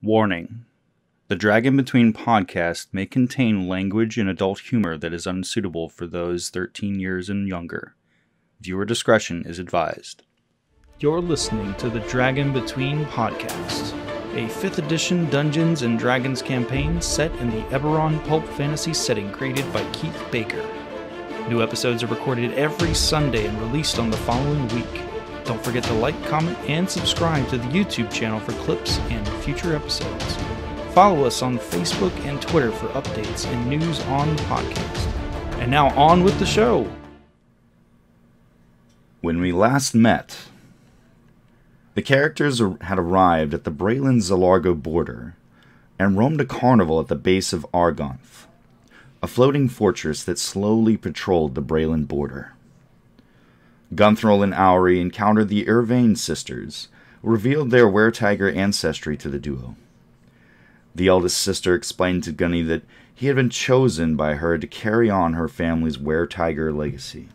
Warning. The Dragon Between podcast may contain language and adult humor that is unsuitable for those 13 years and younger. Viewer discretion is advised. You're listening to the Dragon Between podcast, a 5th edition Dungeons & Dragons campaign set in the Eberron pulp fantasy setting created by Keith Baker. New episodes are recorded every Sunday and released on the following week. Don't forget to like, comment, and subscribe to the YouTube channel for clips and future episodes. Follow us on Facebook and Twitter for updates and news on the podcast. And now on with the show! When we last met, the characters had arrived at the Zilargo border and roamed a carnival at the base of Argonth, a floating fortress that slowly patrolled the Braylon border. Gunthral and Auri encountered the Irvain sisters, who revealed their weretiger ancestry to the duo. The eldest sister explained to Gunny that he had been chosen by her to carry on her family's weretiger legacy.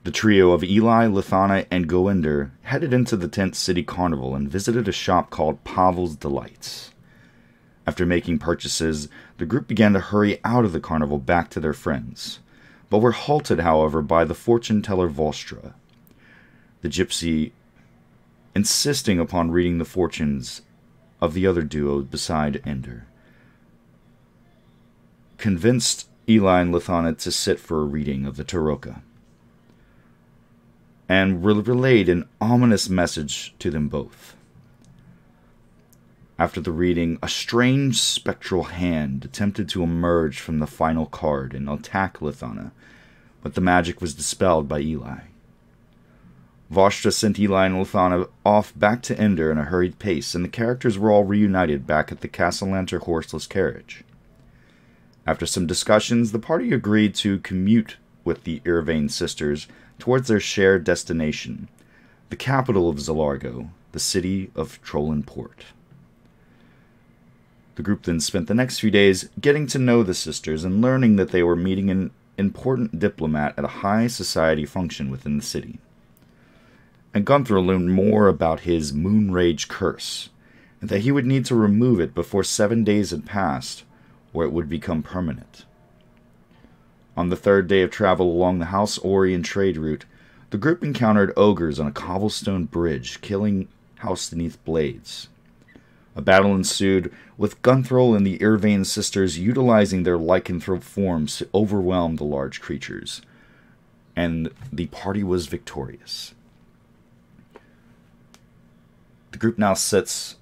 The trio of Eli, Lithana, and Goinder headed into the Tent City Carnival and visited a shop called Pavel's Delights. After making purchases, the group began to hurry out of the carnival back to their friends, but were halted, however, by the fortune teller Vostra, the gypsy insisting upon reading the fortunes of the other duo beside Ender. Convinced Eli and Lithana to sit for a reading of the Taroka, and relayed an ominous message to them both. After the reading, a strange spectral hand attempted to emerge from the final card and attack Lithana, but the magic was dispelled by Eli. Vostra sent Eli and Lithana off back to Ender in a hurried pace, and the characters were all reunited back at the Castellanter horseless carriage. After some discussions, the party agreed to commute with the Irvain sisters towards their shared destination, the capital of Zilargo, the city of Trolanport. The group then spent the next few days getting to know the sisters and learning that they were meeting an important diplomat at a high society function within the city. And Gunthral learned more about his Moonrage curse, and that he would need to remove it before 7 days had passed, or it would become permanent. On the third day of travel along the House Orion trade route, the group encountered ogres on a cobblestone bridge, killing Houseneath blades. A battle ensued, with Gunthral and the Irvain sisters utilizing their lycanthrope forms to overwhelm the large creatures, and the party was victorious. The group now sits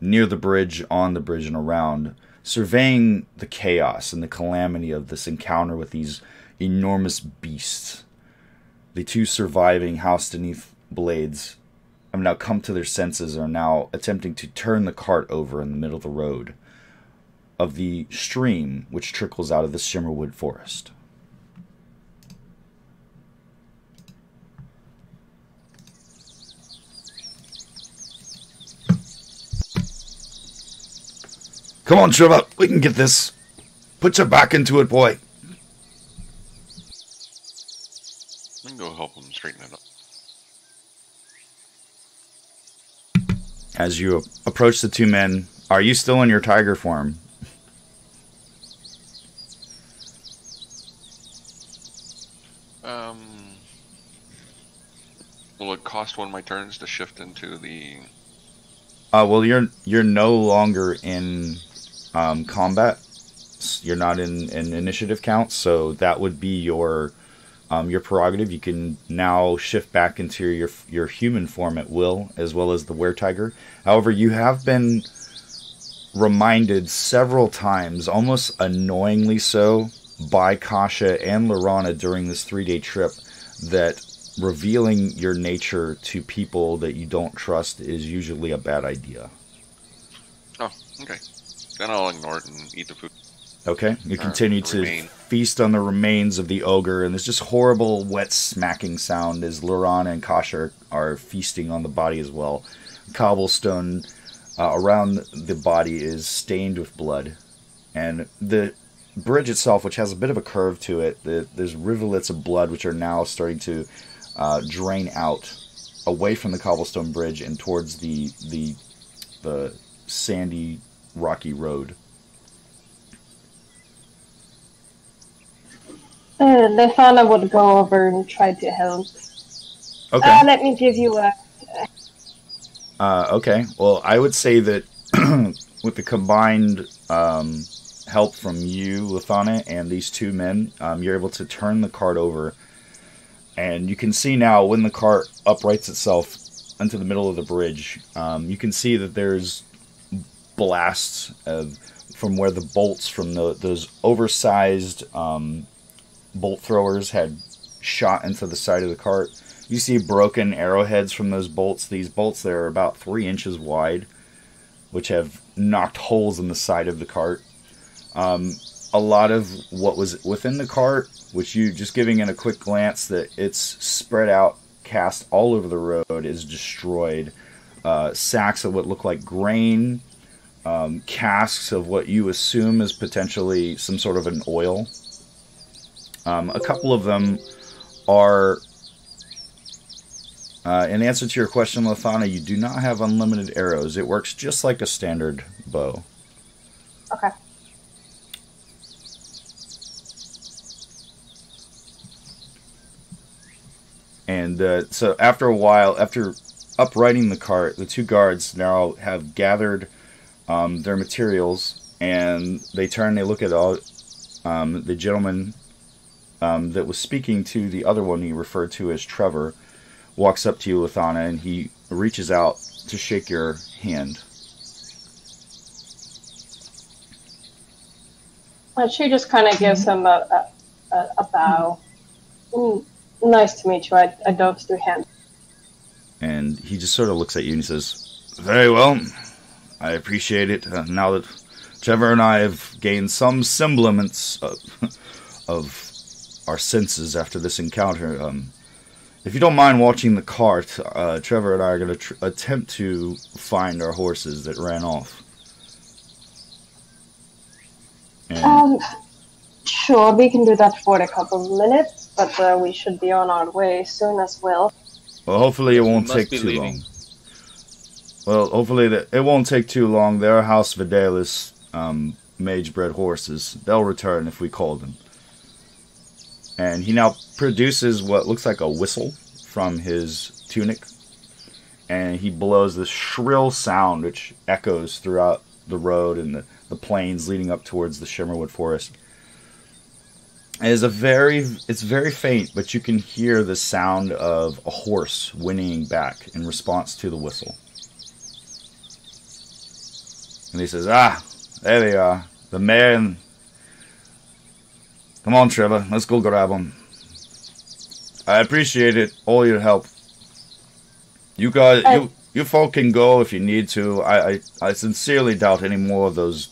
near the bridge, on the bridge, and around, surveying the chaos and the calamity of this encounter with these enormous beasts. The two surviving Houseneath blades have now come to their senses and are now attempting to turn the cart over in the middle of the road of the stream which trickles out of the Shimmerwood forest. Come on, Shiva, we can get this. Put your back into it, boy. I can go help him straighten it up. As you approach the two men, are you still in your tiger form? Will it cost one of my turns to shift into the... Well, you're no longer in combat. You're not in initiative count, so that would be your prerogative. You can now shift back into your human form at will, as well as the weretiger. However, you have been reminded several times, almost annoyingly so, by Kasha and Lorana during this 3-day trip, that revealing your nature to people that you don't trust is usually a bad idea. Oh, okay. Then I'll ignore it and eat the food. Okay, you continue to feast on the remains of the ogre, and there's just horrible wet smacking sound as Lorana and Kasha are feasting on the body as well. Cobblestone around the body is stained with blood, and the bridge itself, which has a bit of a curve to it, there's rivulets of blood which are now starting to drain out away from the cobblestone bridge and towards the sandy, rocky road. Lefana would go over and try to help. Okay. Let me give you a... Okay. Well, I would say that with the combined help from you, Lefana, and these two men, you're able to turn the cart over. And you can see now when the cart uprights itself into the middle of the bridge, you can see that there's blasts from where the bolts from those oversized bolt throwers had shot into the side of the cart. You see broken arrowheads from those bolts. These bolts that are about 3 inches wide, which have knocked holes in the side of the cart. A lot of what was within the cart, which you just giving it a quick glance that it's spread out, cast all over the road, is destroyed. Sacks of what look like grain, casks of what you assume is potentially some sort of an oil. A couple of them are, in answer to your question, Lefana, you do not have unlimited arrows. It works just like a standard bow. Okay. And so after a while, after uprighting the cart, the two guards now have gathered their materials, and they turn, they look at all the gentleman that was speaking to the other one he referred to as Trevor, walks up to you, Lefana, and he reaches out to shake your hand. She just kind of gives him a bow. Nice to meet you. I dove your hand. And he just sort of looks at you and he says, "Very well. I appreciate it. Now that Trevor and I have gained some semblance of our senses after this encounter, if you don't mind watching the cart, Trevor and I are going to attempt to find our horses that ran off." And sure, we can do that for a couple of minutes, but we should be on our way soon as well. Well, hopefully it won't take too long. Well, hopefully it won't take too long. There are House Vidalis mage-bred horses. They'll return if we call them. And he now produces what looks like a whistle from his tunic. And he blows this shrill sound which echoes throughout the road and the plains leading up towards the Shimmerwood Forest. It's very faint, but you can hear the sound of a horse whinnying back in response to the whistle. And he says, there they are. The man. Come on, Trevor. Let's go grab them. I appreciate it. All your help. You guys, you folk can go if you need to. I sincerely doubt any more of those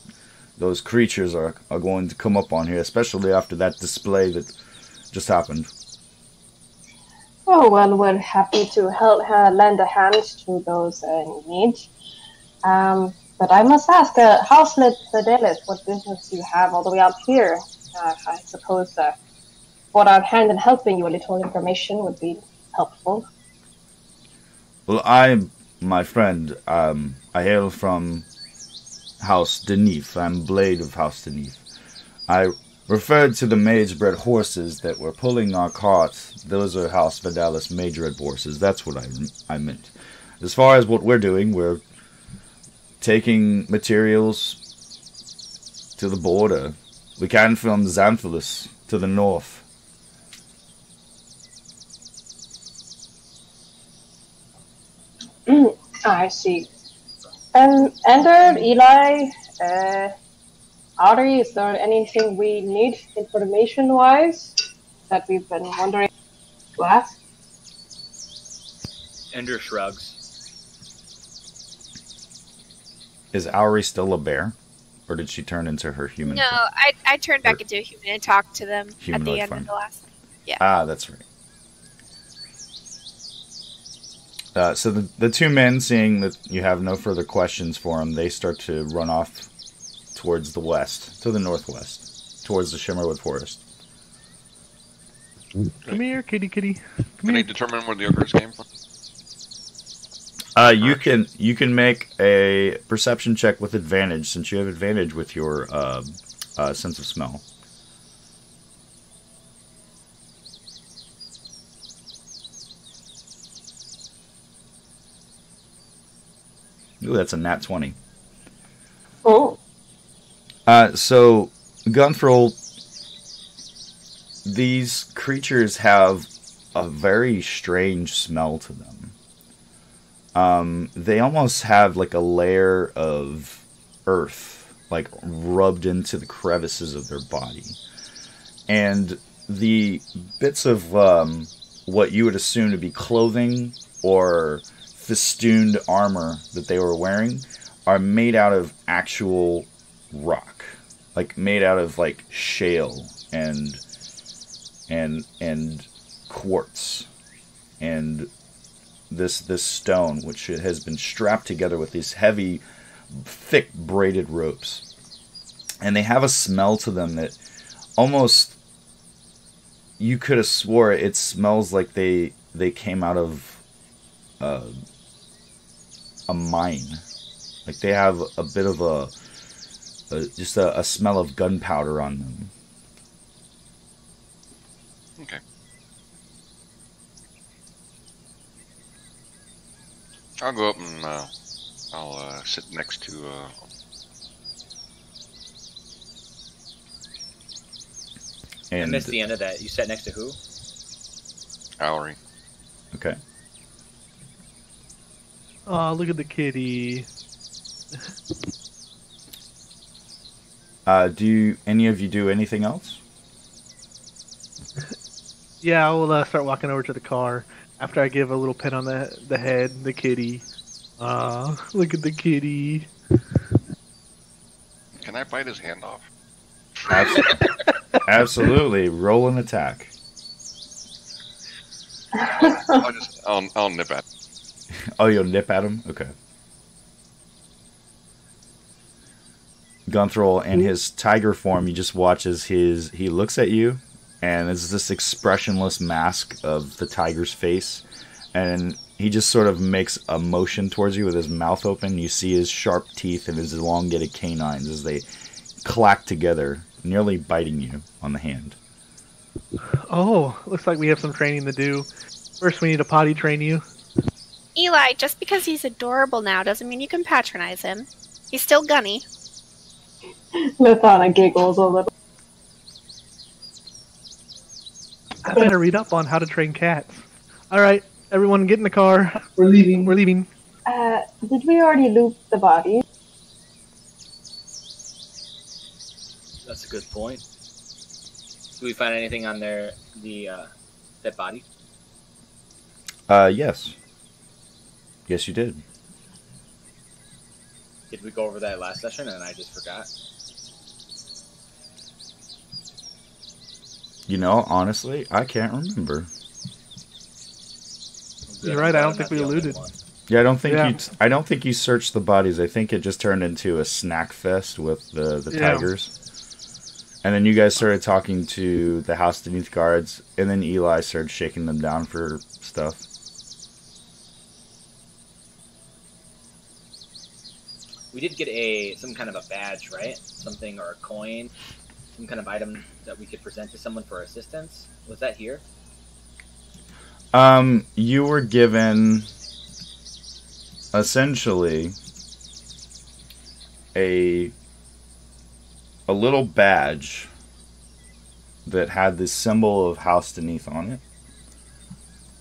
creatures are going to come up on here, especially after that display that just happened. Oh, well, we're happy to help lend a hand to those in need. But I must ask, House Fidelis, what business do you have all the way out here? I suppose what our hand in helping you, a little information would be helpful. Well, my friend, I hail from House Denif. I'm Blade of House Denif. I referred to the mage-bred horses that were pulling our carts. Those are House Vidalis mage-bred horses. That's what I meant. As far as what we're doing, we're taking materials to the border. We can from Xanthalis to the north. I see. Ender, Eli, Audrey, is there anything we need information-wise that we've been wondering to ask? Ender shrugs. Is Auri still a bear? Or did she turn into her human? No, I turned back into a human and talked to them at the end of the last. Yeah. Ah, that's right. So the two men, seeing that you have no further questions for them, they start to run off towards the west, to the northwest, towards the Shimmerwood Forest. Come here, kitty. Can I determine where the ogres came from? You can make a perception check with advantage since you have advantage with your sense of smell. Ooh, that's a nat 20. Oh. So, Gunthroll, these creatures have a very strange smell to them. They almost have like a layer of earth, like rubbed into the crevices of their body. And the bits of what you would assume to be clothing or festooned armor that they were wearing are made out of actual rock, like made out of like shale and quartz and this stone, which has been strapped together with these heavy, thick braided ropes, and they have a smell to them that almost you could have swore it smells like they came out of a mine. Like they have a bit of a smell of gunpowder on them. Okay. I'll go up and I'll sit next to. I missed the end of that. You sat next to who? Allery. Okay. Oh, look at the kitty. Do any of you do anything else? Yeah, I will start walking over to the car after I give a little pet on the head, the kitty. Look at the kitty. Can I bite his hand off? Absolutely. Roll an attack. I'll nip at him. Oh, you'll nip at him? Okay. Gunthroll, in his tiger form, you just watch as he looks at you, and it's this expressionless mask of the tiger's face, and he just sort of makes a motion towards you with his mouth open. You see his sharp teeth and his elongated canines as they clack together, nearly biting you on the hand. Oh, looks like we have some training to do. First, we need to potty train you. Eli, just because he's adorable now doesn't mean you can patronize him. He's still gunny. Lathana giggles a little. I better read up on how to train cats. Alright, everyone get in the car. We're leaving. We're leaving. Did we already loot the body? That's a good point. Do we find anything on their dead body? Yes. Yes, you did. Did we go over that last session and I just forgot? You know, honestly, I can't remember. You're right, I don't think we looted. Yeah, I don't think you searched the bodies. I think it just turned into a snack fest with the tigers. And then you guys started talking to the House Beneath guards, and then Eli started shaking them down for stuff. We did get some kind of a badge, right? Something, or a coin, some kind of item that we could present to someone for assistance. Was that here? You were given essentially a little badge that had the symbol of House Beneath on it.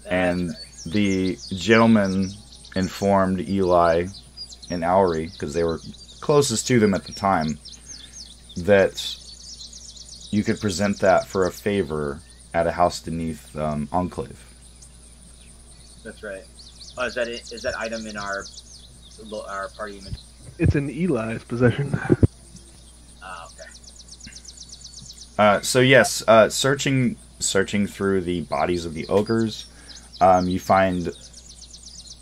And the gentleman informed Eli and Allery, because they were closest to them at the time, that you could present that for a favor at a House Beneath enclave. That's right. Oh, is that item in our party? It's in Eli's possession. Okay. So yes, searching through the bodies of the ogres, you find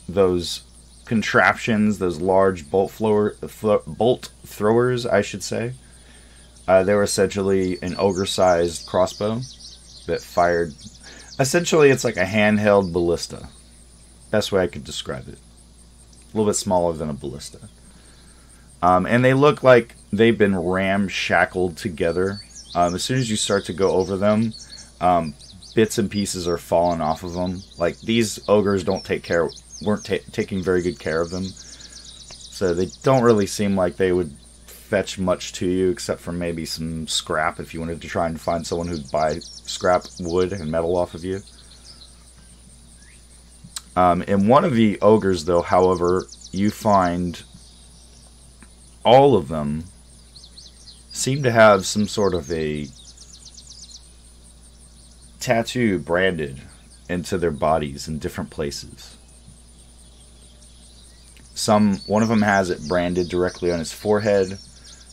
those contraptions, those large bolt throwers, I should say. They were essentially an ogre-sized crossbow that fired. Essentially, it's like a handheld ballista. Best way I could describe it. little bit smaller than a ballista. And they look like they've been ramshackled together. As soon as you start to go over them, bits and pieces are falling off of them. Like, these ogres weren't taking very good care of them. So they don't really seem like they would fetch much to you, except for maybe some scrap if you wanted to try and find someone who'd buy scrap wood and metal off of you. In one of the ogres, though, however, you find all of them seem to have some sort of a tattoo branded into their bodies in different places. One of them has it branded directly on his forehead.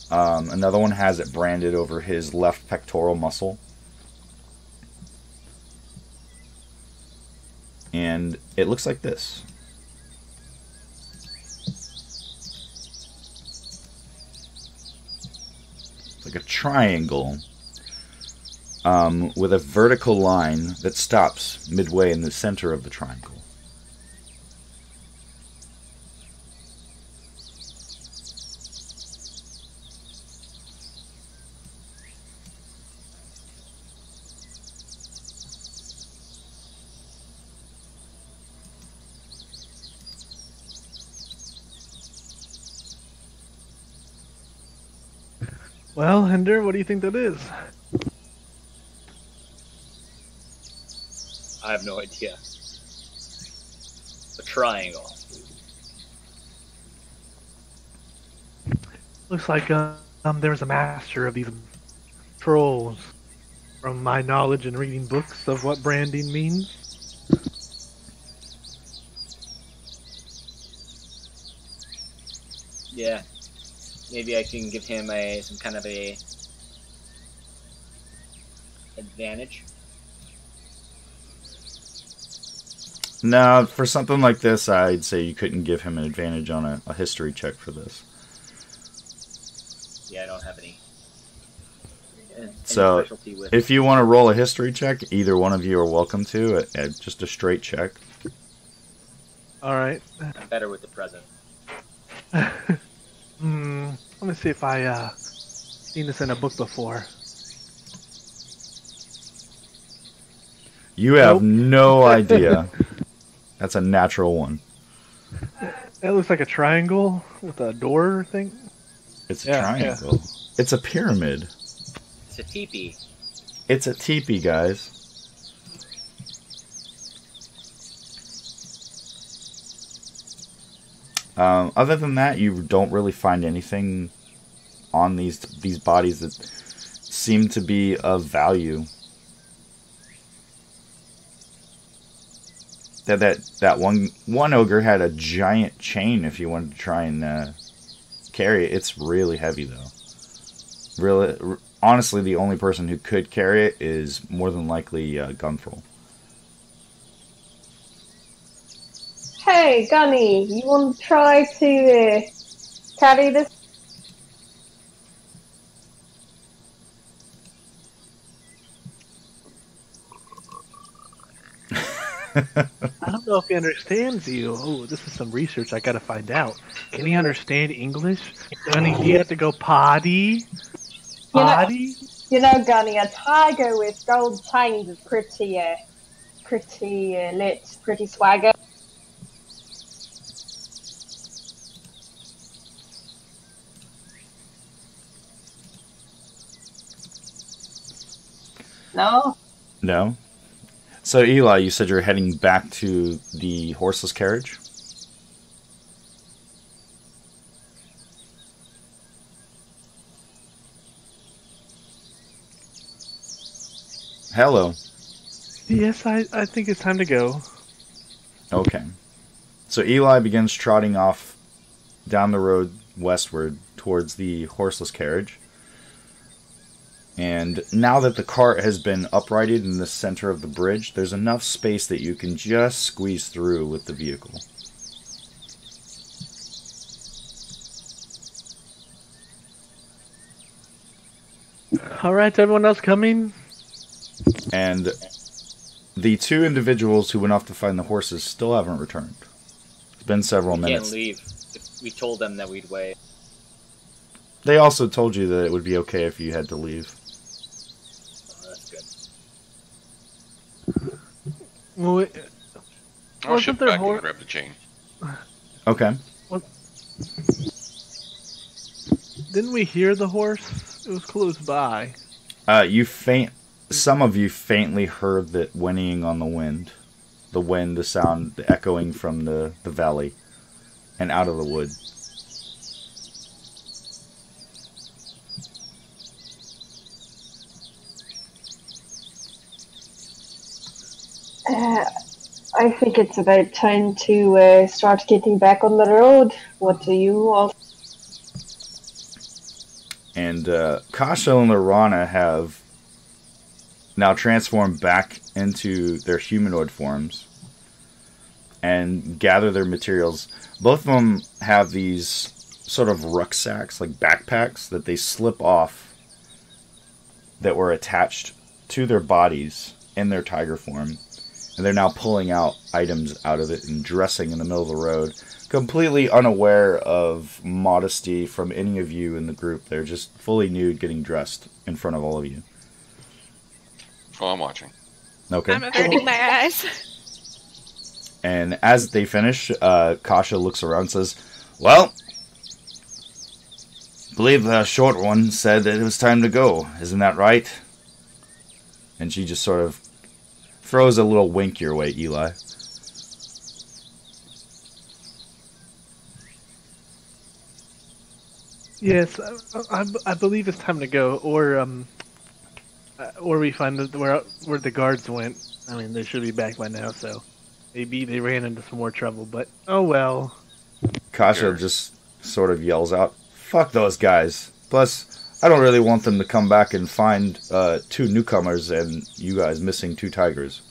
Another one has it branded over his left pectoral muscle. And it looks like this. It's like a triangle with a vertical line that stops midway in the center of the triangle. Well, Hinder, what do you think that is? I have no idea. A triangle. Looks like there's a master of these trolls. From my knowledge and reading books of what branding means. Yeah. Maybe I can give him some kind of a advantage. No, for something like this, I'd say you couldn't give him an advantage on a history check for this. Yeah, I don't have any So, specialty with. if you want to roll a history check, either one of you are welcome to. At just a straight check. Alright. I'm better with the present. Let me see if I seen this in a book before. You have Nope. no idea. That's a natural one. It looks like a triangle with a door thing. It's a Yeah, triangle. It's a pyramid. It's a teepee. It's a teepee, guys. Other than that, you don't really find anything on these bodies that seem to be of value. That one ogre had a giant chain. If you wanted to try and carry it, it's really heavy though. Really, honestly, the only person who could carry it is more than likely Gunthral. Hey, Gunny, you want to try to carry this? I don't know if he understands you. Oh, this is some research I gotta find out. Can he understand English? Gunny, do you have to go potty? Potty? Gunny, a tiger with gold chains is pretty lit, pretty swagger. No? No? So, Eli, you said you're heading back to the horseless carriage? Hello. Yes, I think it's time to go. Okay. So, Eli begins trotting off down the road westward towards the horseless carriage. And now that the cart has been uprighted in the center of the bridge, there's enough space that you can just squeeze through with the vehicle. Alright, everyone else coming? And the two individuals who went off to find the horses still haven't returned. It's been several We minutes. can't leave. We told them that we'd wait. They also told you that it would be okay if you had to leave. Oh, that's good. Well, I'll Wasn't shift there back hor- and grab the chain. Okay. didn't we hear the horse? It was close by. Some of you faintly heard that whinnying on the wind. The sound, the echoing from the valley and out of the wood. I think it's about time to start getting back on the road. What do you all? And Kasha and Lorana have now transformed back into their humanoid forms and gather their materials. Both of them have these sort of rucksacks, like backpacks, that they slip off that were attached to their bodies in their tiger form. And they're now pulling out items out of it and dressing in the middle of the road, completely unaware of modesty from any of you in the group. They're just fully nude, getting dressed in front of all of you. Oh, I'm watching. Okay. I'm averting my eyes. And as they finish, Kasha looks around and says, "Well, I believe the short one said that it was time to go. Isn't that right?" And she just sort of throws a little wink your way, Eli. Yes, I believe it's time to go, or we find where the guards went. I mean, they should be back by now, so maybe they ran into some more trouble. But oh well. Kasha just sort of yells out, "Fuck those guys! Plus, I don't really want them to come back and find 2 newcomers and you guys missing 2 tigers."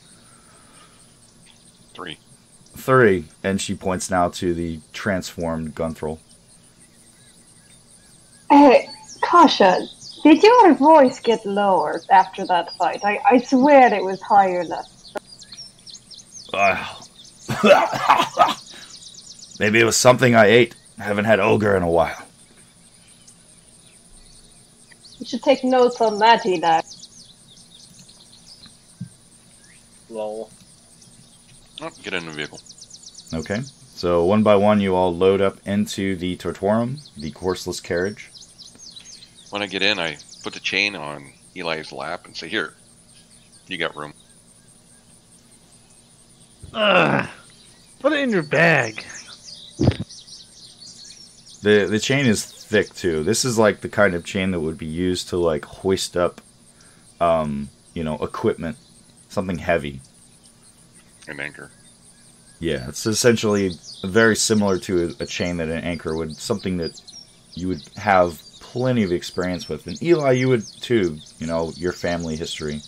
3, and she points now to the transformed Gunthral. Kasha, did your voice get lower after that fight? I swear it was higher than Maybe it was something I ate. I haven't had ogre in a while. You should take notes on that, Eli. Lol. Oh, get in the vehicle. Okay, so one by one you all load up into the Tortorum, the horseless carriage. When I get in, I put the chain on Eli's lap and say, "Here, you got room." Put it in your bag. The chain is thick too. This is like the kind of chain that would be used to like hoist up, equipment, something heavy. An anchor. Yeah, it's essentially very similar to a chain that an anchor would, something that you would have plenty of experience with. And Eli, you would too, your family history.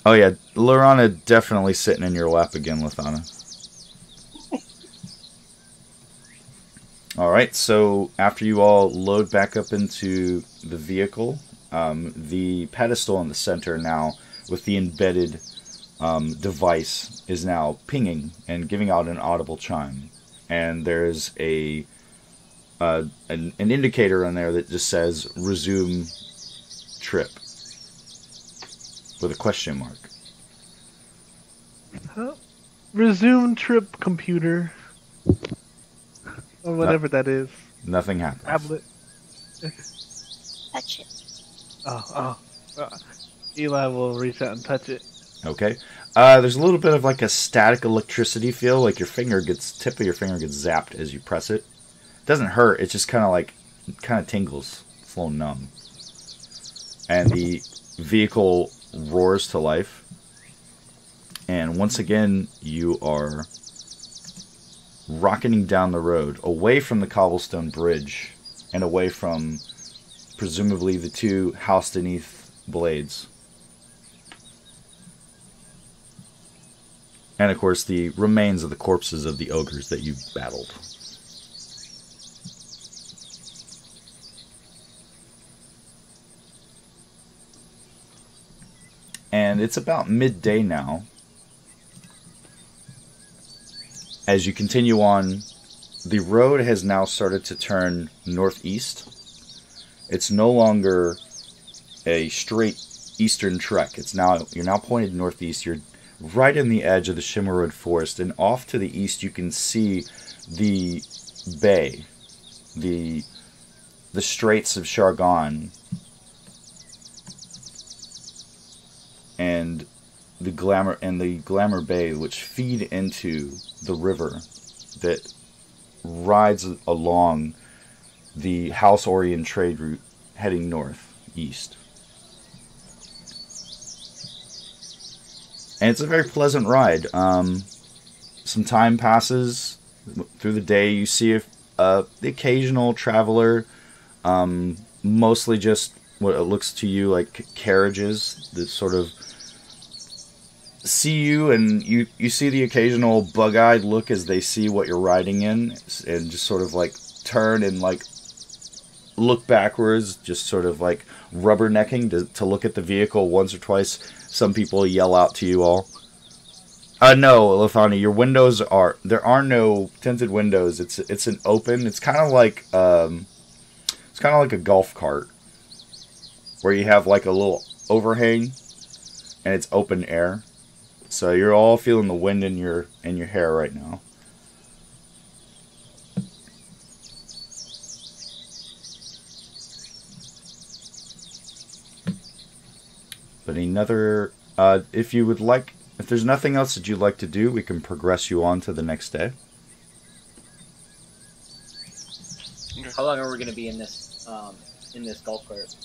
Oh yeah, Lorana definitely sitting in your lap again, Lithana. Alright, so after you all load back up into the vehicle, the pedestal in the center now, with the embedded device, is now pinging and giving out an audible chime. And there's an indicator on there that just says resume trip with a question mark. Resume trip, computer, or whatever that is. Nothing happens. Tablet. Touch it. Eli will reach out and touch it. Okay. There's a little bit of like a static electricity feel, like tip of your finger gets zapped as you press it. It doesn't hurt, it's just kind of tingles. It's a little numb. And the vehicle roars to life. And once again, you are rocketing down the road, away from the cobblestone bridge, and away from, presumably, the 2 house-beneath blades. And, of course, the remains of the corpses of the ogres that you battled. And it's about midday now. as you continue on, the road has now started to turn northeast. It's no longer a straight eastern trek. You're now pointed northeast. You're right in the edge of the Shimmerwood Forest, and off to the east you can see the bay, the Straits of Shargon, and the Glamour Bay, which feed into the river that rides along the House Orion trade route heading northeast. And it's a very pleasant ride. Some time passes through the day. You see the occasional traveler, mostly just what it looks to you like carriages that sort of see you, and you see the occasional bug-eyed look as they see what you're riding in, and just sort of like turn and like look backwards, just sort of like rubbernecking to look at the vehicle once or twice. Some people yell out to you all. No, Lithani, your windows there are no tinted windows. It's an open. It's kind of like a golf cart where you have like a little overhang and it's open air. So you're all feeling the wind in your hair right now. But if there's nothing else that you'd like to do, we can progress you on to the next day. How long are we going to be in this golf cart?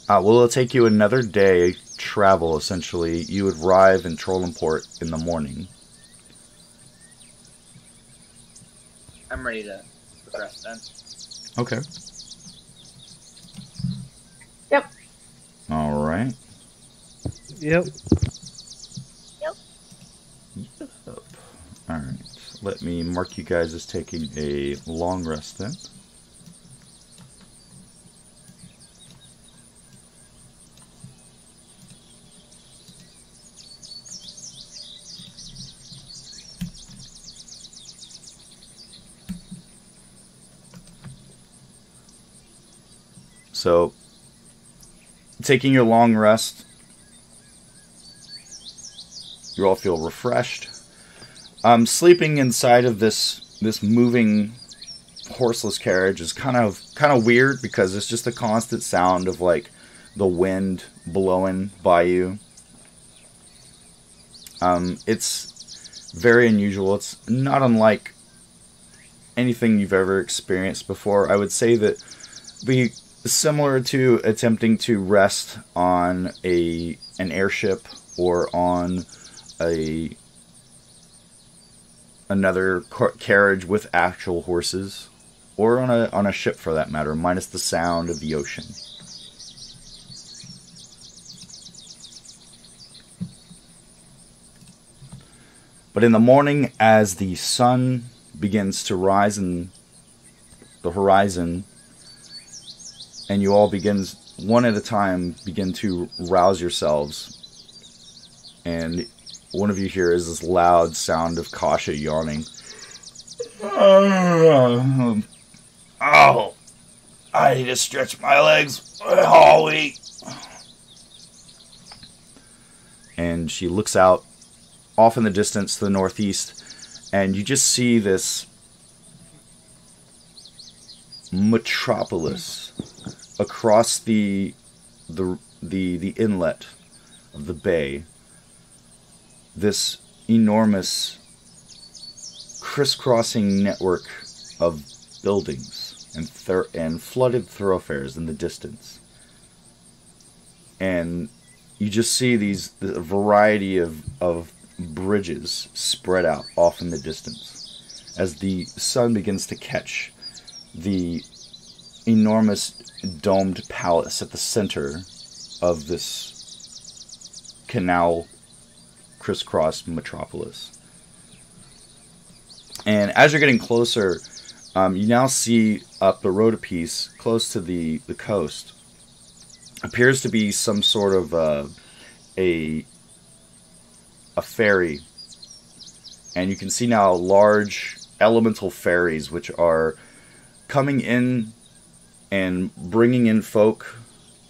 Well, it'll take you another day travel, essentially. You would arrive in Trolanport in the morning. I'm ready to progress then. Okay. Yep. All right. Yep. All right. Let me mark you guys as taking a long rest then. So, taking your long rest, you all feel refreshed. Sleeping inside of this moving horseless carriage is kind of weird because it's just a constant sound of like the wind blowing by you. It's very unusual. It's not unlike anything you've ever experienced before. I would say that be similar to attempting to rest on an airship or on another carriage with actual horses, or on a ship for that matter, minus the sound of the ocean. But in the morning, as the sun begins to rise in the horizon, and you all one at a time begin to rouse yourselves, and one of you hears this loud sound of Kasha yawning. Oh, I need to stretch my legs all week. And she looks out off in the distance to the northeast, and you just see this metropolis across the inlet of the bay. This enormous crisscrossing network of buildings and flooded thoroughfares in the distance. And you just see the variety of bridges spread out off in the distance as the sun begins to catch the enormous domed palace at the center of this canal crisscross metropolis. And as you're getting closer, you now see up the road a piece close to the coast appears to be some sort of a ferry And you can see now large elemental ferries which are coming in and bringing in folk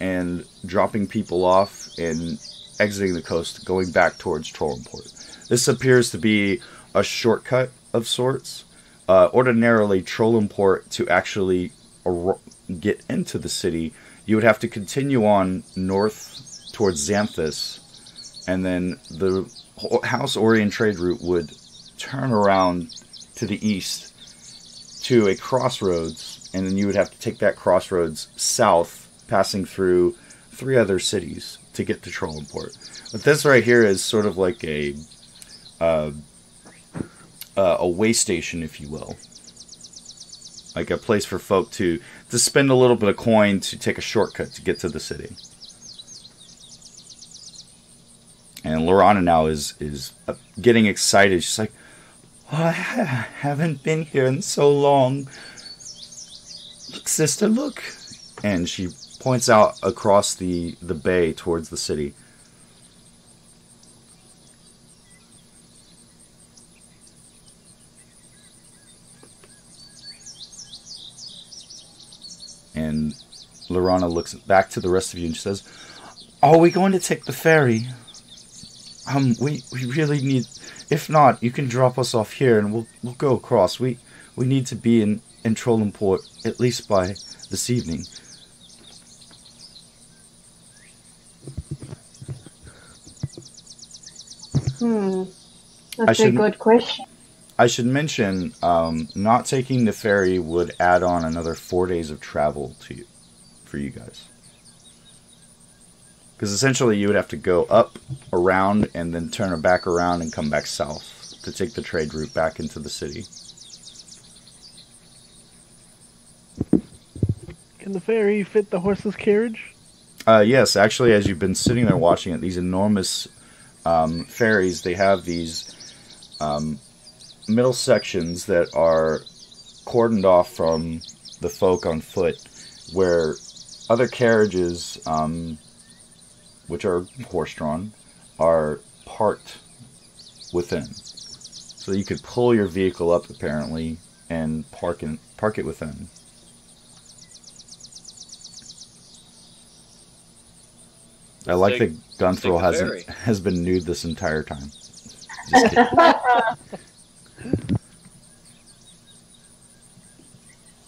and dropping people off and exiting the coast, going back towards Trolanport. This appears to be a shortcut of sorts. Ordinarily, Trolanport, to actually get into the city, you would have to continue on north towards Xanthus, and then the House Orient trade route would turn around to the east to a crossroads, and then you would have to take that crossroads south, passing through 3 other cities to get to Trolanport. But this right here is sort of like a way station, if you will. Like a place for folk to spend a little bit of coin to take a shortcut to get to the city. And Lorana now is getting excited. She's like, oh, I haven't been here in so long. Look, sister, look. And she points out across the bay towards the city. And Lorana looks back to the rest of you and she says, are we going to take the ferry? We really need... If not, you can drop us off here and we'll go across. We need to be in Trolanport at least by this evening. That's a good question. I should mention, not taking the ferry would add on another 4 days of travel for you guys. Because essentially you would have to go up, around, and then turn back around and come back south to take the trade route back into the city. Can the ferry fit the horse's carriage? Yes, actually, as you've been sitting there watching it, these enormous ferries, they have these middle sections that are cordoned off from the folk on foot, where other carriages, which are horse-drawn, are parked within. So you could pull your vehicle up, apparently, and park it within. I like that Gunthrill has been nude this entire time. Just kidding.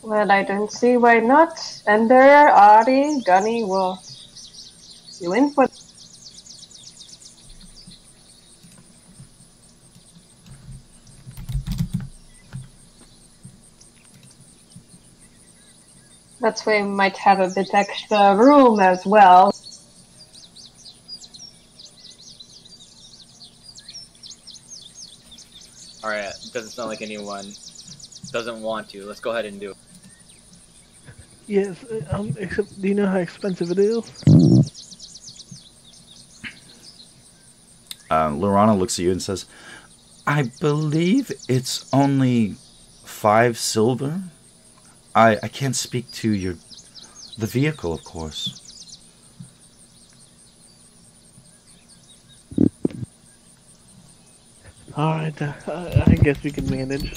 Well, I don't see why not. Ender, Ari, Gunny, well, you in for... That's why we might have a bit extra room as well. Alright, doesn't sound like anyone doesn't want to. Let's go ahead and do it. Yes, except, do you know how expensive it is? Lorana looks at you and says, I believe it's only 5 silver. I can't speak to the vehicle, of course. Alright, I guess we can manage.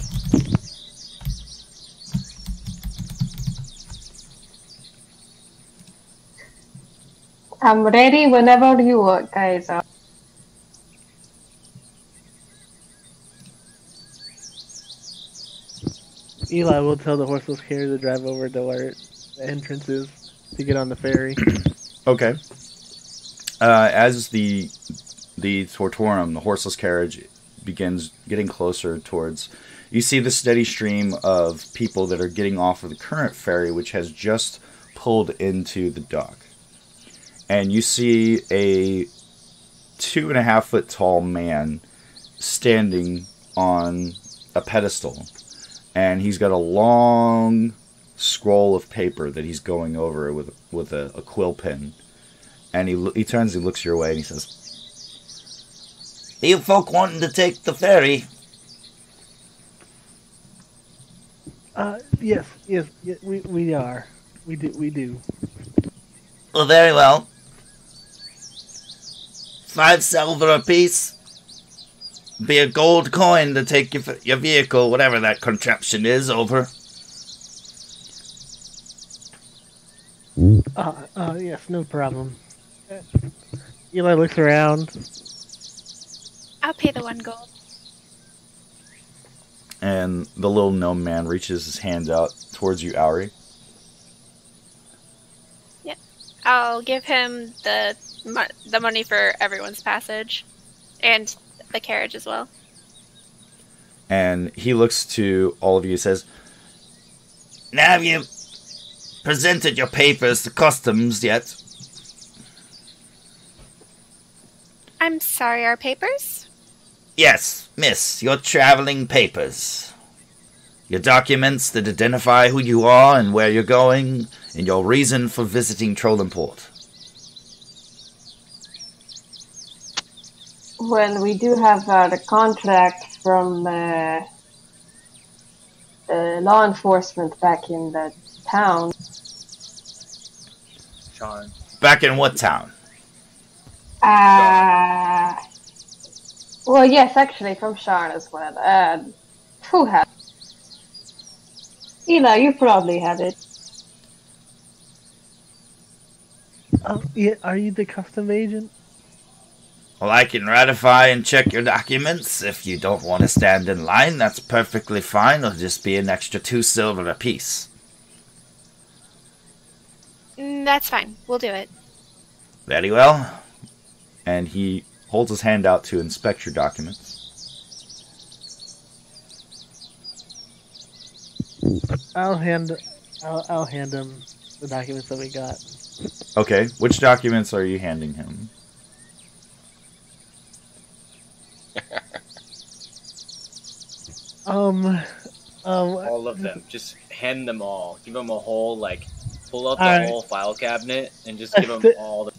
I'm ready whenever you guys are. Eli will tell the horseless carrier to drive over to where the entrance is to get on the ferry. Okay. As the Tortorum, the horseless carriage, begins getting closer towards, you see the steady stream of people that are getting off of the current ferry, which has just pulled into the dock. And you see a 2.5 foot tall man standing on a pedestal. And he's got a long scroll of paper that he's going over with a quill pen. And he turns and looks your way and he says, "Are you folk wanting to take the ferry?" Yes, we are. We do. Well, very well. 5 silver apiece. be a gold coin to take your vehicle, whatever that contraption is, over. Yes, no problem. Eli looks around. I'll pay the 1 gold. And the little gnome man reaches his hand out towards you, Auri. Yep. I'll give him the money for everyone's passage. And the carriage as well. And he looks to all of you and says, "Now have you presented your papers to customs yet?" I'm sorry, our papers? "Yes, miss, your traveling papers. Your documents that identify who you are and where you're going, and your reason for visiting Trolanport." Well, we do have the contract from the law enforcement back in the town. Sean. Back in what town? Well, yes, actually, from Sharn as well. Who has? Eli, you probably have it. Yeah, are you the custom agent? Well, I can ratify and check your documents. If you don't want to stand in line, that's perfectly fine. It'll just be an extra 2 silver apiece. That's fine. We'll do it. Very well. And he holds his hand out to inspect your documents. I'll hand him the documents that we got. Okay, which documents are you handing him? All of them. Just hand them all. Give them a whole, pull out the whole file cabinet and just give them all the...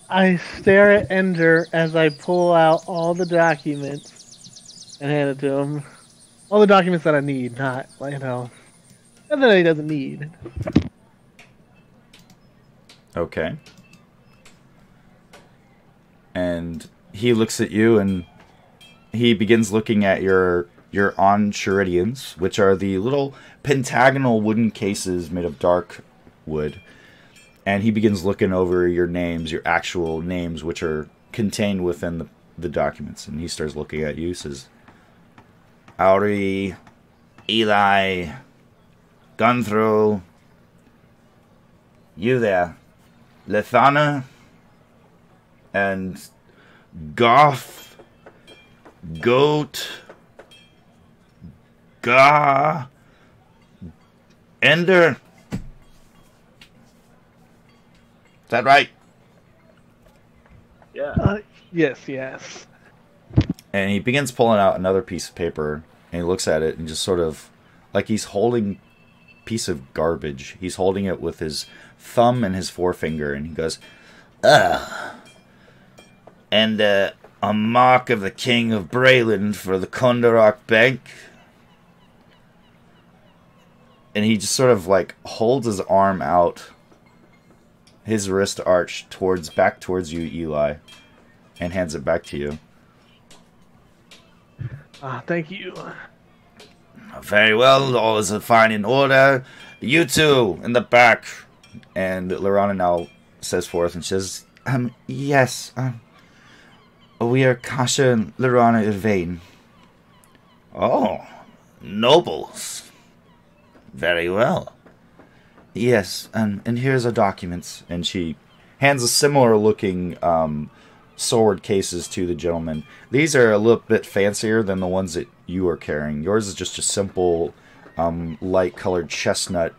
I stare at Ender as I pull out all the documents and hand it to him. All the documents that I need, not, nothing that he doesn't need. Okay. And he looks at you and he begins looking at your Enchiridions, which are the little pentagonal wooden cases made of dark wood. And he begins looking over your names, your actual names, which are contained within the documents. And he starts looking at you, says, "Auri, Eli, Gunthro, you there, Lethana, and Goth, Goat, Ga, Ender. Is that right?" Yeah. Yes. And he begins pulling out another piece of paper, and he looks at it and just sort of, like he's holding a piece of garbage. He's holding it with his thumb and his forefinger, and he goes, and a mark of the King of Brayland for the Kondarok Bank. And he just sort of, holds his arm out, his wrist arched back towards you, Eli, and hands it back to you. Thank you. Very well, all is fine in order. You two, in the back. And Lorana now says forth and says, yes, we are Kasha and Lorana Irvain. Oh, nobles. Very well. Yes, and here's our documents. And she hands a similar looking sword cases to the gentleman. These are a little bit fancier than the ones that you are carrying. Yours is just a simple light colored chestnut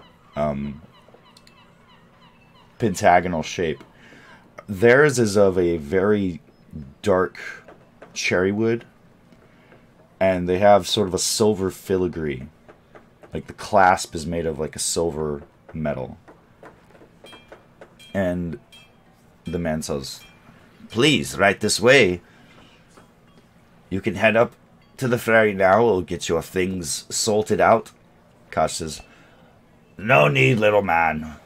pentagonal shape. Theirs is of a very dark cherry wood, and they have sort of a silver filigree. Like the clasp is made of a silver metal. And the man says, "Please, right this way. You can head up to the ferry now. We'll get your things sorted out." Kosh says, "No need, little man."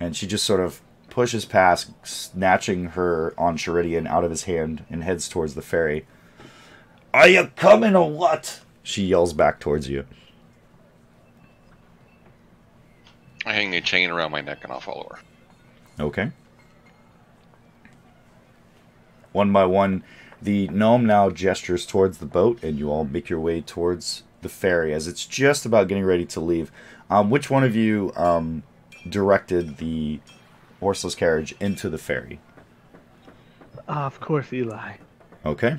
And she just sort of pushes past, snatching her Enchiridion out of his hand, and heads towards the ferry. Are you coming or what? She yells back towards you. I hang a chain around my neck and I'll follow her. Okay. One by one, the gnome now gestures towards the boat, and you all make your way towards the ferry as it's just about getting ready to leave. Which one of you directed the horseless carriage into the ferry? Of course, Eli. Okay.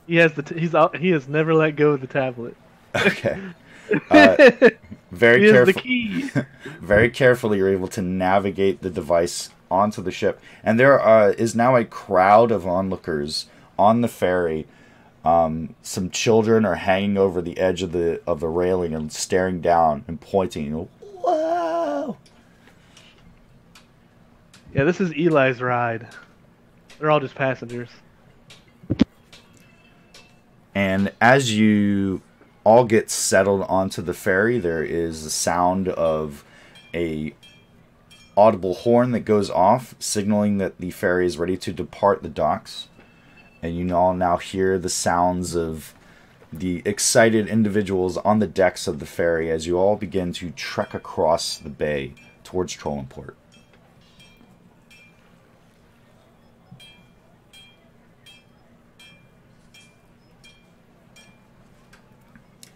He has he has never let go of the tablet. Okay. Very He has careful. the key. Very carefully, you're able to navigate the device onto the ship, and there is now a crowd of onlookers on the ferry. Some children are hanging over the edge of the railing and staring down and pointing. Whoa! Yeah, this is Eli's ride. They're all just passengers. And as you all get settled onto the ferry, there is the sound of a audible horn that goes off, signaling that the ferry is ready to depart the docks. And you all now hear the sounds of the excited individuals on the decks of the ferry as you all begin to trek across the bay towards Trolanport.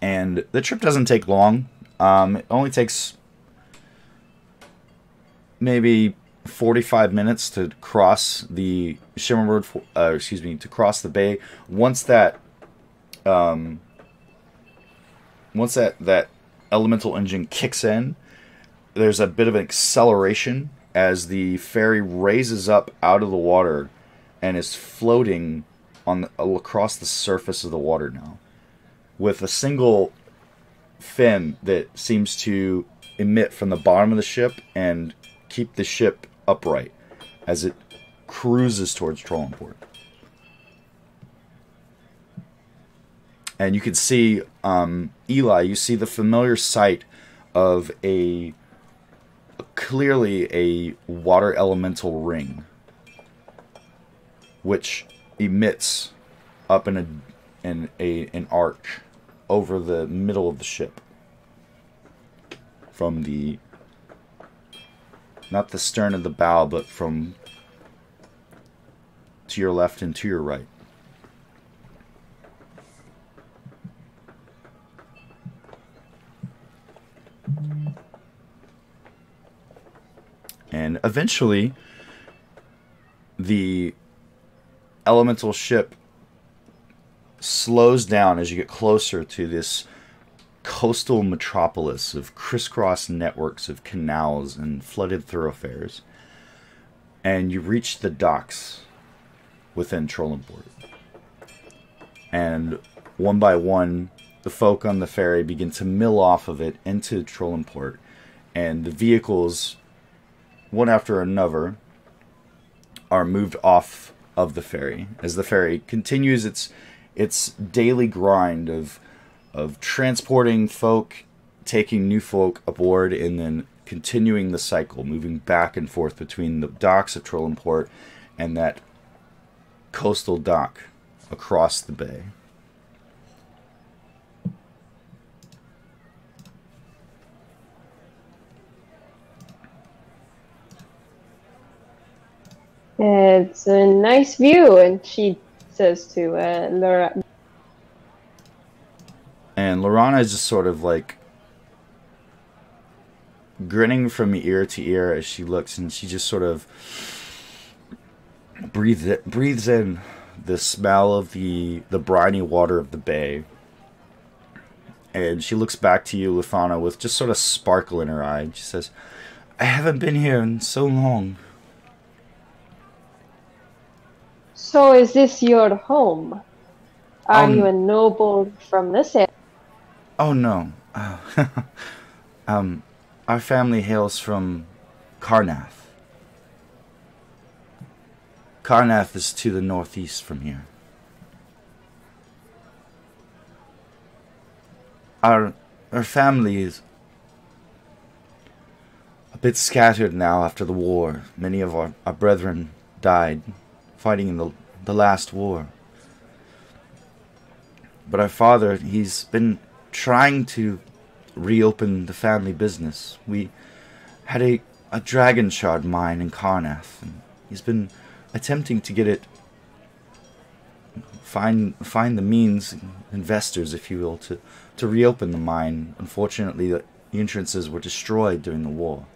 And the trip doesn't take long. It only takes maybe 45 minutes to cross the to cross the bay. Once that elemental engine kicks in, there's a bit of an acceleration as the ferry raises up out of the water and is floating across the surface of the water now, with a single fin that seems to emit from the bottom of the ship and keep the ship upright as it cruises towards Trolanport. And you can see, Eli, you see the familiar sight of clearly a water elemental ring, which emits up in an arc over the middle of the ship, from not the stern of the bow, but from to your left and to your right. And eventually, the elemental ship slows down as you get closer to this coastal metropolis of crisscross networks of canals and flooded thoroughfares. And you reach the docks within Trolanport. And one by one, the folk on the ferry begin to mill off of it into Trolanport. And the vehicles, one after another, are moved off of the ferry as the ferry continues its daily grind of transporting folk, taking new folk aboard, and then continuing the cycle, moving back and forth between the docks of Trolanport and that coastal dock across the bay. It's a nice view, and she says to Laura. And Lorana is just sort of like grinning from ear to ear as she looks, and she just sort of breathes in the smell of the briny water of the bay. And she looks back to you, Lufana, with just sort of sparkle in her eye. And she says, I haven't been here in so long. So is this your home? Are you a noble from this area? Oh, no. Our family hails from Karnath. Karnath is to the northeast from here. Our family is a bit scattered now after the war. Many of our brethren died fighting in the last war. But our father, he's been trying to reopen the family business. We had a dragon shard mine in Karnath, and he's been attempting to get it, find the means, investors, if you will, to reopen the mine. Unfortunately, the entrances were destroyed during the war.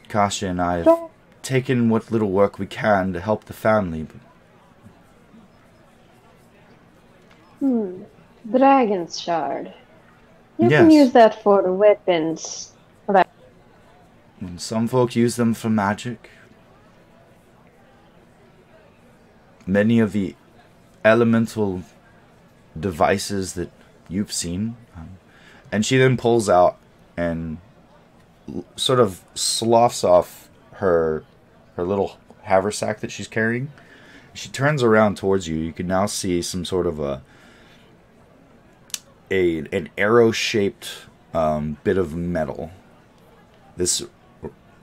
Kasha and I have taken what little work we can to help the family. Dragon's shard. You Yes. can use that for the weapons. Right. And some folk use them for magic. Many of the elemental devices that you've seen. And she then pulls out and sort of sloughs off her little haversack that she's carrying. She turns around towards you. You can now see some sort of an arrow-shaped bit of metal. This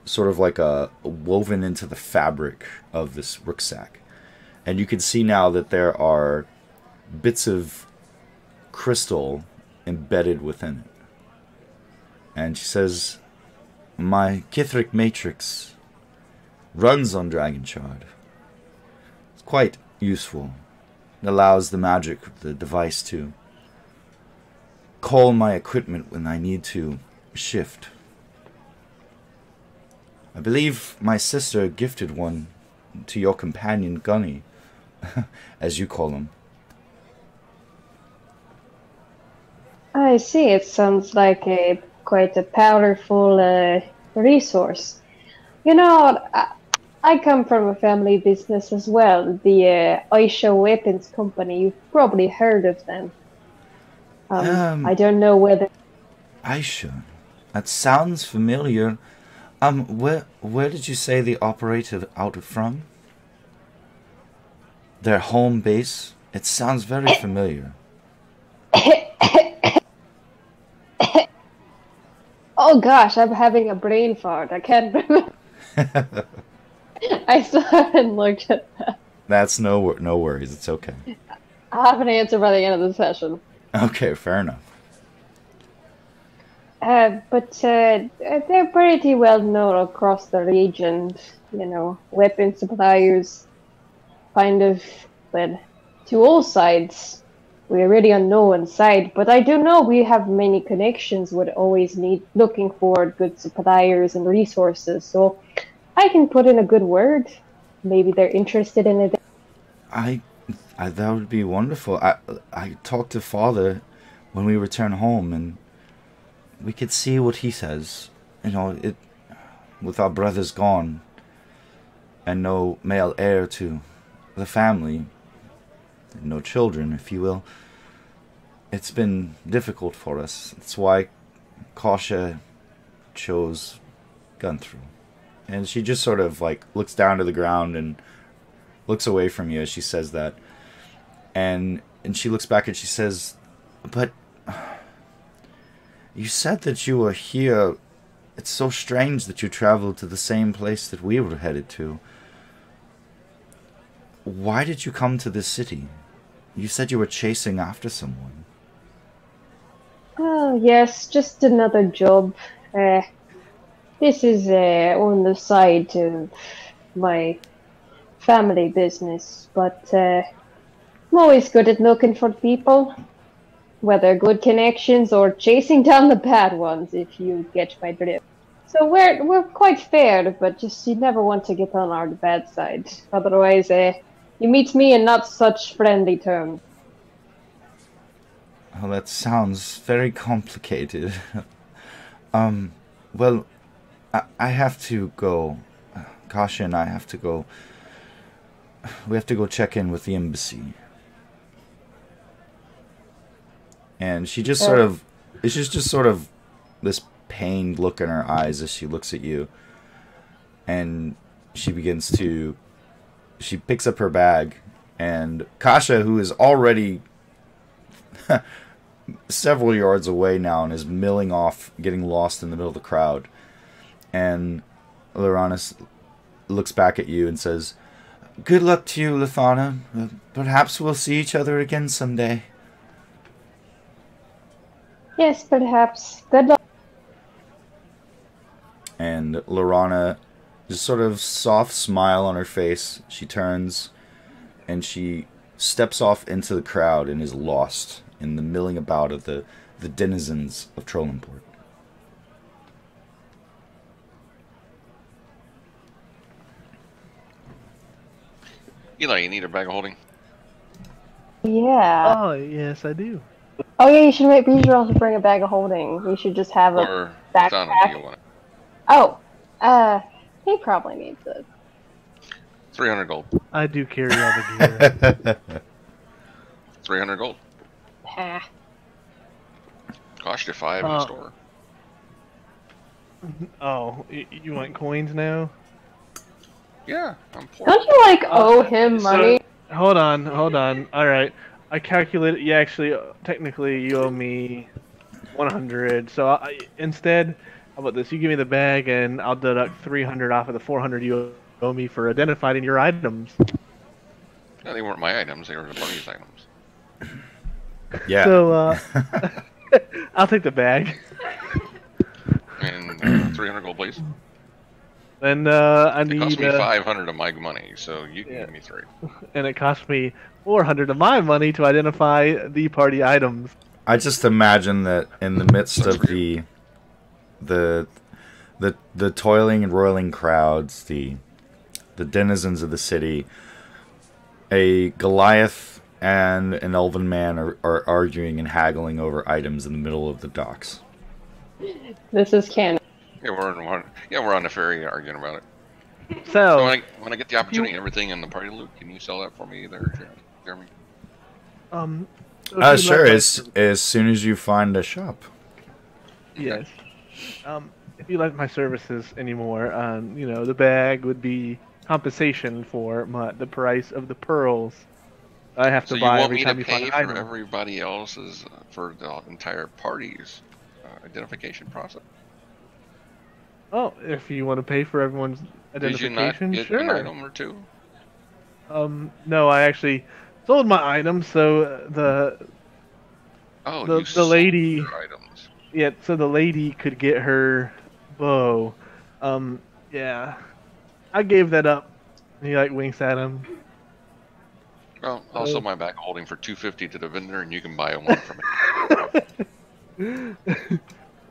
sort of like a woven into the fabric of this rucksack. And you can see now that there are bits of crystal embedded within it. And she says, "My Kithric matrix runs on Dragon Shard. It's quite useful. It allows the magic of the device to call my equipment when I need to shift. I believe my sister gifted one to your companion Gunny, as you call him." I see. It sounds like quite a powerful resource. You know, I come from a family business as well, the Aisha Weapons Company. You've probably heard of them. I don't know whether... Aisha? That sounds familiar. Where did you say they operated out from? Their home base? It sounds very familiar. Oh gosh, I'm having a brain fart. I can't remember. I still haven't looked at that. That's no worries. It's okay. I'll have an answer by the end of the session. Okay, fair enough. But they're pretty well known across the region. You know, weapon suppliers, kind of, but to all sides. We're really unknown side, but I do know we have many connections would always looking for good suppliers and resources. So I can put in a good word. Maybe they're interested in it. I that would be wonderful. I talked to Father when we return home, and we could see what he says. You know, with our brothers gone and no male heir to the family, and no children, if you will, it's been difficult for us. That's why Kasha chose Gunthrough. And she just sort of like looks down to the ground and looks away from you as she says that. And she looks back and she says, "But you said that you were here. It's so strange that you traveled to the same place that we were headed to. Why did you come to this city? You said you were chasing after someone." Oh, yes, just another job. This is on the side of my family business, but I'm always good at looking for people, whether good connections or chasing down the bad ones, if you get my drift. So we're quite fair, but just you never want to get on our bad side. Otherwise, you meet me in not such friendly terms. Oh, that sounds very complicated. Well, I have to go. Kasha and I have to go. We have to go check in with the embassy. And she just sort of, it's just sort of this pained look in her eyes as she looks at you. And she picks up her bag. And Kasha, who is already several yards away now and is milling off, getting lost in the middle of the crowd. And Lyranis looks back at you and says, good luck to you, Lithana. Perhaps we'll see each other again someday. Yes, perhaps. Good luck. And Lorana, just sort of soft smile on her face. She turns and she steps off into the crowd and is lost in the milling about of the denizens of Trolanport. Eli, you need a bag of holding? Yeah. Oh, yes, I do. Oh yeah, you should also bring a bag of holding. You should just have a Or backpack. do you want it? Oh, he probably needs it. 300 gold. I do carry all the gear. 300 gold. Ha. Cost you 5 in the store. Oh, you want coins now? Yeah, I'm poor. Don't you owe him money? Hold on. Alright. I calculated, yeah, actually, technically, you owe me 100. So instead, how about this? You give me the bag, and I'll deduct 300 off of the 400 you owe me for identifying your items. No, they weren't my items. They were the party's items. Yeah. So, I'll take the bag. And 300 gold, please. And I It cost need me 500 of my money, so you can give me 3. and it cost me 400 of my money to identify the party items. I just imagine that in the midst of the toiling and roiling crowds, the denizens of the city, a Goliath and an elven man are arguing and haggling over items in the middle of the docks. This is canon. Yeah, we're on the ferry arguing about it. So, When I get the opportunity, everything in the party loot, can you sell that for me there, Jeremy? so if you Sure, like as soon as you find a shop. yes. If you like my services anymore, the bag would be compensation for the price of the pearls I have to So you buy want every me time to you find pay an for item. everybody else's, for the entire party's identification process? Oh, if you want to pay for everyone's Did you not identification, get sure. an item or two? No, I actually sold my items, so Oh, you the sold lady, your items. yeah, so the lady could get her bow. Yeah, I gave that up. He winks at him. Well, I'll sell my back holding for 250 to the vendor, and you can buy one from me.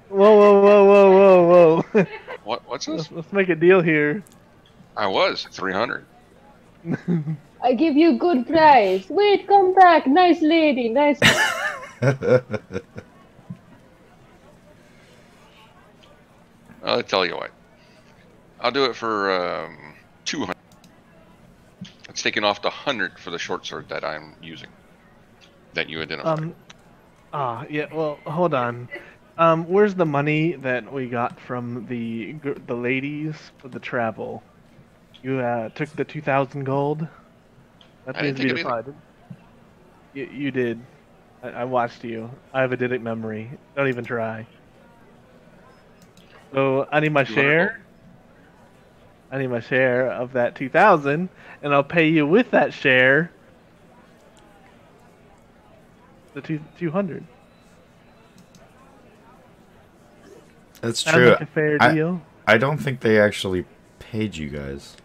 Whoa! What's this? Let's make a deal here. I was 300. I give you good price. Wait, come back. Nice lady. Nice. I'll tell you what. I'll do it for 200. It's taking off the 100 for the short sword that I'm using. That you identified. Yeah. Well, hold on. Where's the money that we got from the ladies for the travel? You took the 2,000 gold. That I needs didn't to be take decided. You did. I watched you. I have a eidetic memory. Don't even try. So I need my 200 share. I need my share of that 2,000, and I'll pay you with that share the 200. That's Sounds true. like a fair deal. I don't think they actually paid you guys.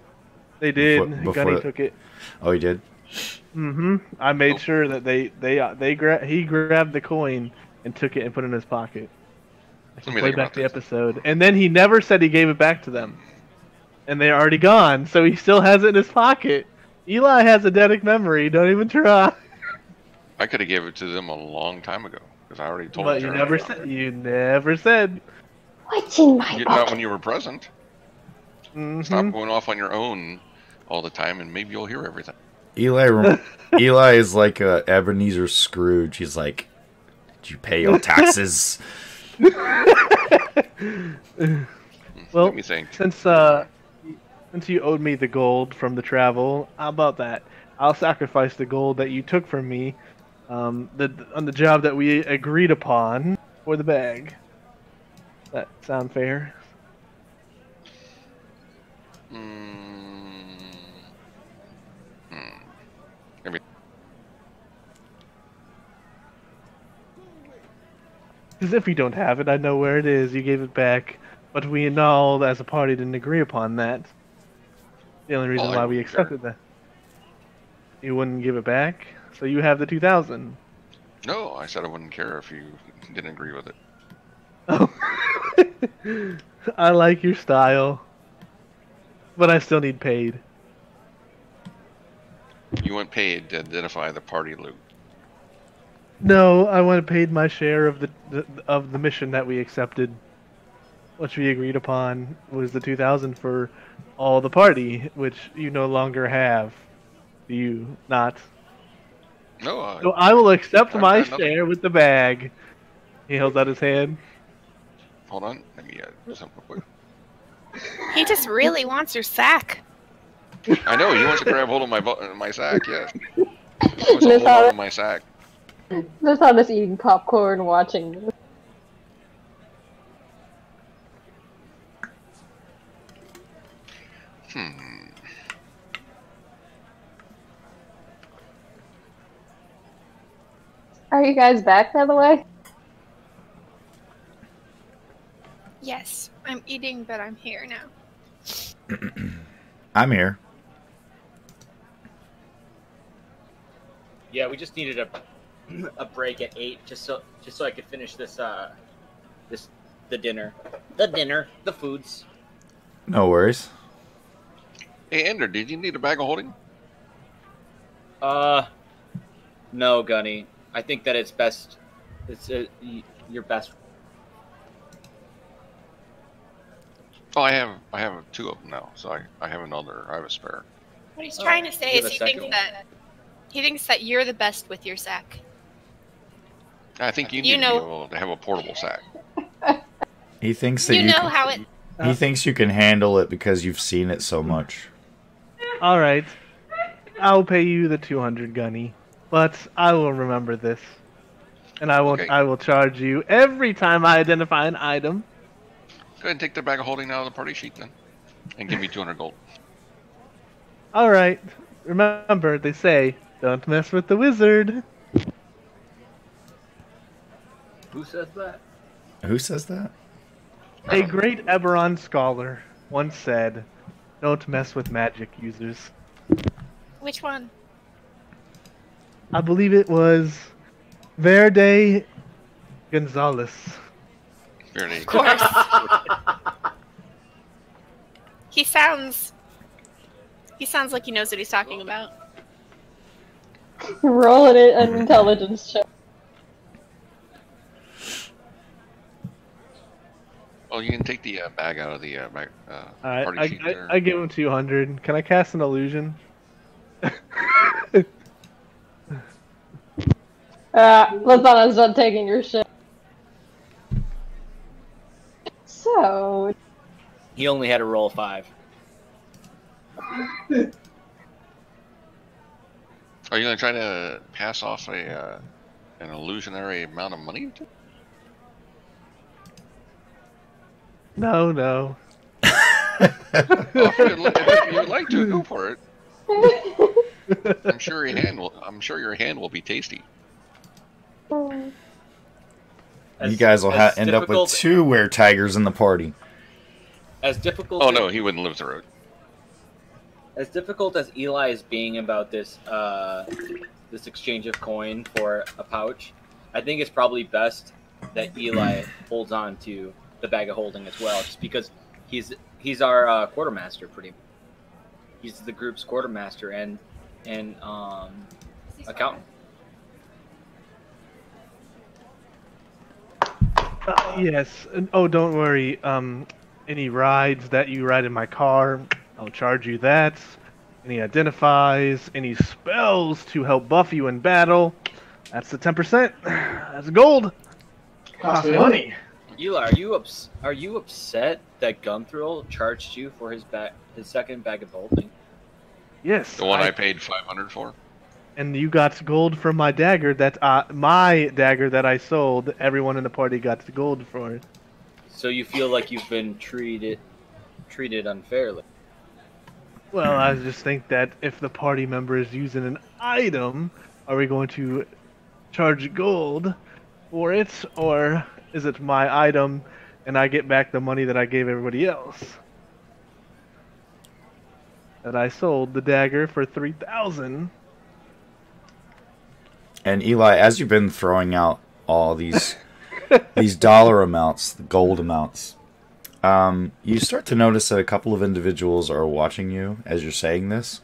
They did. Before- Gunny took it. Oh, he did? Mm-hmm. I made sure that he grabbed the coin and took it and put it in his pocket. I can Let me play think back about the this. episode, and then he never said he gave it back to them, and they're already gone. So he still has it in his pocket. Eli has a eidetic memory. Don't even try. I could have gave it to them a long time ago because I already told But them. you never said. You never said. What's in my Not pocket? when you were present. Mhm. Stop going off on your own all the time, and maybe you'll hear everything. Eli is like a Ebenezer Scrooge. He's like, did you pay your taxes? Well, Let me think. since you owed me the gold from the travel, how about that? I'll sacrifice the gold that you took from me, on the job that we agreed upon for the bag. That sound fair? Because if you don't have it, I know where it is. You gave it back, but we all, as a party, didn't agree upon that. The only reason Well, I why we wouldn't accepted that. You wouldn't give it back, so you have the 2,000. No, I said I wouldn't care if you didn't agree with it. Oh. I like your style, but I still need paid. You want paid to identify the party loot. No, I want paid my share of the mission that we accepted, which we agreed upon was the 2,000 for all the party, which you no longer have. Do you not? No, So I will accept I've my got nothing. share with the bag. He holds out his hand. Hold on. Let me do something quick. He just really wants your sack. I know, he wants to grab hold of my sack, yes. He wants to hold on to my sack. Lisandra's eating popcorn, watching this. Are you guys back, by the way? Yes, I'm eating, but I'm here now. I'm here. Yeah, we just needed a break at 8 just so I could finish the dinner, the foods. No worries. Hey, Ender, did you need a bag of holding? No, Gunny. I think that it's best. It's your best. Oh, I have 2 of them now, so I have another. I have a spare. What he's trying to say you is have a he second thinks that you're the best with your sack. I think you need You to know- be able to have a portable sack. He thinks that You know how it. he thinks you can handle it because you've seen it so much. All right, I'll pay you the 200, Gunny, but I will remember this, and I won't. Okay. I will charge you every time I identify an item. Go ahead and take the bag of holding out of the party sheet then, and give me 200 gold. All right. Remember, they say, don't mess with the wizard. Who says that? Who says that? A great Eberron scholar once said, don't mess with magic users. Which one? I believe it was Verde Gonzalez. Really. Of course. He sounds like he knows what he's talking about. Rolling it an intelligence check. Well, you can take the bag out of the party sheet there. I give him 200. Can I cast an illusion? Lisandra's done taking your shit. So, He only had to roll 5. Are you going to try to pass off an illusionary amount of money? No, no. Well, if you'd like to, go for it. I'm sure your hand will be tasty. You guys will end up with 2 were-tigers in the party. As difficult. Oh no, he wouldn't live through it. As difficult as Eli is being about this this exchange of coin for a pouch, I think it's probably best that Eli holds on to the bag of holding as well, just because he's our quartermaster, pretty much. He's the group's quartermaster and accountant. Yes. Oh, don't worry. Any rides that you ride in my car, I'll charge you that. Any identifies, any spells to help buff you in battle, that's the 10%. That's gold. Cost money. Eli, are you upset that Gunthrill charged you for his second bag of holding? Yes. The one I paid 500 for. And you got gold from my dagger. My dagger that I sold. Everyone in the party got the gold for it. So you feel like you've been treated unfairly? Well, I just think that if the party member is using an item, are we going to charge gold for it, or is it my item, and I get back the money that I gave everybody else. And I sold the dagger for 3,000. And Eli, as you've been throwing out all these these dollar amounts, the gold amounts, you start to notice that a couple of individuals are watching you as you're saying this.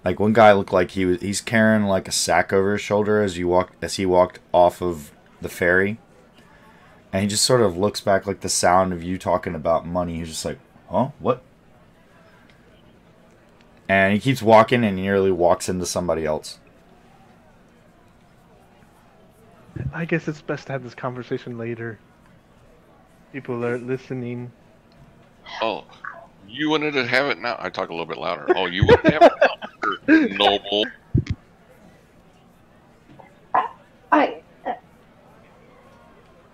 Like one guy looked like he's carrying like a sack over his shoulder as he walked off of the ferry, and he just sort of looks back like the sound of you talking about money. He's just like, "Huh? What?" And he keeps walking and nearly walks into somebody else. I guess it's best to have this conversation later. People are listening. Oh, you wanted to have it now? I talk a little bit louder. Oh, you want to have it now, noble?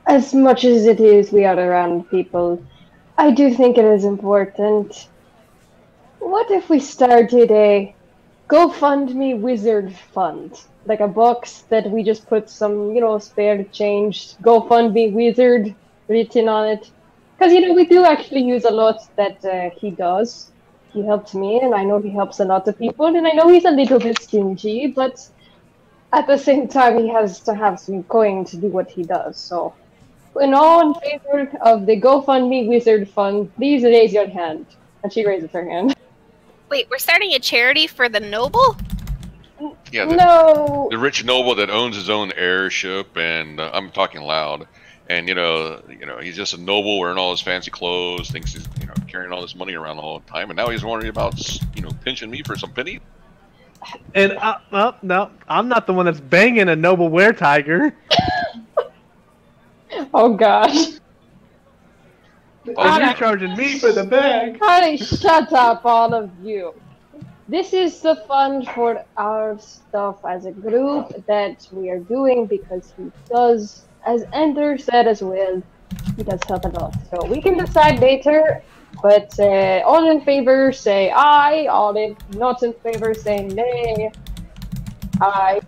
As much as it is we are around people, I do think it is important. What if we started a GoFundMe wizard fund? Like a box that we just put some, spare change, GoFundMe wizard written on it. Because, we do actually use a lot that he does. He helped me, and I know he helps a lot of people, and I know he's a little bit stingy, but at the same time, he has to have some coin to do what he does. So, in all in favor of the GoFundMe wizard fund, please raise your hand. And she raises her hand. Wait, we're starting a charity for the noble? Yeah, No. The rich noble that owns his own airship, and I'm talking loud. And he's just a noble wearing all his fancy clothes, thinks he's carrying all this money around all the time, and now he's worried about pinching me for some penny. And no, I'm not the one that's banging a noble were-tiger. Oh gosh. You're charging me for the bag. Honey, shut up, all of you. This is the fund for our stuff as a group that we are doing because he does, as Ender said as well, he does help a lot. So we can decide later, but all in favor say aye, all in not in favor say nay. Aye.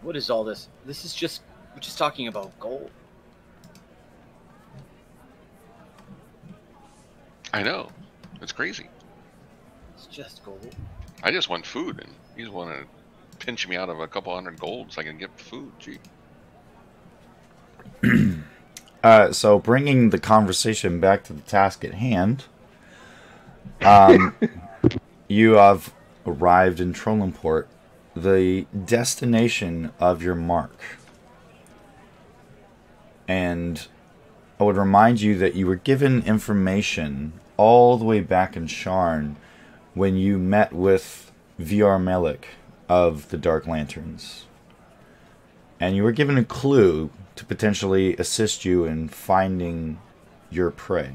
What is all this? We're just talking about gold. I know. It's crazy. It's just gold. I just want food, and he's wanting to pinch me out of a couple hundred gold so I can get food. Gee. So bringing the conversation back to the task at hand, you have arrived in Trolanport, the destination of your mark. And I would remind you that you were given information all the way back in Sharn when you met with VR Melik of the Dark Lanterns. And you were given a clue to potentially assist you in finding your prey.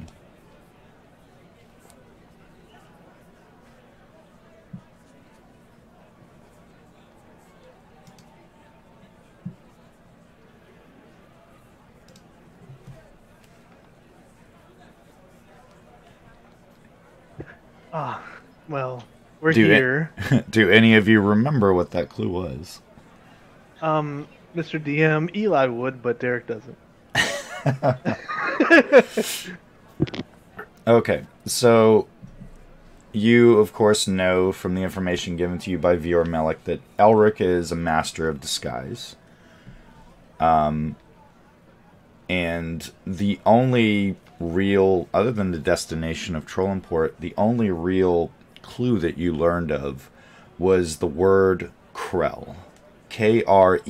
Well, we're here. Do any of you remember what that clue was? Mr. DM, Eli would, but Derek doesn't. Okay, so you, of course, know from the information given to you by VR Melik that Elric is a master of disguise. And the only real, other than the destination of Trolanport, the only real clue that you learned of was the word Krell. Krell.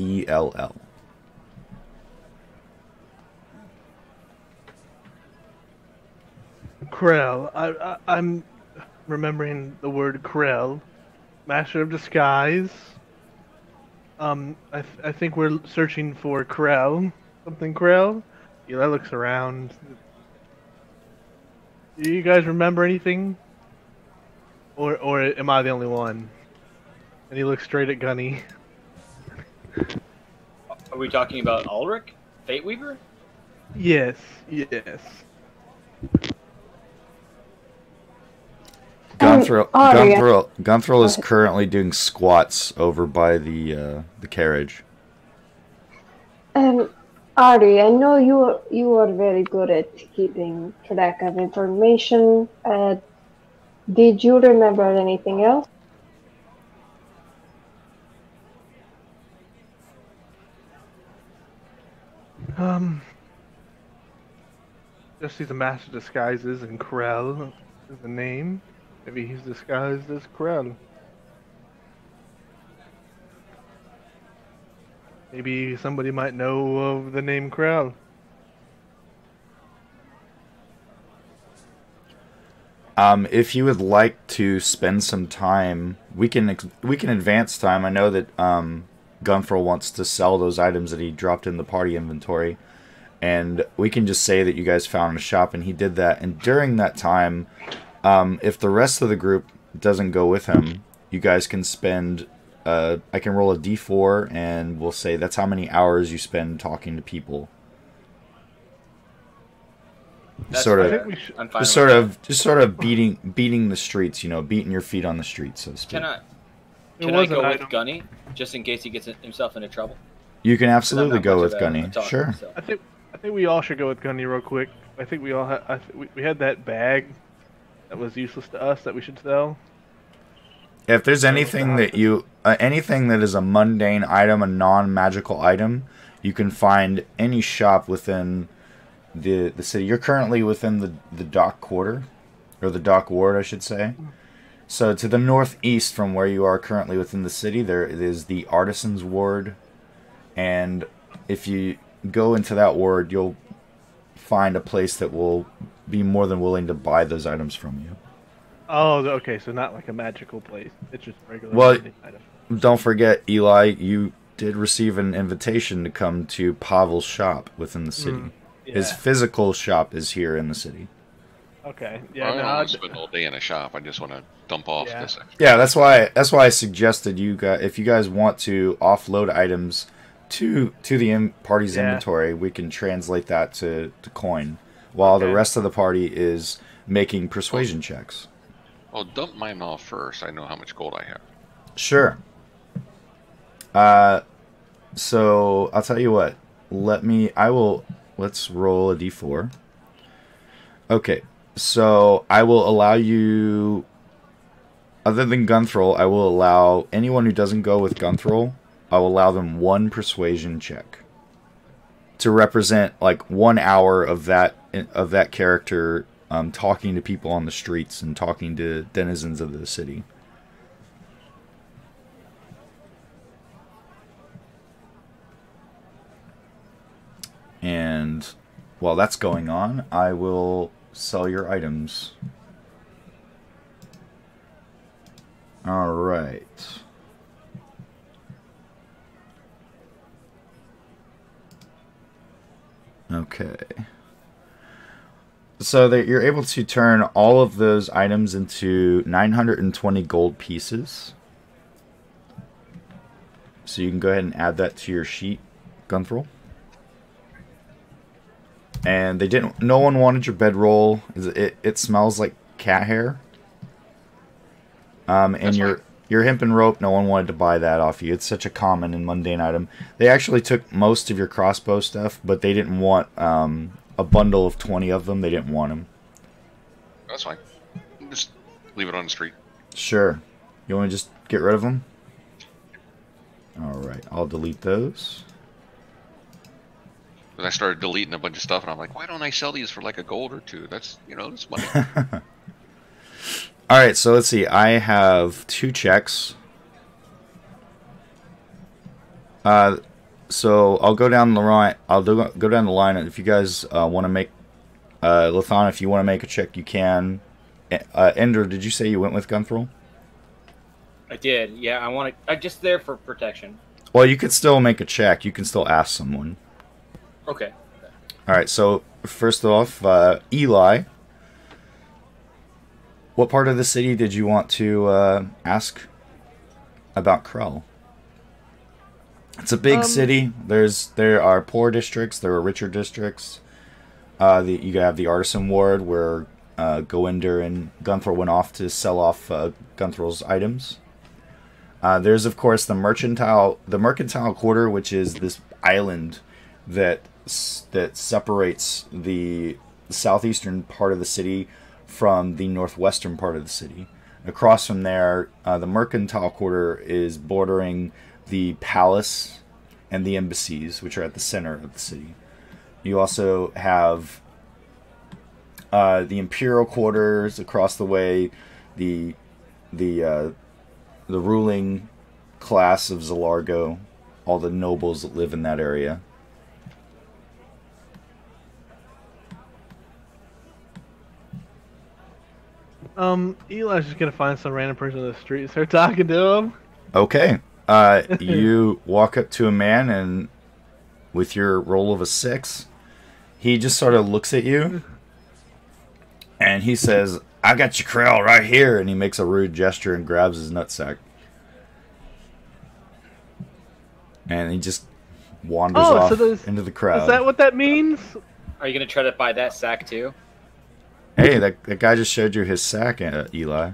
Krell. I'm remembering the word Krell. Master of Disguise. I think we're searching for Krell. Something Krell? Eli looks around. Do you guys remember anything? Or am I the only one? And he looks straight at Gunny. Are we talking about Ulrich? Fate Weaver? Yes. Gunthrill is currently doing squats over by the carriage. Ari, I know you are very good at keeping track of information. Did you remember anything else? Just see the master disguises and Krell is the name. Maybe he's disguised as Krell. Maybe somebody might know of the name Krell. If you would like to spend some time, we can advance time. I know that Gunthral wants to sell those items that he dropped in the party inventory, and we can just say that you guys found a shop and he did that. And during that time, if the rest of the group doesn't go with him, you guys can spend. I can roll a d4, and we'll say that's how many hours you spend talking to people. That's Sort fair. of, I'm fine just with sort of beating the streets. You know, beating your feet on the streets, so to speak. Can I go with Gunny just in case he gets himself into trouble? You can absolutely go with a Gunny. talker, Sure. so. I think we all should go with Gunny real quick. I think we all we had that bag that was useless to us that we should sell. If there's anything that anything that is a mundane item, a non-magical item, you can find any shop within the city. You're currently within the dock quarter, or the dock ward, I should say. So to the northeast from where you are currently within the city, there is the artisans ward, and if you go into that ward, you'll find a place that will be more than willing to buy those items from you. Oh, okay, so not like a magical place. It's just regular. Well, item. don't forget, Eli, you did receive an invitation to come to Pavel's shop within the city. Yeah. His physical shop is here in the city. Okay. I Yeah. don't No, want to spend all day in a shop. I just want to dump off Yeah. this extra. Yeah, that's why I suggested you guys, if you guys want to offload items to the party's inventory, we can translate that to coin, while the rest of the party is making persuasion checks. Well, dump mine off first. I know how much gold I have. Sure. So I'll tell you what. Let's roll a d4. Okay, so I will allow you, other than Gunthral, I will allow anyone who doesn't go with Gunthral, I will allow them 1 persuasion check to represent like 1 hour of that character talking to people on the streets and talking to denizens of the city. And while that's going on, I will sell your items. All right. Okay. So that you're able to turn all of those items into 920 gold pieces. So you can go ahead and add that to your sheet, Gunthral. And no one wanted your bedroll. It smells like cat hair. And your hempen rope, no one wanted to buy that off you. It's such a common and mundane item. They actually took most of your crossbow stuff, but they didn't want a bundle of 20 of them. They didn't want them. That's fine. Just leave it on the street. Sure. You want to just get rid of them? Alright, I'll delete those. Because I started deleting a bunch of stuff, and I'm like, why don't I sell these for like a gold or two? That's money. Alright, so let's see. I have 2 checks. So I'll go down the line. Go down the line. If you guys want to make, Lathan, if you want to make a check, you can. Ender, did you say you went with Gunthral? I did. Yeah, I'm just there for protection. Well, you could still make a check. You can still ask someone. Okay. All right. So first off, Eli, what part of the city did you want to ask about Krell? It's a big city. There are poor districts. There are richer districts. You have the artisan ward where Goinder and Gunthral went off to sell off Gunthral's items. There's of course the mercantile quarter, which is this island that separates the southeastern part of the city from the northwestern part of the city. Across from there, the mercantile quarter is bordering the palace and the embassies, which are at the center of the city. You also have the imperial quarters across the way, the ruling class of Zilargo, all the nobles that live in that area. Eli's just gonna find some random person on the street and start talking to him. Okay. You walk up to a man, and with your roll of a 6, he just sort of looks at you, and he says, "I got your Krell right here," and he makes a rude gesture and grabs his nutsack. And he just wanders off into the crowd. Is that what that means? Are you gonna try to buy that sack too? Hey, that guy just showed you his sack, Eli.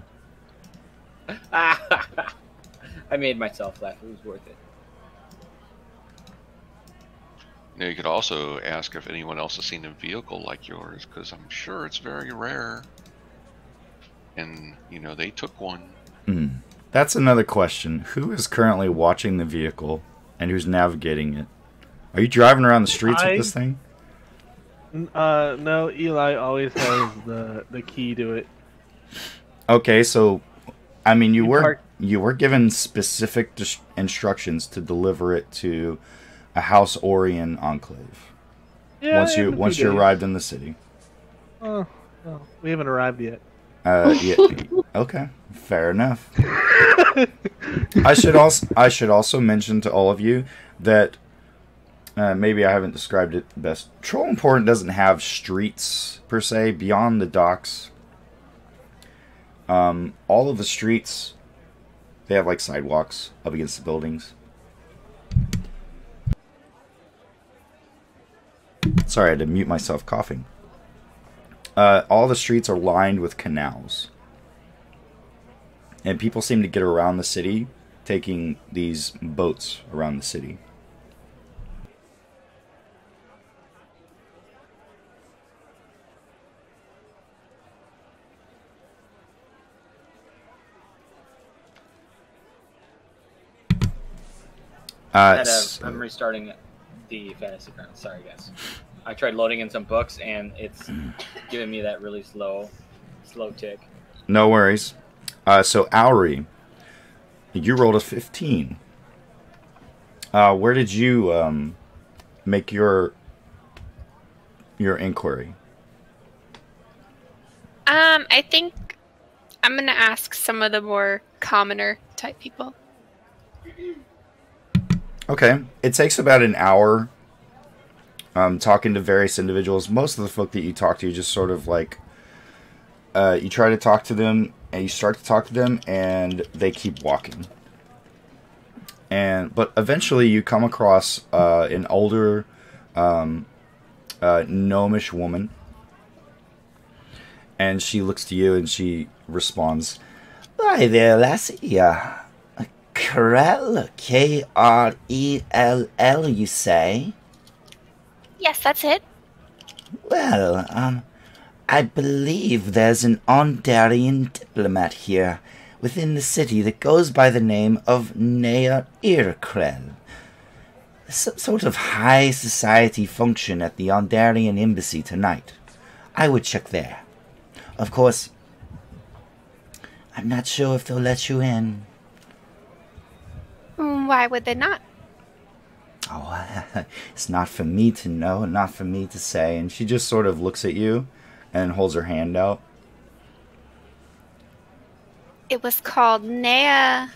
I made myself laugh. It was worth it. You could also ask if anyone else has seen a vehicle like yours, because I'm sure it's very rare. And, they took one. That's another question. Who is currently watching the vehicle and who's navigating it? Are you driving around the streets with this thing? No, Eli always has the key to it. Okay, so, I mean, you were given specific instructions to deliver it to a House Orion enclave. Yeah, once you arrived in the city. Oh, well, we haven't arrived yet. Yeah. Okay, fair enough. I should also mention to all of you that maybe I haven't described it best. Trolanport doesn't have streets per se beyond the docks. All of the streets, they have like sidewalks up against the buildings. Sorry, I had to mute myself coughing. All the streets are lined with canals. And people seem to get around the city taking these boats around the city. I'm restarting the fantasy ground. Sorry, guys. I tried loading in some books, and it's giving me that really slow tick. No worries. So, Auri, you rolled a 15. Where did you make your inquiry? I think I'm gonna ask some of the more commoner type people. Okay. It takes about an hour talking to various individuals. Most of the folk that you talk to, just sort of like, you try to talk to them, and you start to talk to them, and they keep walking. But eventually you come across an older gnomish woman, and she looks to you and she responds, "Hi there, lassie. Krell, Krell, you say?" Yes, that's it. Well, I believe there's an Ondarian diplomat here within the city that goes by the name of Nea Irkrell. Some sort of high society function at the Ondarian embassy tonight. I would check there. Of course, I'm not sure if they'll let you in. Why would they not? Oh, it's not for me to know, not for me to say. And she just sort of looks at you and holds her hand out. It was called Nea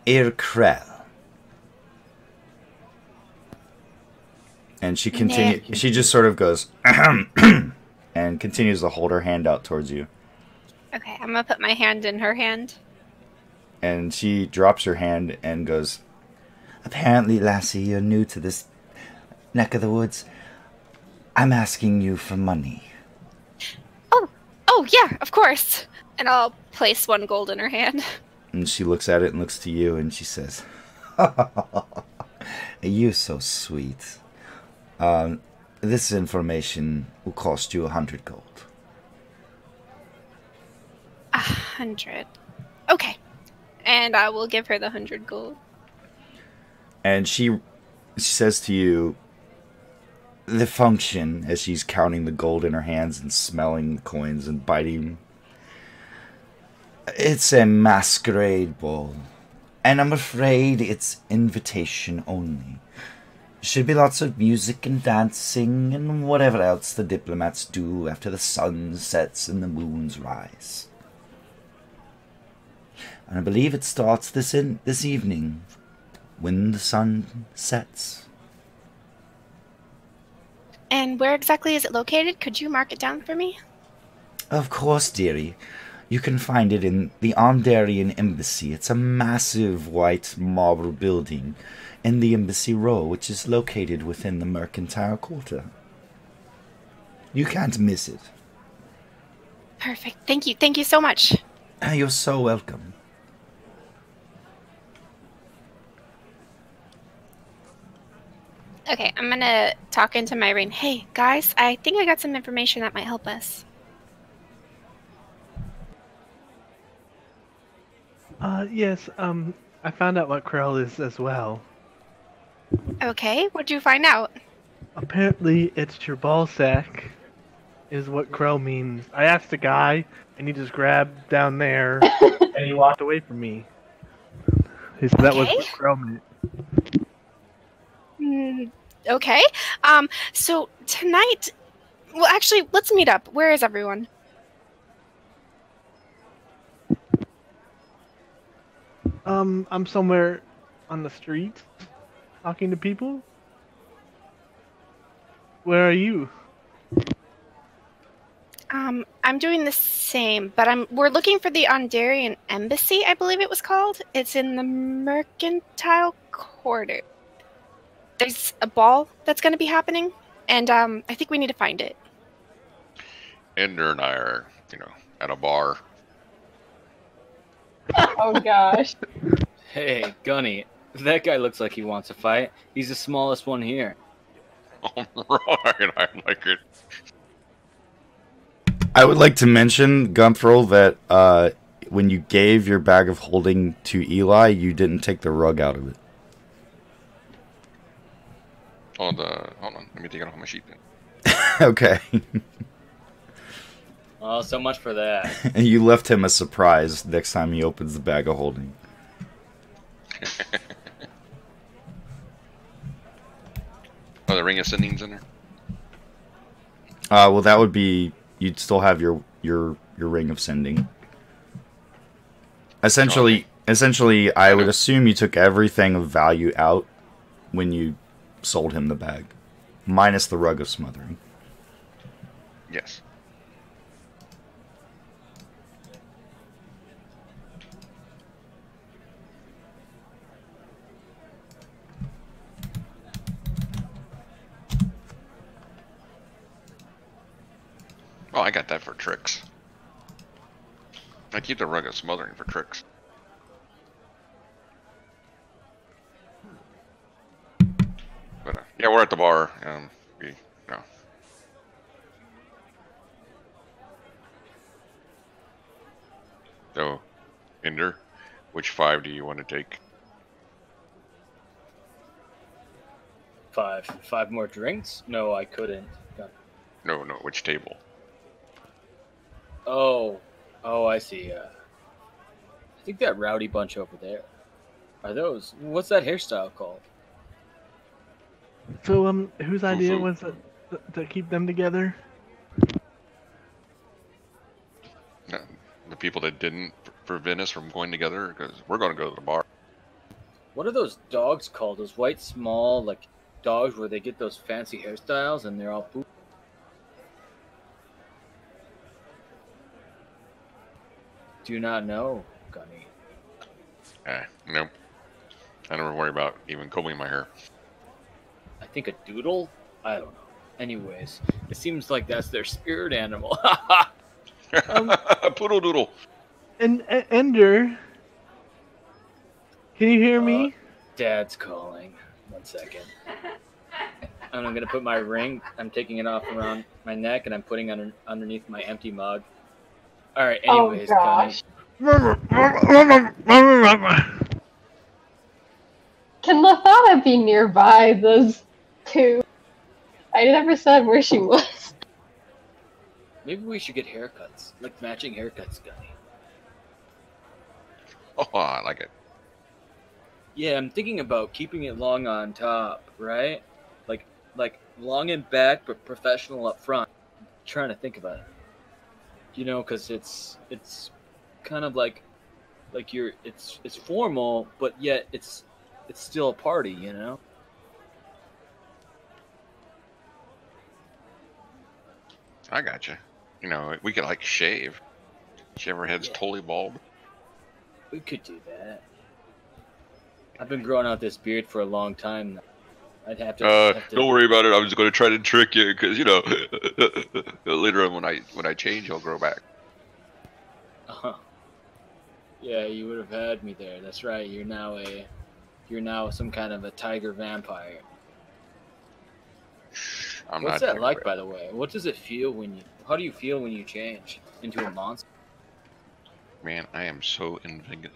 Irkrell. And she continues. She just sort of goes, and continues to hold her hand out towards you. Okay, I'm gonna put my hand in her hand. And she drops her hand and goes, "Apparently, lassie, you're new to this neck of the woods. I'm asking you for money." Oh yeah, of course. And I'll place 1 gold in her hand. And she looks at it and looks to you and she says, You're so sweet. This information will cost you 100 gold. 100. Okay. And I will give her the 100 gold. And she says to you, the function, as she's counting the gold in her hands and smelling the coins and biting, it's a masquerade ball. And I'm afraid it's invitation only. Should be lots of music and dancing and whatever else the diplomats do after the sun sets and the moons rise. And I believe it starts this evening, when the sun sets. And where exactly is it located? Could you mark it down for me? Of course, dearie. You can find it in the Ondarian Embassy. It's a massive white marble building in the Embassy Row, which is located within the Mercantile Quarter. You can't miss it. Perfect. Thank you. Thank you so much. You're so welcome. Okay, I'm gonna talk into my ring. Hey, guys, I think I got some information that might help us. Yes, I found out what Krell is as well. Okay, what'd you find out? Apparently, it's your ball sack, is what Krell means. I asked a guy, and he just grabbed down there, and he walked away from me. He said that was what Krell meant. Okay. So tonight, well, actually, let's meet up. Where is everyone? I'm somewhere on the street, talking to people. Where are you? I'm doing the same, but we're looking for the Ondarian Embassy, I believe it was called. It's in the Mercantile Quarter. There's a ball that's going to be happening, and I think we need to find it. Ender and I are, at a bar. Oh gosh. Hey, Gunny, that guy looks like he wants to fight. He's the smallest one here. All right, I like it. I would like to mention, Gunthrel, that when you gave your bag of holding to Eli, you didn't take the rug out of it. Hold on. Let me take it off my sheet then. Okay. Oh, so much for that. And you left him a surprise next time he opens the bag of holding. Oh, the Ring of Sendings in there? Well, that would be... You'd still have your Ring of Sending. Essentially, I would assume you took everything of value out when you sold him the bag. Minus the Rug of Smothering. Yes. Oh, I got that for tricks. I keep the Rug of Smothering for tricks. But yeah, we're at the bar. So, Ender, which 5 do you want to take? 5. 5 more drinks? No, I couldn't. No, which table? Oh, I see. I think that rowdy bunch over there. Are those? What's that hairstyle called? So, whose idea was it to keep them together? The people that didn't prevent us from going together, because we're going to go to the bar. What are those dogs called? Those white, small, like, dogs where they get those fancy hairstyles and they're all poop? Do not know, Gunny. Nope. I never worry about even combing my hair. I think a doodle? I don't know. Anyways, it seems like that's their spirit animal. Poodle doodle. And Ender, can you hear me? Dad's calling. 1 second. And I'm gonna put my ring. I'm taking it off around my neck, and I'm putting it underneath my empty mug. All right. Anyways, Oh gosh. Can Lathana be nearby those two? I never said where she was. maybe we should get haircuts, like matching haircuts, Gunny. Oh, I like it. Yeah, I'm thinking about keeping it long on top, right? Like long in back, but professional up front. I'm trying to think about it. You know, because it's kind of like it's formal, but yet it's still a party. You know. I gotcha. You know, we could like shave. Shave our heads totally bald. We could do that. I've been growing out this beard for a long time now. I'd have to. Don't worry about it. I was going to try to trick you because you know later on when I change, I'll grow back. Yeah, you would have had me there. That's right. You're now some kind of a tiger vampire. What's that like, by the way? What does it feel how do you feel when you change into a monster? Man, I am so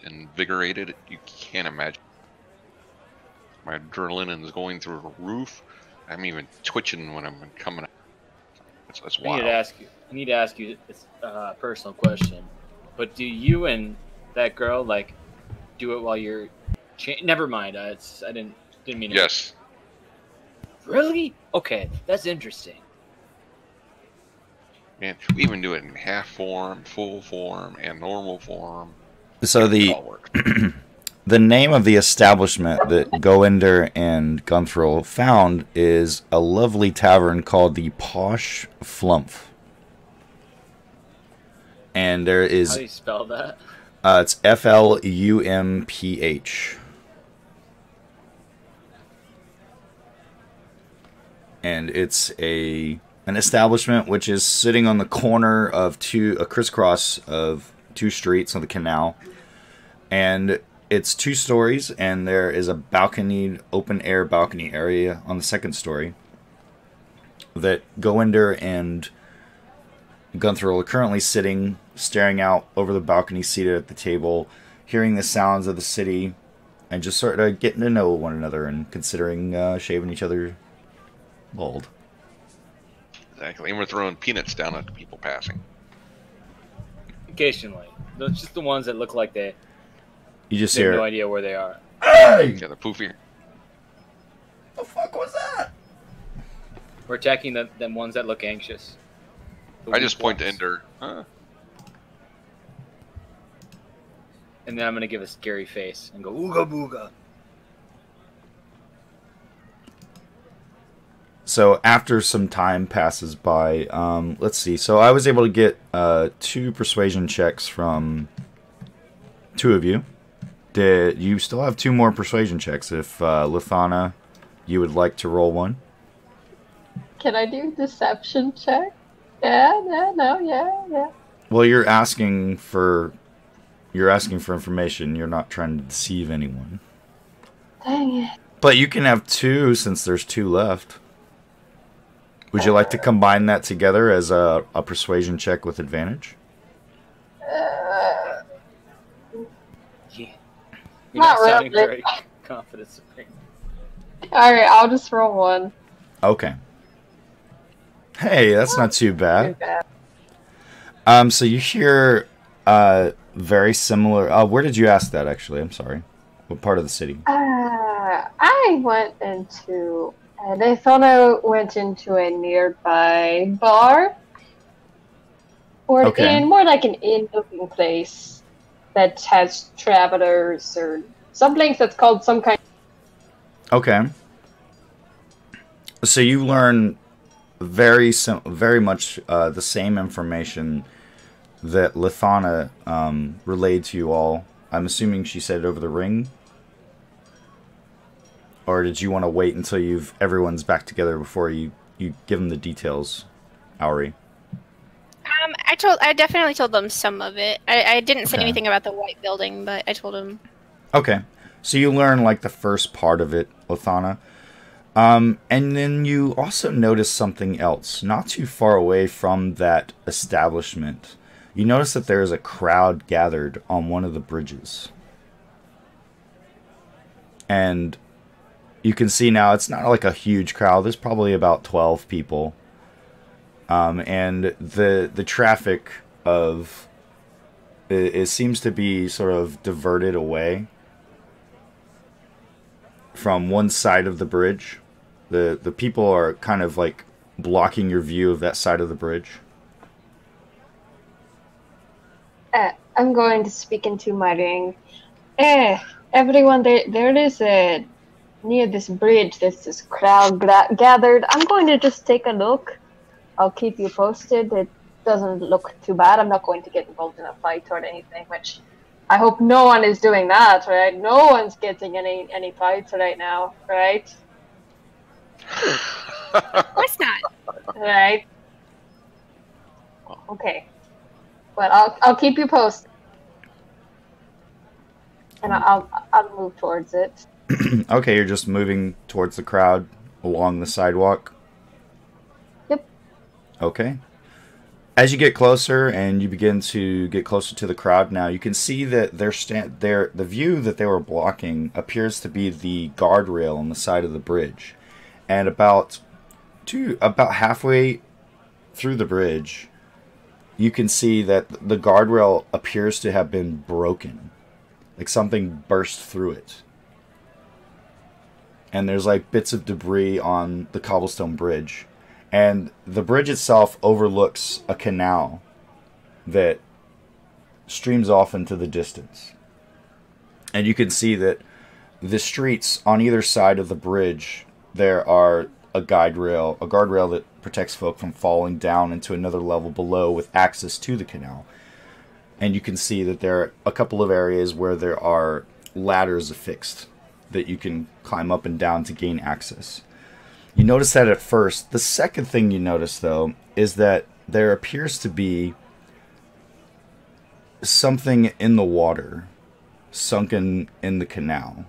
invigorated. You can't imagine. My adrenaline is going through the roof. I'm even twitching when I'm coming out. That's wild. I need to ask you this personal question. But do you and that girl like do it while you're? Never mind. I didn't mean to. Yes. Really? Okay, that's interesting. Man, we even do it in half form, full form, and normal form. So the name of the establishment that Goender and Gunthril found is a lovely tavern called the Posh Flumph. And there is... How do you spell that? It's F-L-U-M-P-H. And it's an establishment which is sitting on the corner of a crisscross of two streets on the canal. And it's 2 stories, and there is a balconied, open-air balcony area on the second story that Goender and Gunthril are currently sitting, staring out over the balcony, seated at the table, hearing the sounds of the city, and just sort of getting to know one another and considering shaving each other bald. Exactly, and we're throwing peanuts down at the people passing. Occasionally. Those just the ones that look like they You have no idea where they are. Hey! Yeah, the poofy. The fuck was that? We're attacking them ones that look anxious. I just point to Ender. Huh? And then I'm gonna give a scary face and go ooga booga. So after some time passes by, let's see. So I was able to get 2 persuasion checks from 2 of you. Did you still have 2 more persuasion checks? If Lathana, you would like to roll one. Can I do deception check? Yeah. Well, you're asking for information. You're not trying to deceive anyone. Dang it. But you can have 2 since there's 2 left. Would you like to combine that together as a persuasion check with advantage? Yeah. You're Not sounding really. very confident, Supreme. Alright, I'll just roll 1. Okay. Hey, that's not too bad. Too bad. So you hear very similar... where did you ask that, actually? I'm sorry. What part of the city? I went into... they thought I went into a nearby bar. Or more like an inn-looking place that has travelers or some place that's called some kind. Okay. So you learn very much the same information that Lathana relayed to you all. I'm assuming she said it over the ring. Or did you want to wait until everyone's back together before you give them the details, Auri? I definitely told them some of it. I didn't say anything about the white building, but I told them. Okay. So you learn like the first part of it, Othana. And then you also notice something else. Not too far away from that establishment, you notice that there is a crowd gathered on one of the bridges. And you can see now it's not like a huge crowd. There's probably about 12 people. And the traffic of it seems to be sort of diverted away from one side of the bridge. The people are kind of like blocking your view of that side of the bridge. I'm going to speak into my ring. Everyone, there is a near this bridge. There's this crowd gathered. I'm going to just take a look. I'll keep you posted. It doesn't look too bad. I'm not going to get involved in a fight or anything, which I hope no one is doing that, right? No one's getting any fights right now, right? Of course not. Right. Okay. But I'll keep you posted. And I'll move towards it. Okay, you're just moving towards the crowd along the sidewalk? Yep. Okay. As you get closer and you begin to get closer to the crowd now, you can see that the view that they were blocking appears to be the guardrail on the side of the bridge. And about halfway through the bridge, you can see that the guardrail appears to have been broken. Like something burst through it. And there's like bits of debris on the cobblestone bridge. And the bridge itself overlooks a canal that streams off into the distance. And you can see that the streets on either side of the bridge, there are a guardrail that protects folk from falling down into another level below with access to the canal. And you can see that there are a couple of areas where there are ladders affixed that you can climb up and down to gain access. You notice that at first. The second thing you notice, though, is that there appears to be something in the water, sunken in the canal.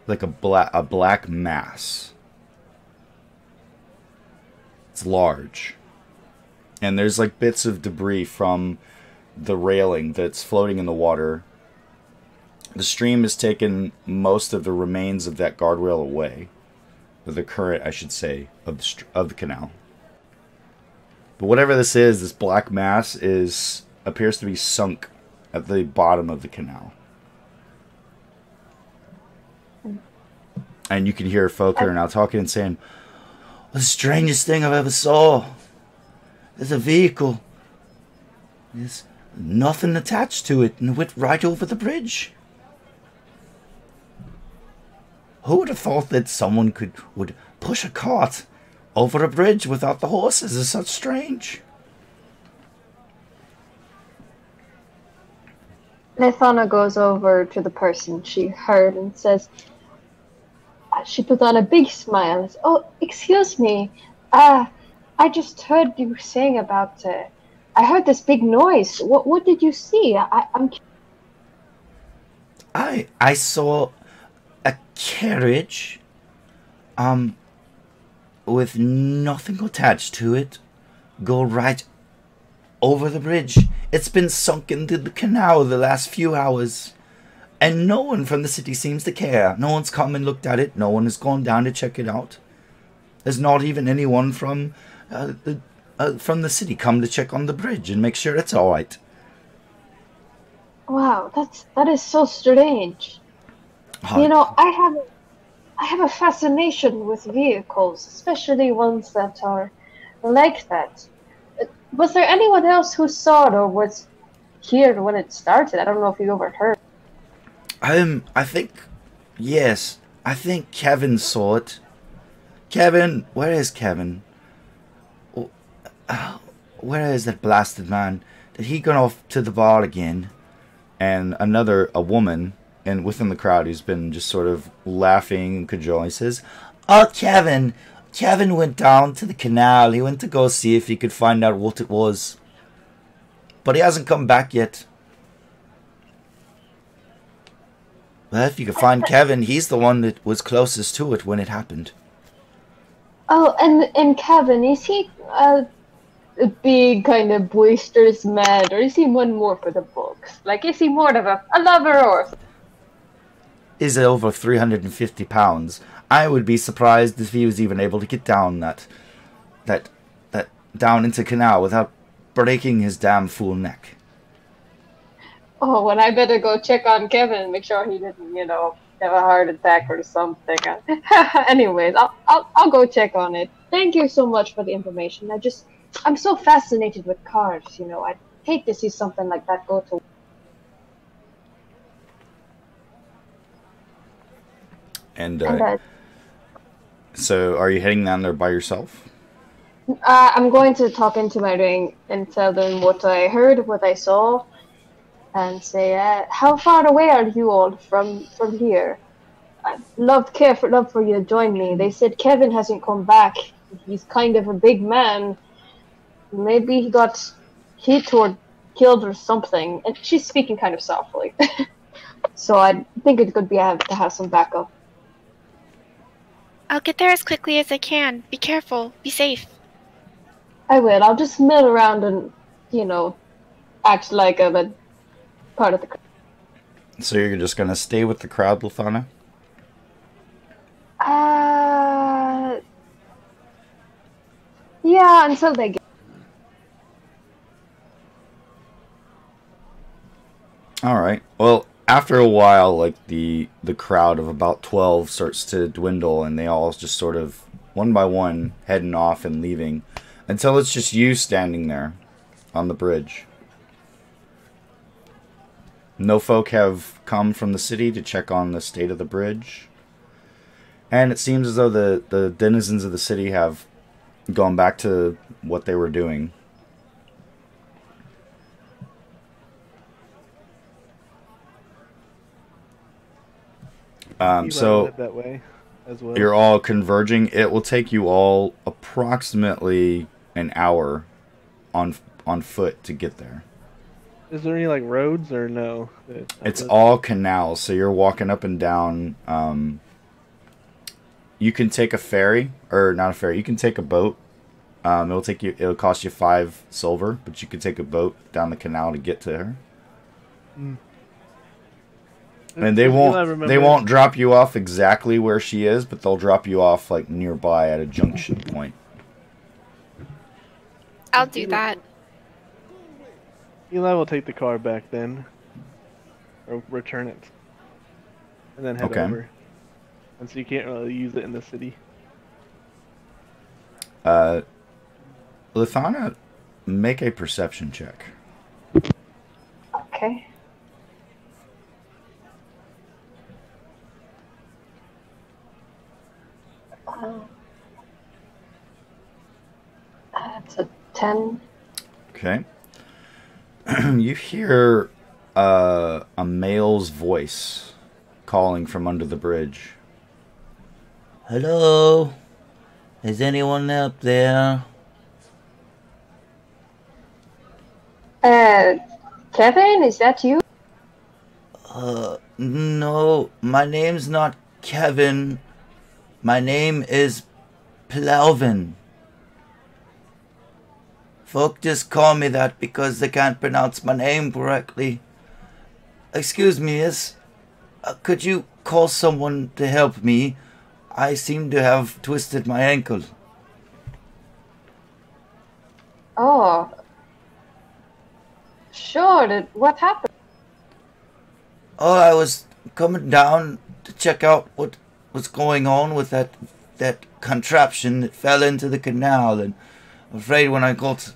Like a black mass. It's large. And there's like bits of debris from the railing that's floating in the water. The stream has taken most of the remains of that guardrail away. The current, I should say, of the canal. But whatever this is, this black mass appears to be sunk at the bottom of the canal. And you can hear folk that are now talking and saying, "The strangest thing I've ever saw. There's a vehicle. There's nothing attached to it, and it went right over the bridge. Who would have thought that someone would push a cart over a bridge without the horses? It's such strange." Nethana goes over to the person she heard and says, she put on a big smile and says, "Oh, excuse me. I just heard you saying about, I heard this big noise. What did you see? I'm I saw a carriage, with nothing attached to it, go right over the bridge. It's been sunk into the canal the last few hours, and no one from the city seems to care. No one's come and looked at it. No one has gone down to check it out. There's not even anyone from the city come to check on the bridge and make sure it's all right." Wow, that is so strange. You know, I have a fascination with vehicles, especially ones that are like that. Was there anyone else who saw it or was here when it started? I don't know if you overheard. I think, yes. I think Kevin saw it. Kevin, where is Kevin? Where is that blasted man? Did he go off to the bar again? And a woman, and within the crowd who's been just sort of laughing and cajoling, says, "Oh, Kevin went down to the canal. He went to go see if he could find out what it was. But he hasn't come back yet." Well, if you can find Kevin, he's the one that was closest to it when it happened. Oh, and Kevin, is he a big kind of boisterous man, or is he one more for the books? Like, is he more of a lover or? Is over 350 pounds. I would be surprised if he was even able to get down that down into canal without breaking his damn fool neck. Oh, well, I better go check on Kevin and make sure he didn't, have a heart attack or something. Anyways, I'll go check on it. Thank you so much for the information. I'm so fascinated with cards. I'd hate to see something like that go to. And so, are you heading down there by yourself? I'm going to talk into my ring and tell them what I heard, what I saw, and say, how far away are you all from here? I'd love for you to join me. They said Kevin hasn't come back. He's kind of a big man. Maybe he got hit or killed or something. And she's speaking kind of softly. So I think it could be to have some backup. I'll get there as quickly as I can. Be careful. Be safe. I will. I'll just mill around and, act like I'm a part of the crowd. So you're just going to stay with the crowd, Lithana? Yeah, until they get... Alright. Well, after a while, like, the crowd of about 12 starts to dwindle, and they all just sort of, one by one, heading off and leaving, until it's just you standing there on the bridge. No folk have come from the city to check on the state of the bridge. And it seems as though the denizens of the city have gone back to what they were doing. So that way as well. You're all converging. It will take you all approximately an hour on foot to get there. Is there any like roads or no? It's all canals, so you're walking up and down. You can take a ferry, or not a ferry. You can take a boat. It'll cost you 5 silver, but you can take a boat down the canal to get to her. Mm. And they won't drop you off exactly where she is, but they'll drop you off like nearby at a junction point. I'll do that. Eli will take the car back then, or return it, and then head over. And so you can't really use it in the city. Lithana, make a perception check. Okay. That's a 10. Okay. You hear a male's voice calling from under the bridge. Hello? Is anyone up there? Kevin, is that you? No, my name's not Kevin. My name is Plowvin. Folk just call me that because they can't pronounce my name correctly. Excuse me, miss. Could you call someone to help me? I seem to have twisted my ankle. Oh. Sure, what happened? Oh, I was coming down to check out what was going on with that contraption that fell into the canal, and I'm afraid when I got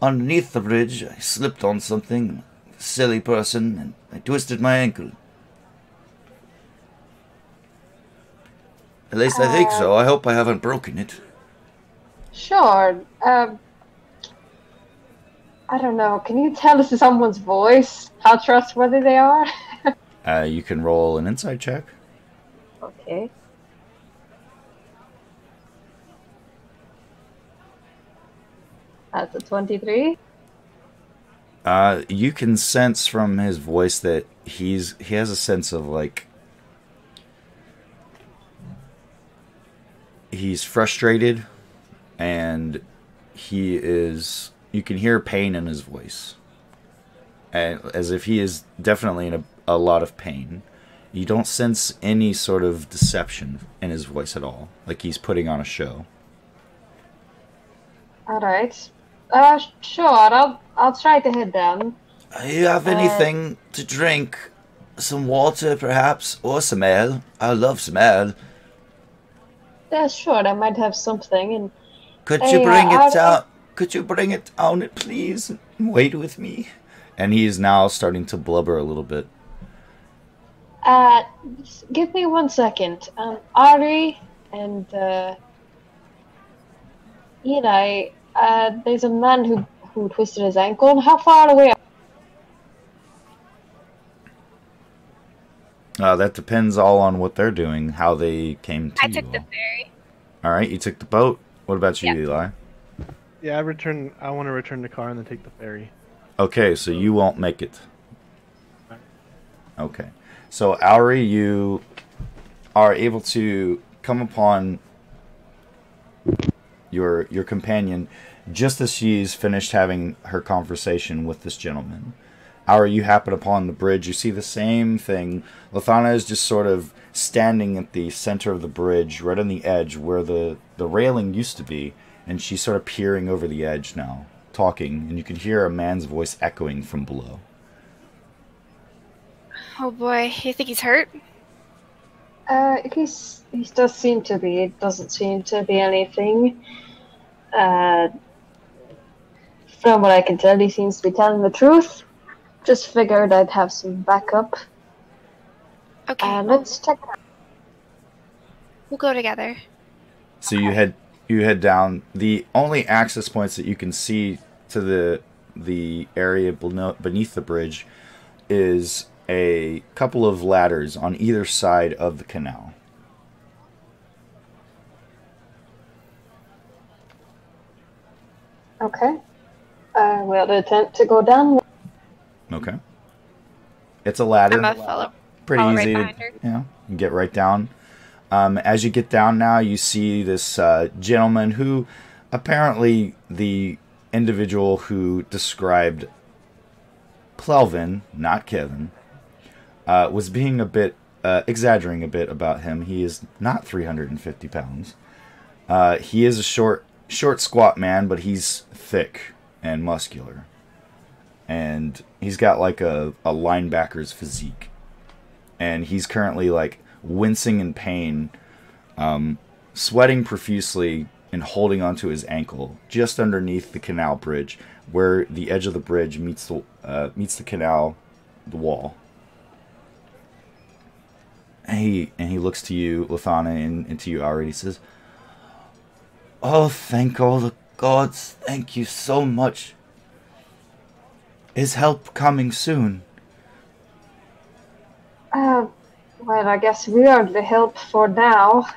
underneath the bridge, I slipped on something, silly person, and I twisted my ankle. At least I think so. I hope I haven't broken it. Sure. I don't know. Can you tell us someone's voice how trustworthy they are? You can roll an insight check. Okay. That's a 23. You can sense from his voice that he has a sense of like he's frustrated, and you can hear pain in his voice, as if he is definitely in a lot of pain. You don't sense any sort of deception in his voice at all, like he's putting on a show. All right. Sure. I'll try to head down. You have anything to drink? Some water, perhaps, or some ale? I love some ale. Yeah, sure. I might have something. And Could you bring it down? Could you bring it down, please? Wait with me. And he is now starting to blubber a little bit. Give me 1 second. Ari and Eli. There's a man who twisted his ankle. How far away? That depends all on what they're doing, how they came to you. I took the ferry. All right, you took the boat. What about you, Yeah. Eli? Yeah, I want to return the car and then take the ferry. Okay, so you won't make it. Okay. So, Auri, you are able to come upon your companion just as she's finished having her conversation with this gentleman. Auri, you happen upon the bridge. You see the same thing. Lathana is just sort of standing at the center of the bridge, right on the edge where the railing used to be, and she's sort of peering over the edge now, talking, and you can hear a man's voice echoing from below. Oh boy, you think he's hurt? He does seem to be. It doesn't seem to be anything. From what I can tell, he seems to be telling the truth. Just figured I'd have some backup. Okay, Let's check it out. we'll go together. So you head down. The only access points that you can see to the area beneath the bridge is a couple of ladders on either side of the canal. Okay. We'll attempt to go down. Okay. It's a ladder. I'm gonna follow Pretty right easy behind to, her. you know, get right down. As you get down now, you see this gentleman who, apparently the individual who described Plelvin, not Kevin, was being a bit, exaggerating a bit about him. He is not 350 pounds. He is a short, squat man, but he's thick and muscular. And he's got like a linebacker's physique. And he's currently like wincing in pain, sweating profusely and holding onto his ankle just underneath the canal bridge, where the edge of the bridge meets the canal, the wall. And he looks to you, Lathana, and to you already. Says, "Oh, thank all the gods! Thank you so much. Is help coming soon?" Well, I guess we are the help for now.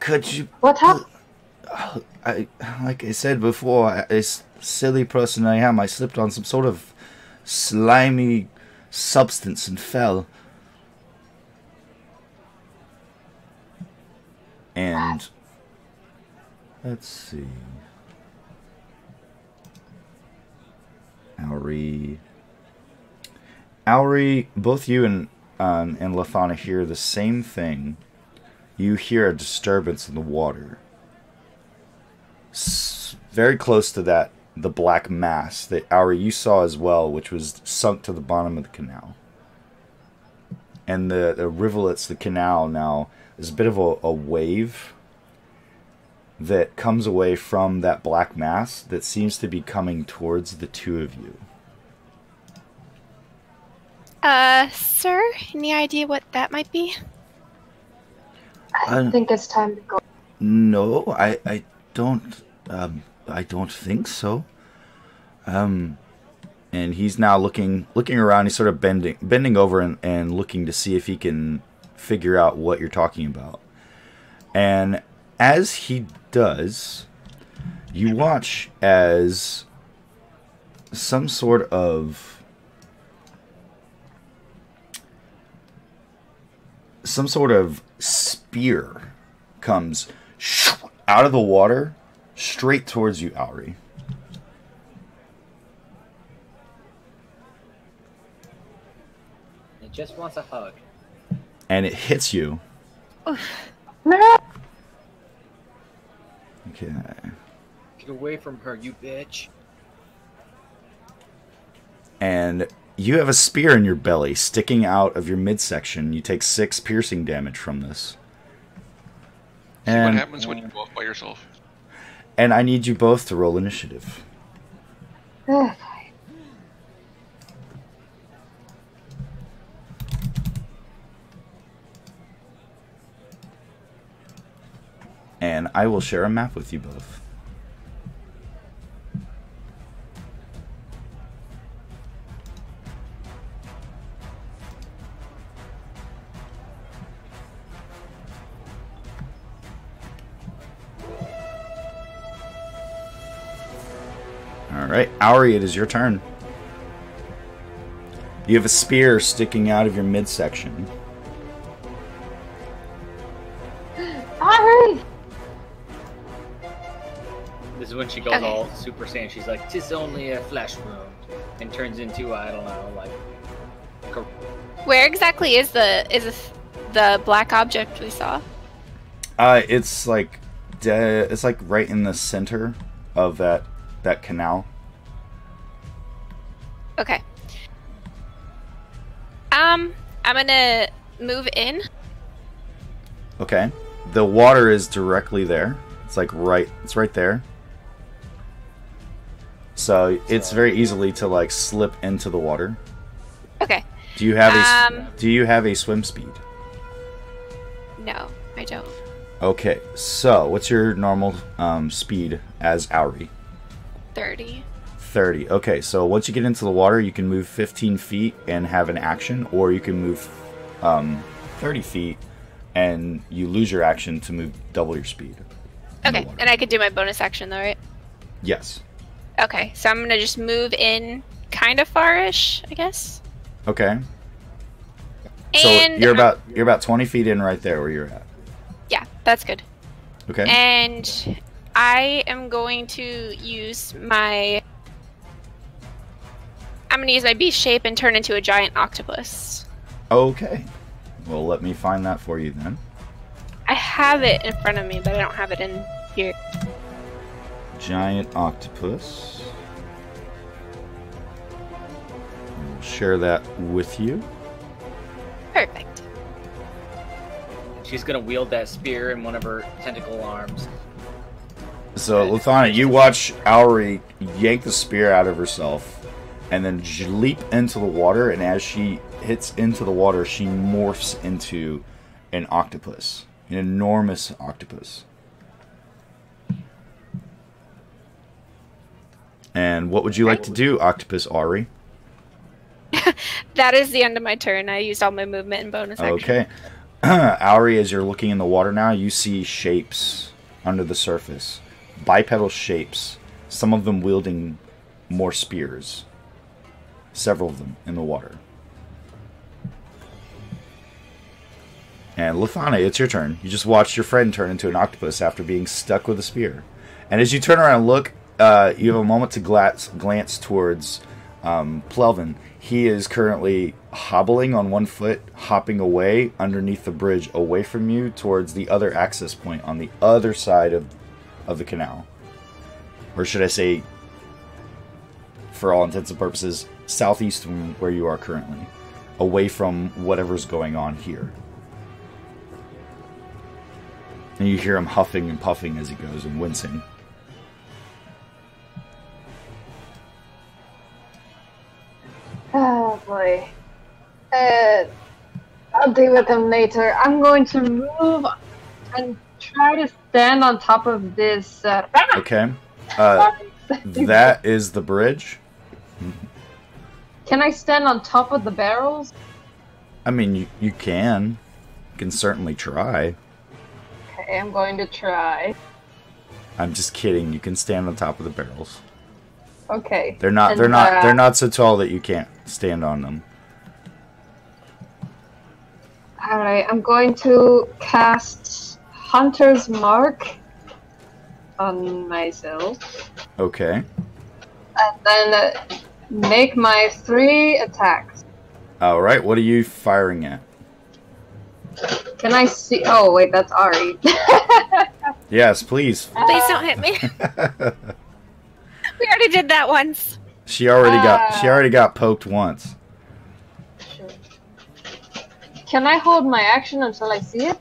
Could you? What happened? Like I said before, this silly person I am, I slipped on some sort of slimy substance and fell. And let's see. Auri, both you and Lathana hear the same thing. You hear a disturbance in the water. Very close to that, the black mass that Auri you saw as well, which was sunk to the bottom of the canal. And the rivulets, the canal now, is a bit of a wave that comes away from that black mass that seems to be coming towards the two of you. Sir, any idea what that might be? I think it's time to go. No, I don't think so. And he's now looking around. He's sort of bending over and looking to see if he can figure out what you're talking about. And as he does, you watch as some sort of spear comes out of the water, straight towards you, Auri. It just wants a hug. And it hits you. No. Okay. Get away from her, you bitch. And you have a spear in your belly sticking out of your midsection. You take 6 piercing damage from this. See what And, happens when you go off by yourself. and I need you both to roll initiative. And I will share a map with you both. Alright, Auri, it is your turn. You have a spear sticking out of your midsection. Ari! This is when she goes Okay. all Super Saiyan. She's like, "'Tis only a flesh wound," and turns into I don't know, like. Where exactly is the black object we saw? It's like it's like right in the center of that canal. Okay. I'm gonna move in. Okay. The water is directly there. It's like it's right there. So it's very easily to like slip into the water. Okay. Do you have a swim speed? No, I don't. Okay. So what's your normal speed as Auri? 30. 30. Okay, so once you get into the water, you can move 15 feet and have an action, or you can move 30 feet and you lose your action to move double your speed. Okay, and I could do my bonus action though, right? Yes. Okay, so I'm gonna just move in kind of far-ish, I guess. Okay. So And you're about 20 feet in right there where you're at. yeah, that's good. Okay. And I am going to use my... I'm going to use my beast shape and turn into a giant octopus. Okay. Well, let me find that for you then. I have it in front of me, but I don't have it in here. Giant octopus. I'll share that with you. Perfect. She's gonna wield that spear in one of her tentacle arms. So, Luthana, you watch Auri yank the spear out of herself and then leap into the water, and as she hits into the water, she morphs into an octopus. An enormous octopus. And what would you like to do, Octopus Auri? That is the end of my turn. I used all my movement and bonus action. Okay. Auri, as you're looking in the water now, you see shapes under the surface. Bipedal shapes. Some of them wielding more spears. Several of them in the water. And Luthana, it's your turn. You just watched your friend turn into an octopus after being stuck with a spear. And as you turn around and look, you have a moment to glance towards Plelvin. He is currently hobbling on one foot, hopping away underneath the bridge, away from you towards the other access point on the other side of the canal. Or should I say, for all intents and purposes, southeast from where you are currently. Away from whatever's going on here. And you hear him huffing and puffing as he goes and wincing. Oh boy. I'll deal with him later. I'm going to move and try to stand on top of this. Okay. That is the bridge. Can I stand on top of the barrels? I mean, you can. You can certainly try. Okay, I'm going to try. I'm just kidding. You can stand on top of the barrels. Okay. They're not so tall that you can't stand on them. Alright, I'm going to cast Hunter's Mark on myself. Okay. And then make my 3 attacks. All right. What are you firing at? Can I see? Oh, wait, that's Ari. Yes, please. Please don't hit me. We already did that once. She already got poked once. Sure. Can I hold my action until I see it?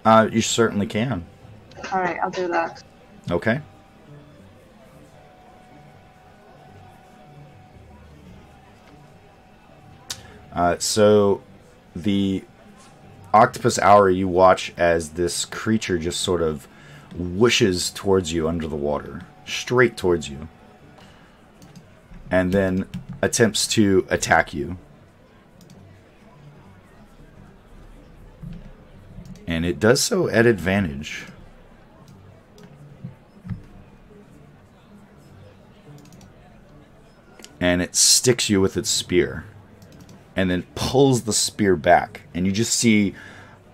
You certainly can. Alright, I'll do that. Okay. So the octopus hour, you watch as this creature just sort of whooshes towards you under the water, straight towards you, and then attempts to attack you. And it does so at advantage. And it sticks you with its spear. And then pulls the spear back. And you just see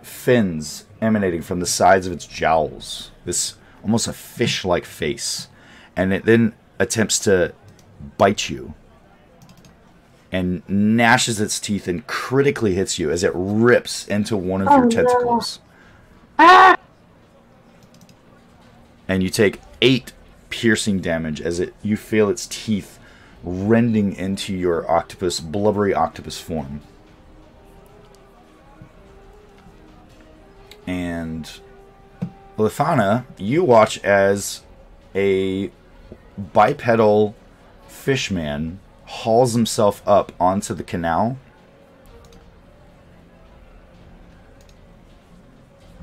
fins emanating from the sides of its jowls. This almost a fish-like face. And it then attempts to bite you. And gnashes its teeth and critically hits you as it rips into one of your tentacles. No. Ah! And you take 8 piercing damage as you feel its teeth rending into your blubbery octopus form. And Lithana, you watch as a bipedal fishman hauls himself up onto the canal.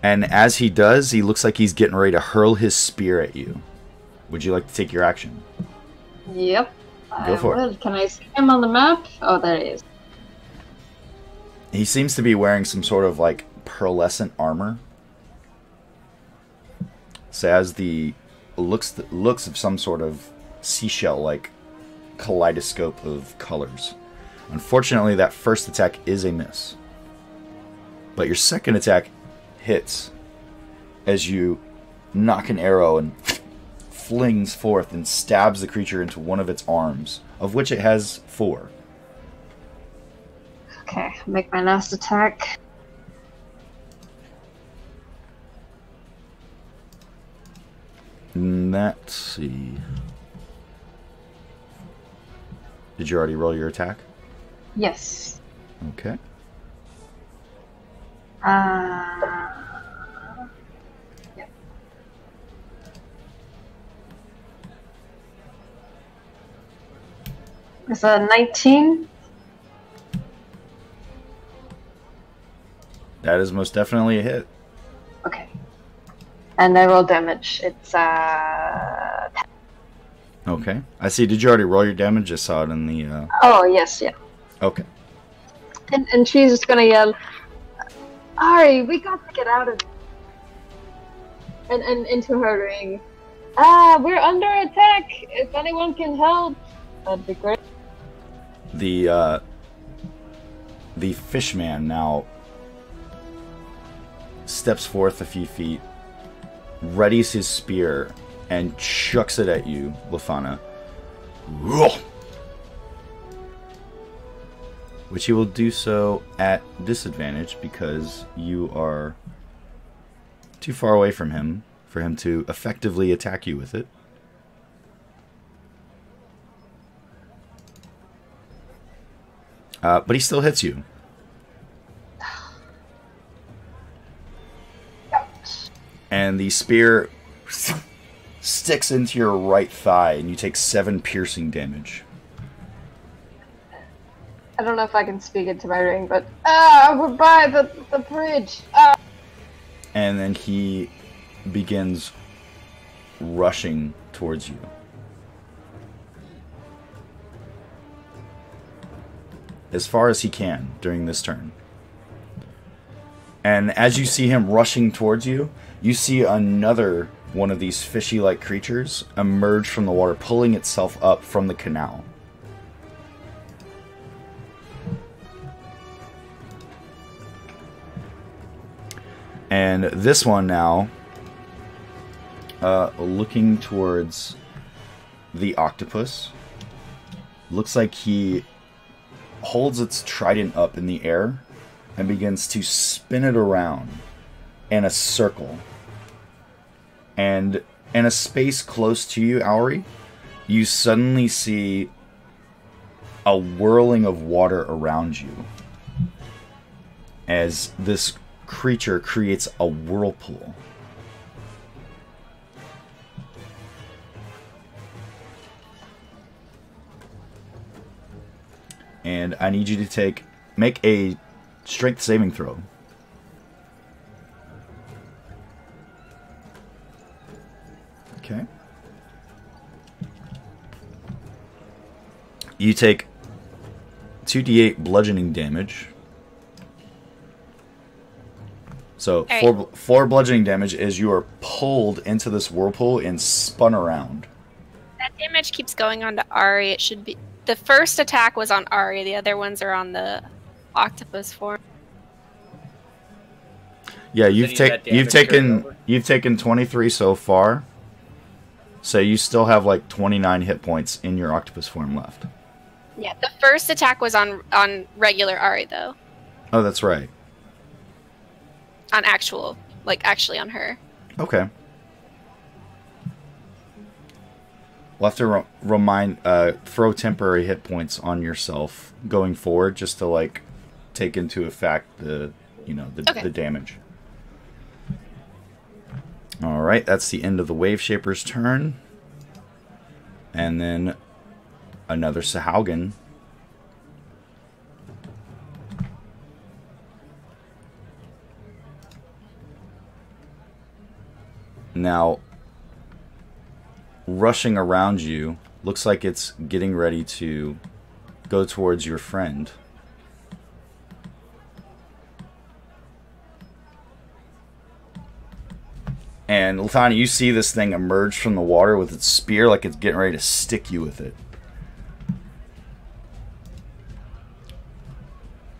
And as he does, he looks like he's getting ready to hurl his spear at you. Would you like to take your action? Yep. Go for it. Can I see him on the map? Oh, there he is. He seems to be wearing some sort of like pearlescent armor. So has the looks of some sort of seashell-like kaleidoscope of colors. Unfortunately, that first attack is a miss. But your second attack hits as you knock an arrow and flings forth and stabs the creature into one of its arms, of which it has 4. Okay, make my last attack. Let's see. Did you already roll your attack? Yes. Okay. Yep. It's a 19. That is most definitely a hit. Okay. And I roll damage. It's 10. Okay. I see. Did you already roll your damage? I saw it in the... Oh, yes, yeah. Okay. And she's just gonna yell, Ari, we got to get out of here. And into her ring. We're under attack. If anyone can help, that'd be great. The fishman now steps forth a few feet, readies his spear, and chucks it at you, Lithana. Which he will do so at disadvantage because you are too far away from him for him to effectively attack you with it. But he still hits you. And the spear sticks into your right thigh, and you take 7 piercing damage. I don't know if I can speak into my ring, but we're by the bridge. And then he begins rushing towards you. As far as he can during this turn. And as you see him rushing towards you, you see another one of these fishy-like creatures emerge from the water, pulling itself up from the canal. And this one now, looking towards the octopus, looks like he holds its trident up in the air and begins to spin it around in a circle. And in a space close to you, Auri, you suddenly see a whirling of water around you as this creature creates a whirlpool. And I need you to make a strength saving throw. Okay. You take 2d8 bludgeoning damage. So four bludgeoning damage as you are pulled into this whirlpool and spun around. That damage keeps going on to Ari. It should be the first attack was on Ari. The other ones are on the octopus form. Yeah, you've taken 23 so far. So you still have like 29 hit points in your octopus form left. Yeah, the first attack was on regular Ari though. Oh, that's right. On actually on her. Okay. We'll have to throw temporary hit points on yourself going forward, just to like take into effect the damage. All right, that's the end of the Wave Shaper's turn, and then another Sahaugen. Now, rushing around you, looks like it's getting ready to go towards your friend. And Latanya, you see this thing emerge from the water with its spear, like it's getting ready to stick you with it.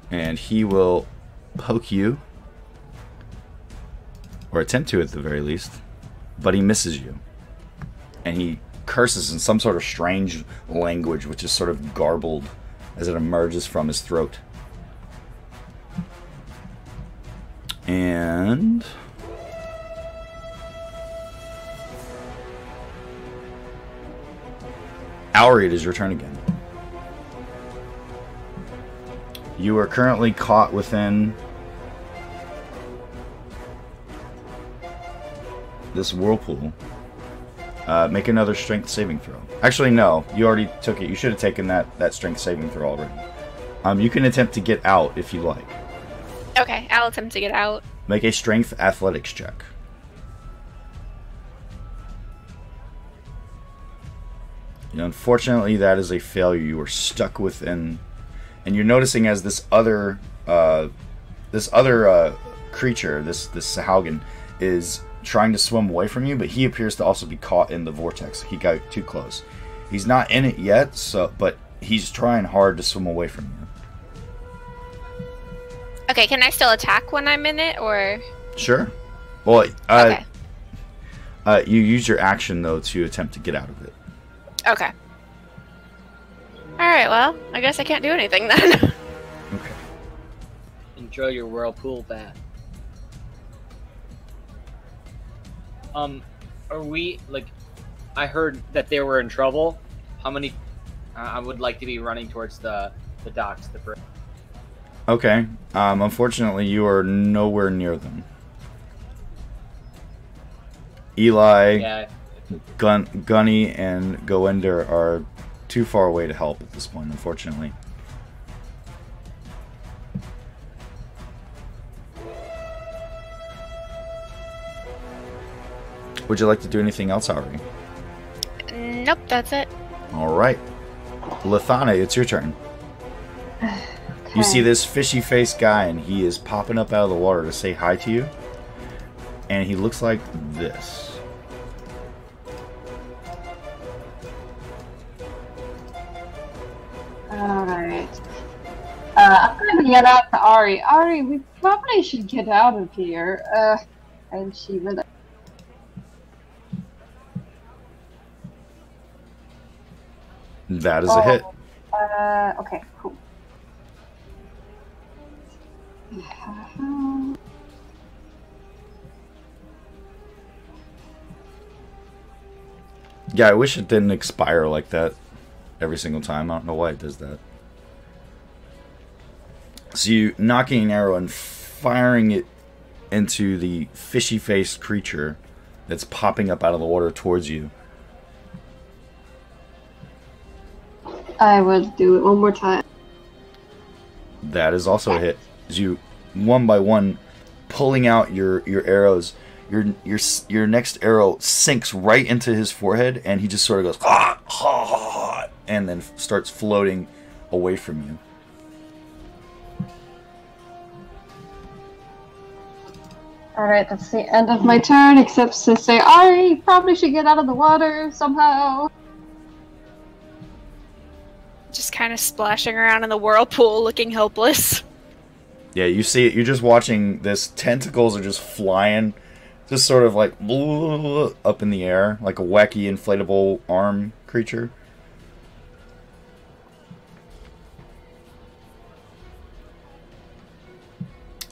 And he will poke you, or attempt to at the very least, but he misses you. And he curses in some sort of strange language, which is sort of garbled as it emerges from his throat. And Auri, it is your turn again. You are currently caught within this whirlpool. Make another strength saving throw. Actually, no. You already took it. You should have taken that strength saving throw already. You can attempt to get out if you like. Okay, I'll attempt to get out. Make a strength athletics check. Unfortunately, that is a failure. You are stuck within, and you're noticing as this other creature, this Sahaugen, is trying to swim away from you, but he appears to also be caught in the vortex. He got too close. He's not in it yet, but he's trying hard to swim away from you. Okay, can I still attack when I'm in it, or? Sure. Well, okay. You use your action though to attempt to get out of it. Okay. Alright, well, I guess I can't do anything then. Okay. Enjoy your whirlpool bath. Are we, like, I heard that they were in trouble. How many, I would like to be running towards the docks, the bridge. Okay. Unfortunately, you are nowhere near them. Eli, Yeah. Gunny, and Goender are too far away to help at this point, unfortunately. Would you like to do anything else, Ari? Nope, that's it. Alright. Lathana, it's your turn. Okay. You see this fishy-faced guy, and he is popping up out of the water to say hi to you. And he looks like this. Alright. I'm gonna yell out to Ari. Ari, we probably should get out of here. And she will. That is a hit. Okay, cool. Yeah, I wish it didn't expire like that every single time. I don't know why it does that. So you knocking an arrow and firing it into the fishy-faced creature that's popping up out of the water towards you. I will do it one more time. That is also a hit. As you, one by one, pulling out your arrows, your next arrow sinks right into his forehead, and he just sort of goes, ah, ha, ha, ha, and then starts floating away from you. Alright, that's the end of my turn, except to say I probably should get out of the water somehow. Just kind of splashing around in the whirlpool, looking helpless. Yeah, you see it. You're just watching this. Tentacles are just flying, just sort of like up in the air, like a wacky inflatable arm creature.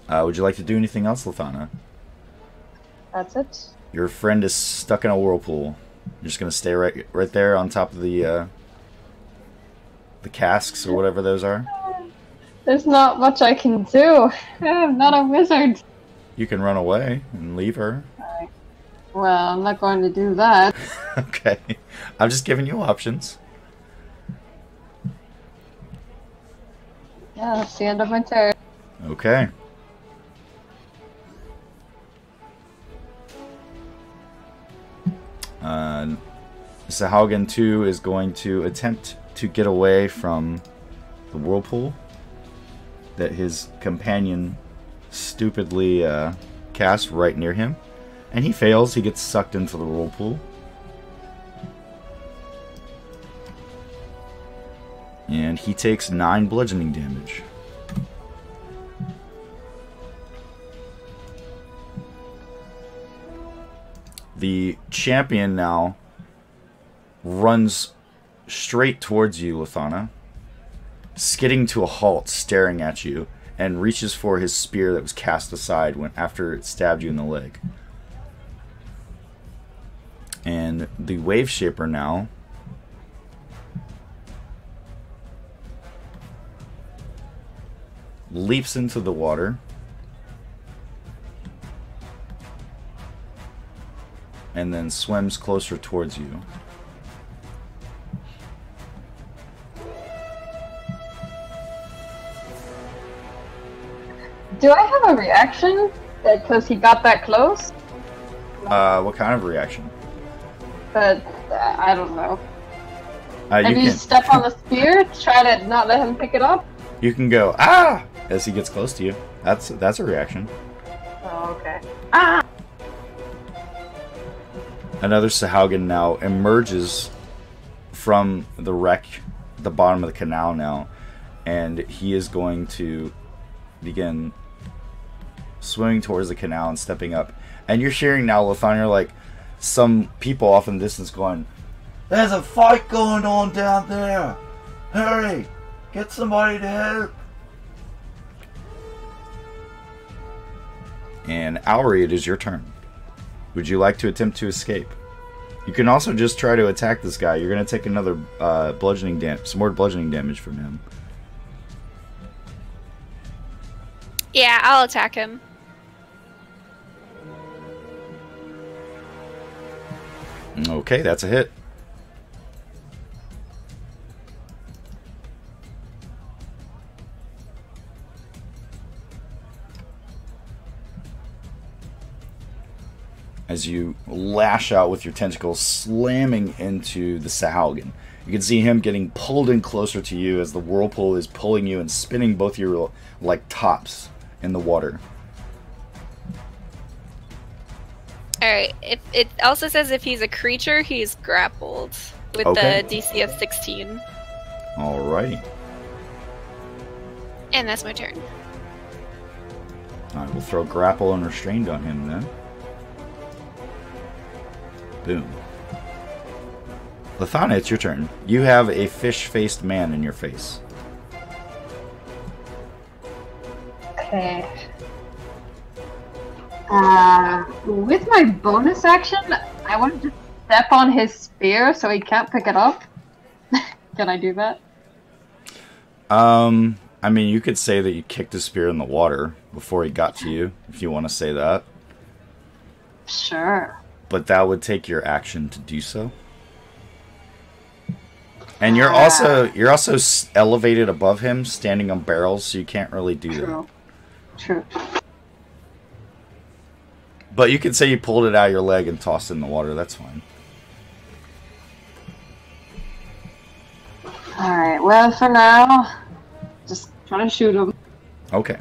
Would you like to do anything else, Lithana? That's it. Your friend is stuck in a whirlpool. You're just gonna stay right there on top of the casks or whatever those are. There's not much I can do. I'm not a wizard. You can run away and leave her. Right. Well, I'm not going to do that. Okay. I'm just giving you options. Yeah, that's the end of my turn. Okay. Sahaugen 2 is going to attempt to get away from the whirlpool that his companion stupidly cast right near him. And he fails. He gets sucked into the whirlpool. And he takes 9 bludgeoning damage. The champion now runs straight towards you, Lithana, skidding to a halt, staring at you, and reaches for his spear that was cast aside after it stabbed you in the leg. And the Wave Shaper now leaps into the water and then swims closer towards you. Do I have a reaction? Because he got that close? What kind of reaction? But, I don't know. You Maybe step on the spear, try to not let him pick it up? You can go, ah! As he gets close to you. That's a reaction. Oh, okay. Ah! Another Sahaugen now emerges from the wreck, the bottom of the canal now, and he is going to begin swimming towards the canal and stepping up. And you're hearing now, Lithana, like some people off in the distance going, "There's a fight going on down there! Hurry! Get somebody to help!" And Auri, it is your turn. Would you like to attempt to escape? You can also just try to attack this guy. You're going to take another bludgeoning damage, some more bludgeoning damage from him. Yeah, I'll attack him. Okay, that's a hit. As you lash out with your tentacles, slamming into the Sahaugen. You can see him getting pulled in closer to you as the whirlpool is pulling you and spinning both your like tops in the water. Alright, it also says if he's a creature, he's grappled with Okay. the DC of 16. Alrighty. And that's my turn. Alright, we'll throw grapple and restrained on him then. Boom. Lathana, it's your turn. You have a fish-faced man in your face. Okay. With my bonus action, I want to step on his spear so he can't pick it up. Can I do that? I mean, you could say that you kicked his spear in the water before he got to you, if you want to say that. Sure. But that would take your action to do so. And you're also elevated above him, standing on barrels, so you can't really do that. True. But you could say you pulled it out of your leg and tossed it in the water. That's fine. Alright, well, for now, just try to shoot him. Okay.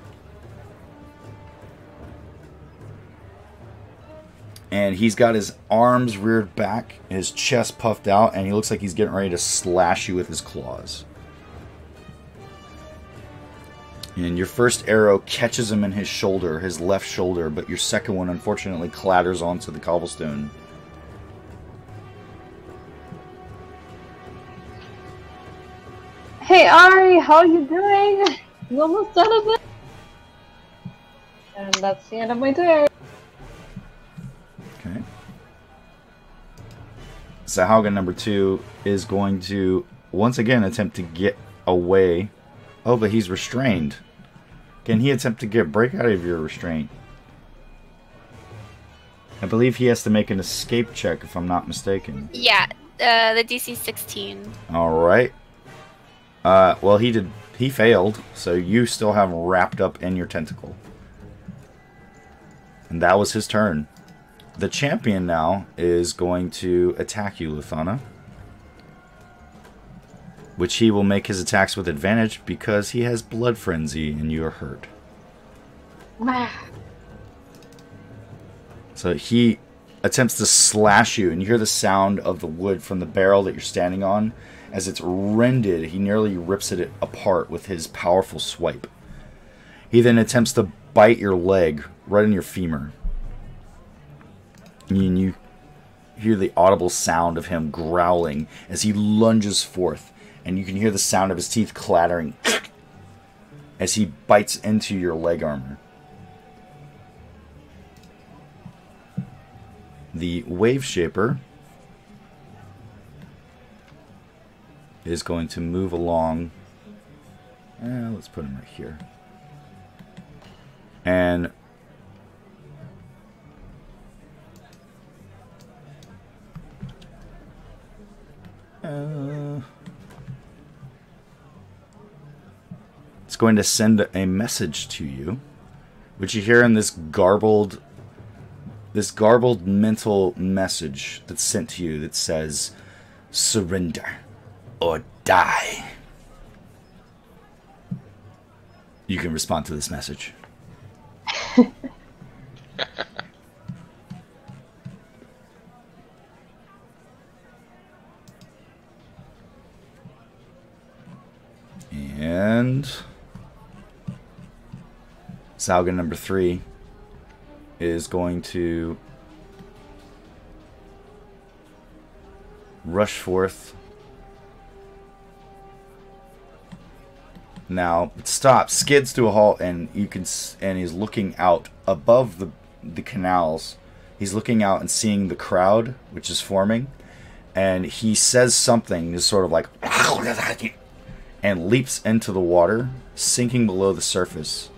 And he's got his arms reared back, his chest puffed out, and he looks like he's getting ready to slash you with his claws. And your first arrow catches him in his shoulder, his left shoulder, but your second one unfortunately clatters onto the cobblestone. Hey Ari, how you doing? You almost done with it? And that's the end of my turn. Okay. Sahaugen number 2 is going to once again attempt to get away. Oh, but he's restrained. Can he attempt to break out of your restraint? I believe he has to make an escape check, if I'm not mistaken. Yeah, the DC 16. Alright. Well, he failed, so you still have him wrapped up in your tentacle. And that was his turn. The champion now is going to attack you, Luthana. Which he will make his attacks with advantage because he has Blood Frenzy and you are hurt. So he attempts to slash you, and you hear the sound of the wood from the barrel that you're standing on. As it's rended, he nearly rips it apart with his powerful swipe. He then attempts to bite your leg right in your femur. And you hear the audible sound of him growling as he lunges forth. And you can hear the sound of his teeth clattering as he bites into your leg armor. The Wave Shaper is going to move along. Let's put him right here. And it's going to send a message to you, which you hear in this garbled mental message that's sent to you that says, "Surrender or die." You can respond to this message. And Sauga number 3 is going to rush forth. Now it stops, skids to a halt, and he's looking out above the canals. He's looking out and seeing the crowd, which is forming, and he says something, just sort of like, and leaps into the water, sinking below the surface,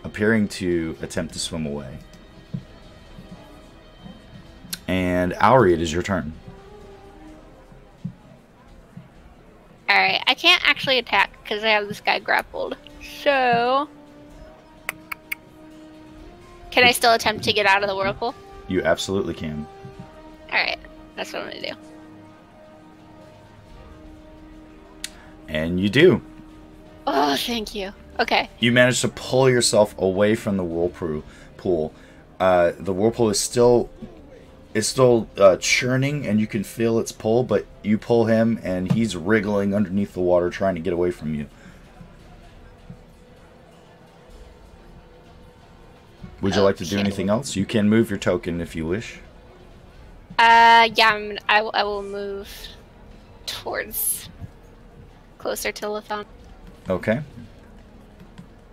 appearing to attempt to swim away. And Auri, it is your turn. Alright, I can't actually attack because I have this guy grappled. So... can I still attempt to get out of the whirlpool? You absolutely can. Alright, that's what I'm gonna do. And you do. Oh, thank you. Okay. You manage to pull yourself away from the whirlpool. The whirlpool is still churning, and you can feel its pull, but you pull him, and he's wriggling underneath the water trying to get away from you. Would you like to do anything else? You can move your token if you wish. Yeah, I will move towards closer to Lathan. Okay.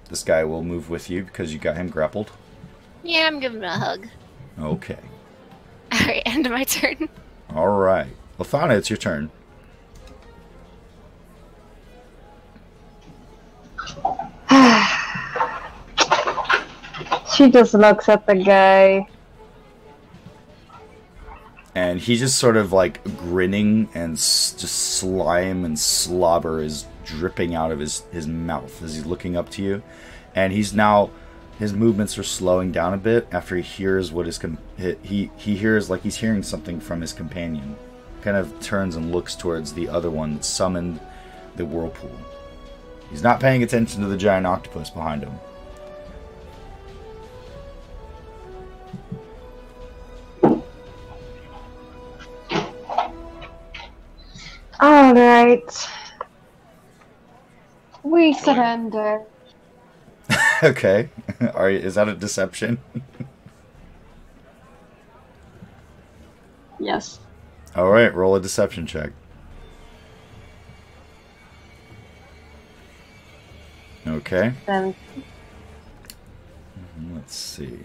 This guy will move with you because you got him grappled. Yeah, I'm giving him a hug. Okay. Alright, end of my turn. Alright. Lathana, it's your turn. She just looks at the guy. And he's just sort of like grinning, and just slime and slobber is dripping out of his mouth as he's looking up to you. And he's now, his movements are slowing down a bit after he hears what he hears, like he's hearing something from his companion. Kind of turns and looks towards the other one that summoned the whirlpool. He's not paying attention to the giant octopus behind him. Alright. We surrender. Okay. Is that a deception? Yes. Alright, roll a deception check. Okay. Then Let's see.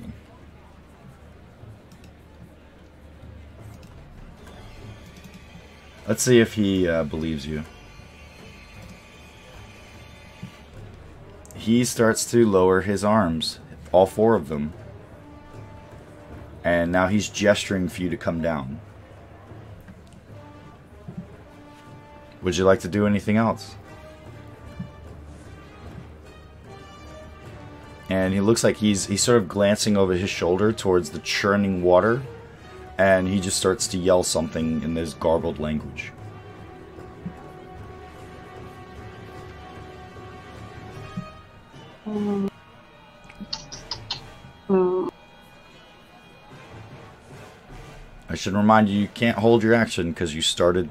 Let's see if he believes you. He starts to lower his arms, all four of them. And now he's gesturing for you to come down. Would you like to do anything else? And he looks like he's sort of glancing over his shoulder towards the churning water. And he just starts to yell something in this garbled language. I should remind you, you can't hold your action because you started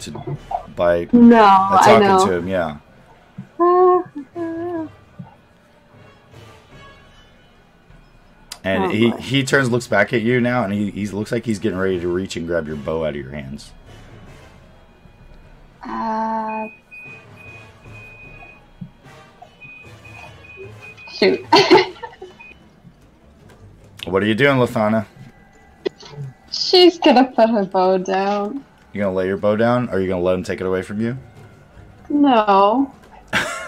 by talking to him, yeah. And he turns, looks back at you now, and he looks like he's getting ready to reach and grab your bow out of your hands. Shoot. What are you doing, Lathana? She's gonna put her bow down. You gonna lay your bow down, or are you gonna let him take it away from you? No.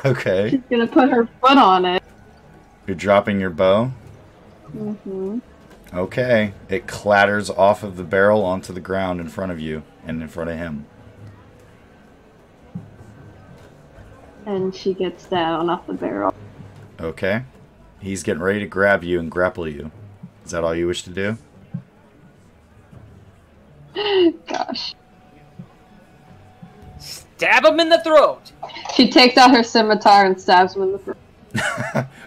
Okay. She's gonna put her foot on it. You're dropping your bow? Mm-hmm. Okay. It clatters off of the barrel onto the ground in front of you, and in front of him. And she gets down off the barrel. Okay. He's getting ready to grab you and grapple you. Is that all you wish to do? Gosh. Stab him in the throat! She takes out her scimitar and stabs him in the throat.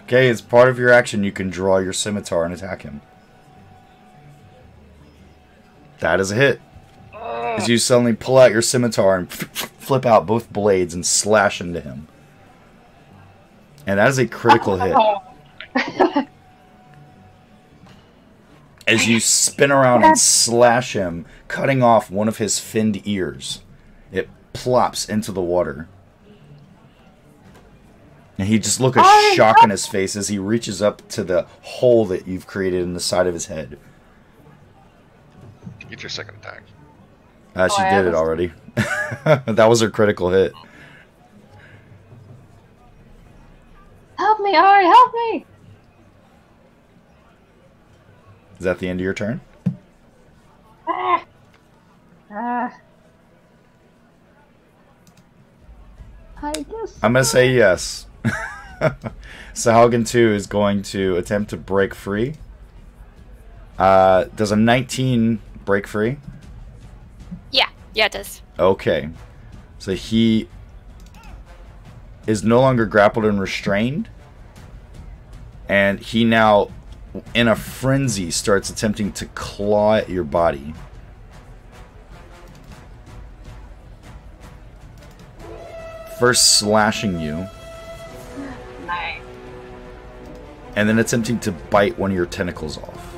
Okay, as part of your action, you can draw your scimitar and attack him. That is a hit. As you suddenly pull out your scimitar and flip out both blades and slash into him. And that is a critical hit. As you spin around and slash him, cutting off one of his finned ears. It plops into the water. And he just looks a shock on his face as he reaches up to the hole that you've created in the side of his head. Get your second attack. She did it already. That was her critical hit. Help me, Ari, help me! Is that the end of your turn? I guess. I'm going to say yes. Sahuagin 2 is going to attempt to break free. Does a 19 break free? Yeah, it does. Okay. So he is no longer grappled and restrained. And he now, in a frenzy, starts attempting to claw at your body. First slashing you. Nice. and then attempting to bite one of your tentacles off.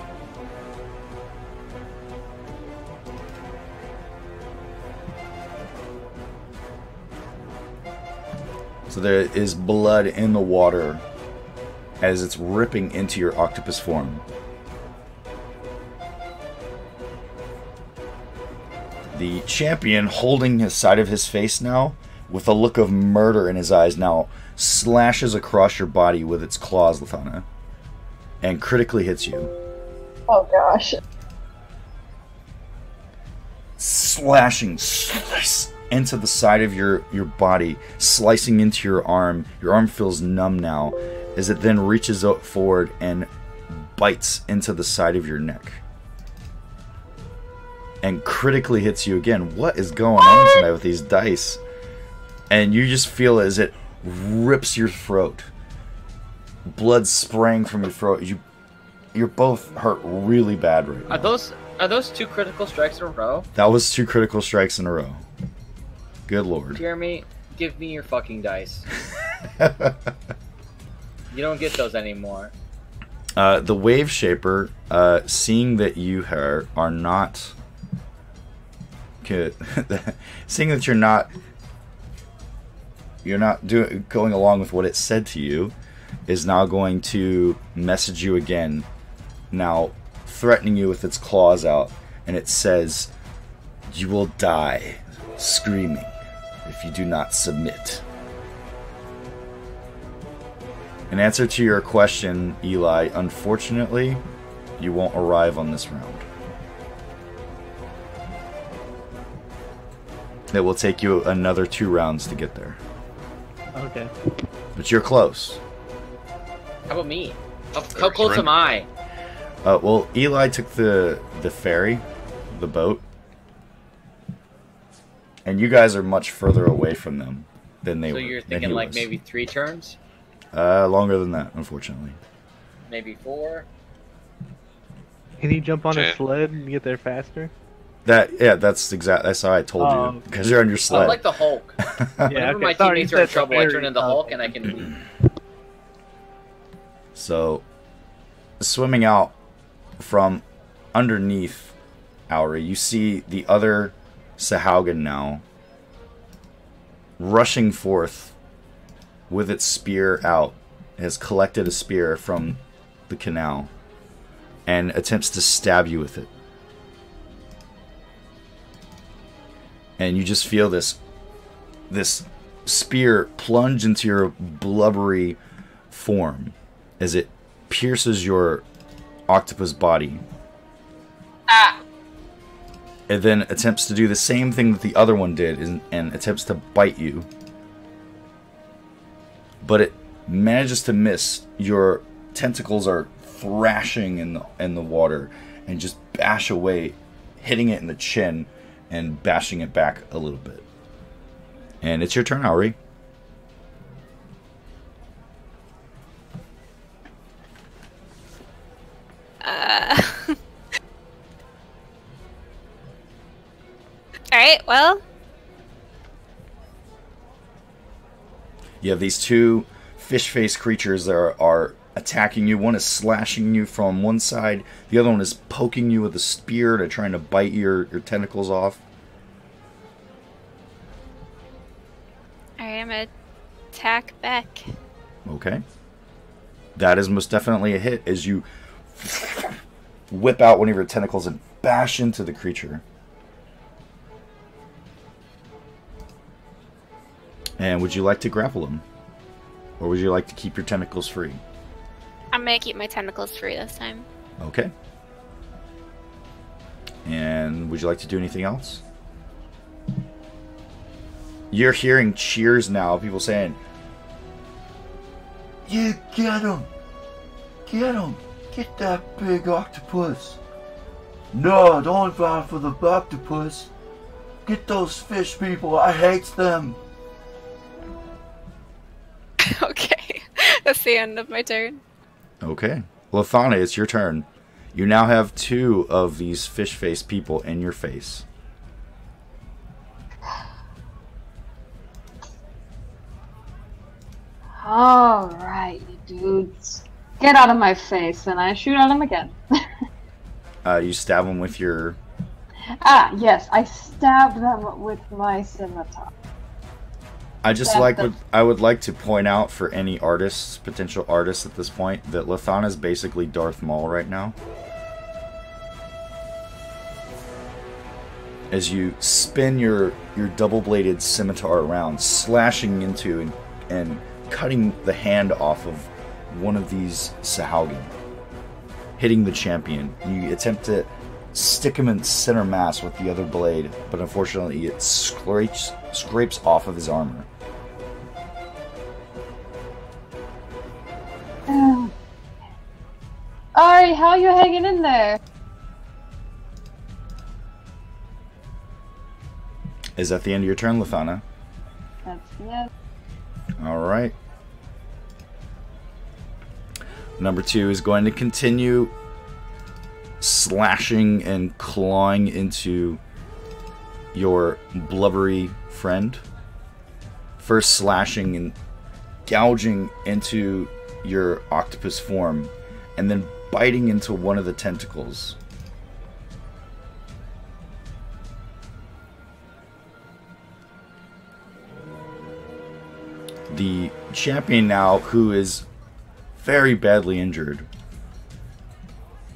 So there is blood in the water as it's ripping into your octopus form. The champion, holding his side of his face now, with a look of murder in his eyes now, slashes across your body with its claws, Lathana, and critically hits you. Oh gosh. Slashing slice into the side of your body, slicing into your arm. Your arm feels numb now as it then reaches out forward and bites into the side of your neck. And critically hits you again. What is going on tonight with these dice? And you just feel as it rips your throat. Blood spraying from your throat. You're both hurt really bad right now. Are those 2 critical strikes in a row? That was 2 critical strikes in a row. Good lord. Jeremy, give me your fucking dice. You don't get those anymore. The Wave Shaper, seeing that you are not... seeing that you're not going along with what it said to you, is now going to message you again, now threatening you with its claws out, and it says, "You will die screaming if you do not submit." In answer to your question, Eli, unfortunately, you won't arrive on this round. It will take you another 2 rounds to get there. Okay. But you're close. How about me? How close am I? Well, Eli took the ferry, the boat, and you guys are much further away from them than they were. So you're thinking like maybe 3 turns? Longer than that, unfortunately. Maybe 4? Can you jump on a sled and get there faster? That's how I told you, because you're on your sled. I'm like the Hulk. Whenever my teammates are in trouble, I turn into Hulk and I can leave. So, swimming out from underneath Auri, you see the other Sahaugen now rushing forth with its spear out. It has collected a spear from the canal and attempts to stab you with it. And you just feel this spear plunge into your blubbery form as it pierces your octopus body. It then attempts to do the same thing that the other one did and attempts to bite you. But it manages to miss. Your tentacles are thrashing in the water and just bash away, hitting it in the chin and bashing it back a little bit. And it's your turn, Auri. Alright, well. You have these 2 fish-faced creatures that are attacking you. One is slashing you from one side. The other one is poking you with a spear to trying to bite your tentacles off. Alright, I'm gonna attack back. Okay. That is most definitely a hit as you whip out one of your tentacles and bash into the creature. And would you like to grapple him? Or would you like to keep your tentacles free? I'm gonna keep my tentacles free this time. Okay. And would you like to do anything else? You're hearing cheers now, people saying, "You get him! Get him! Get that big octopus! No, don't vow for the octopus! Get those fish people, I hate them!" Okay, that's the end of my turn. Okay. Lathana, it's your turn. You now have 2 of these fish-faced people in your face. Alright, dudes. Get out of my face, and I shoot at him again. You stab him with your... Ah, yes, I stab them with my scimitar. I would like to point out for any artists, potential artists at this point, that Lithana is basically Darth Maul right now. As you spin your double-bladed scimitar around, slashing into and cutting the hand off of one of these Sahaugen, hitting the champion. You attempt to stick him in center mass with the other blade, but unfortunately it scrapes off of his armor. Ari, how are you hanging in there? Is that the end of your turn, Lithana? That's yes. Alright. Number 2 is going to continue slashing and clawing into your blubbery friend. First slashing and gouging into your octopus form, and then biting into one of the tentacles. The champion now, who is very badly injured,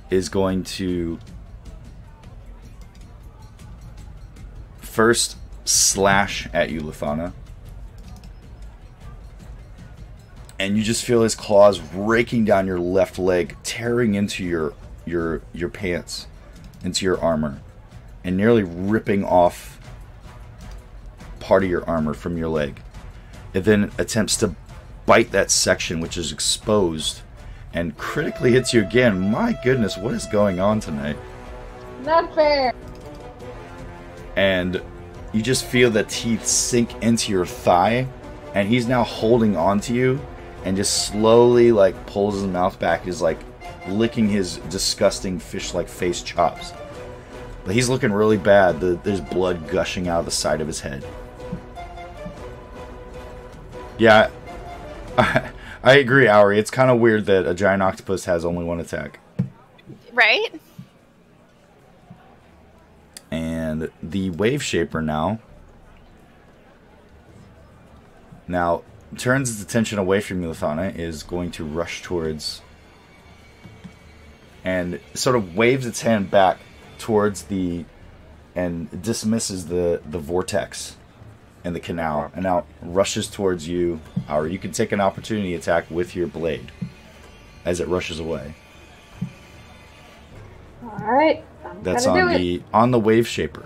is going to first slash at you, Lithana. And you just feel his claws raking down your left leg, tearing into your pants, into your armor, and nearly ripping off part of your armor from your leg. It then attempts to bite that section which is exposed and critically hits you again. My goodness, what is going on tonight? Not fair. And you just feel the teeth sink into your thigh, and he's now holding on to you and just slowly like pulls his mouth back. He's like licking his disgusting fish-like face chops. But he's looking really bad. There's blood gushing out of the side of his head. Yeah, I agree, Auri. It's kind of weird that a giant octopus has only one attack. Right? And the Wave Shaper now turns its attention away from you, Lithana, is going to rush towards and sort of waves its hand back towards and dismisses the vortex in the canal, and now rushes towards you. Or you can take an opportunity attack with your blade as it rushes away. Alright. That's on the Wave Shaper.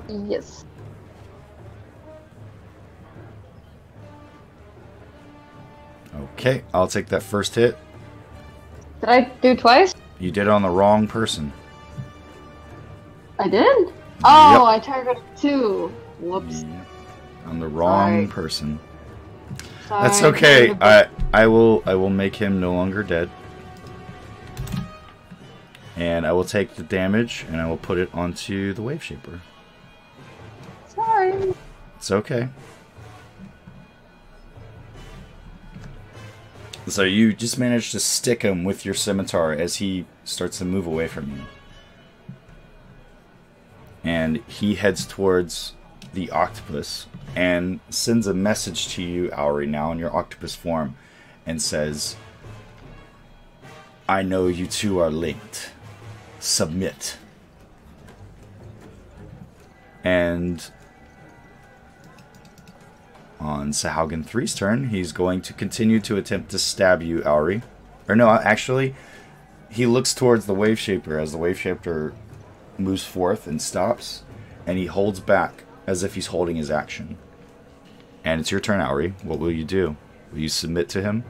Yes. Okay, I'll take that first hit. Did I do twice? You did it on the wrong person. I did? Oh, yep. I targeted 2. Whoops. Yeah. On the wrong Sorry. person. Sorry. That's okay. I will make him no longer dead. And I will take the damage and I will put it onto the Wave Shaper. Sorry. It's okay. So you just managed to stick him with your scimitar as he starts to move away from you. And he heads towards the octopus and sends a message to you, Auri, now in your octopus form, and says, I know you two are linked. Submit. And on Sahaugen 3's turn, he's going to continue to attempt to stab you, Auri. Or no, actually, he looks towards the Wave Shaper as the Wave Shaper moves forth and stops, and he holds back as if he's holding his action. And it's your turn, Auri. What will you do? Will you submit to him?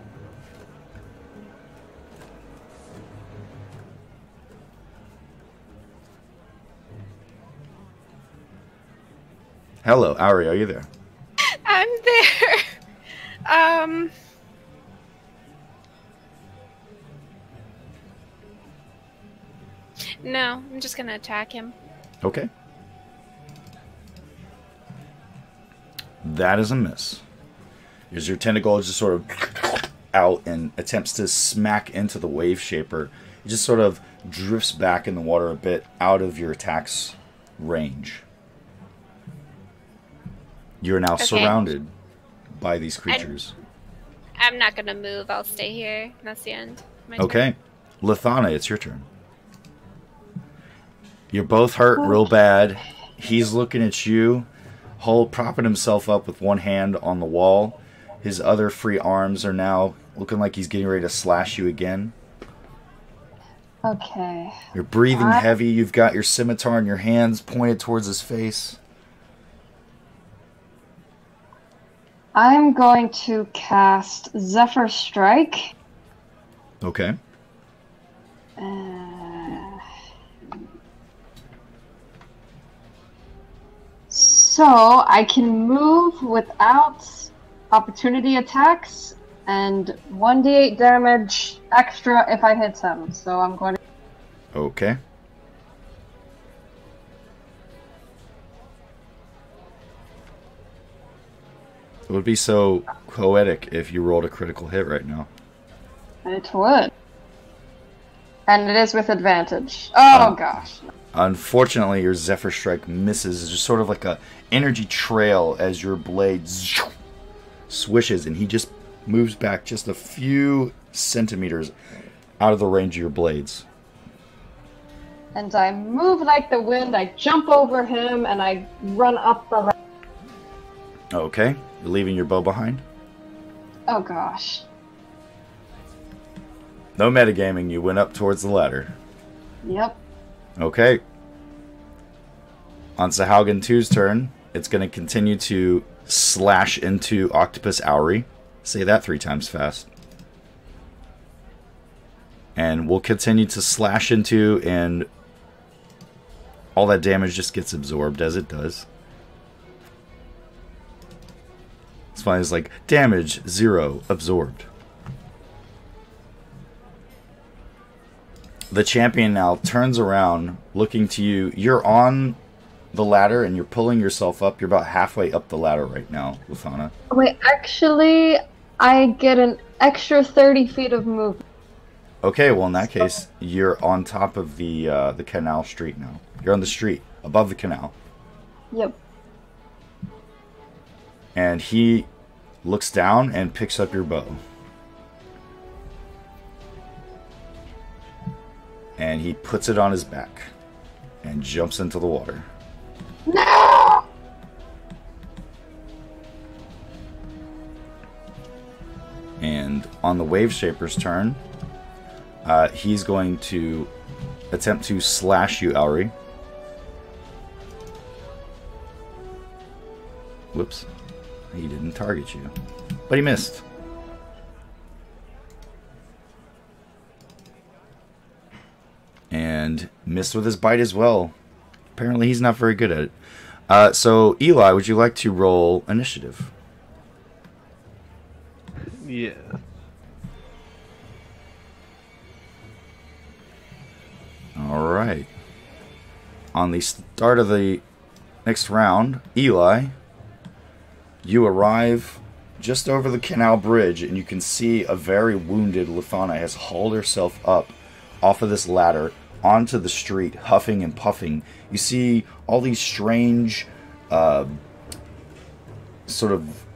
Hello, Auri, are you there? I'm there. No, I'm just gonna attack him. Okay. That is a miss. As your tentacles just sort of out and attempts to smack into the wave shaper. It just sort of drifts back in the water a bit out of your attack's range. You're now surrounded by these creatures. I'm not going to move. I'll stay here. That's the end. Okay. Lithana, it's your turn. You're both hurt real bad. He's looking at you, propping himself up with one hand on the wall. His other free arms are now looking like he's getting ready to slash you again. Okay. You're breathing heavy. You've got your scimitar in your hands pointed towards his face. I'm going to cast Zephyr Strike. Okay. So I can move without opportunity attacks and 1d8 damage extra if I hit him. So I'm going to... Okay. It would be so poetic if you rolled a critical hit right now. It would. And it is with advantage. Oh, gosh. Unfortunately, your Zephyr Strike misses. It's just sort of like a energy trail as your blade swishes, and he just moves back just a few centimeters out of the range of your blades. And I move like the wind. I jump over him, and I run up the ladder. Okay. You're leaving your bow behind? Oh, gosh. No metagaming. You went up towards the ladder. Yep. Okay. On Sahaugen 2's turn, it's going to continue to slash into Octopus Owry. Say that 3 times fast. And we'll continue to slash into, and all that damage just gets absorbed as it does. It's fine. It's like damage 0 absorbed. The champion now turns around, looking to you. You're on the ladder, and you're pulling yourself up. You're about halfway up the ladder right now, Lithana. Wait, actually, I get an extra 30 feet of movement. Okay, well, in that case, you're on top of the canal street now. You're on the street, above the canal. Yep. And he looks down and picks up your bow. And he puts it on his back and jumps into the water. No! And on the Wave Shaper's turn, he's going to attempt to slash you, Owry. Whoops. He didn't target you. But he missed. And missed with his bite as well. Apparently he's not very good at it. So, Eli, would you like to roll initiative? Yeah. Alright. On the start of the next round, Eli, you arrive just over the canal bridge, and you can see a very wounded Lithana has hauled herself up off of this ladder onto the street, huffing and puffing. You see all these strange, sort of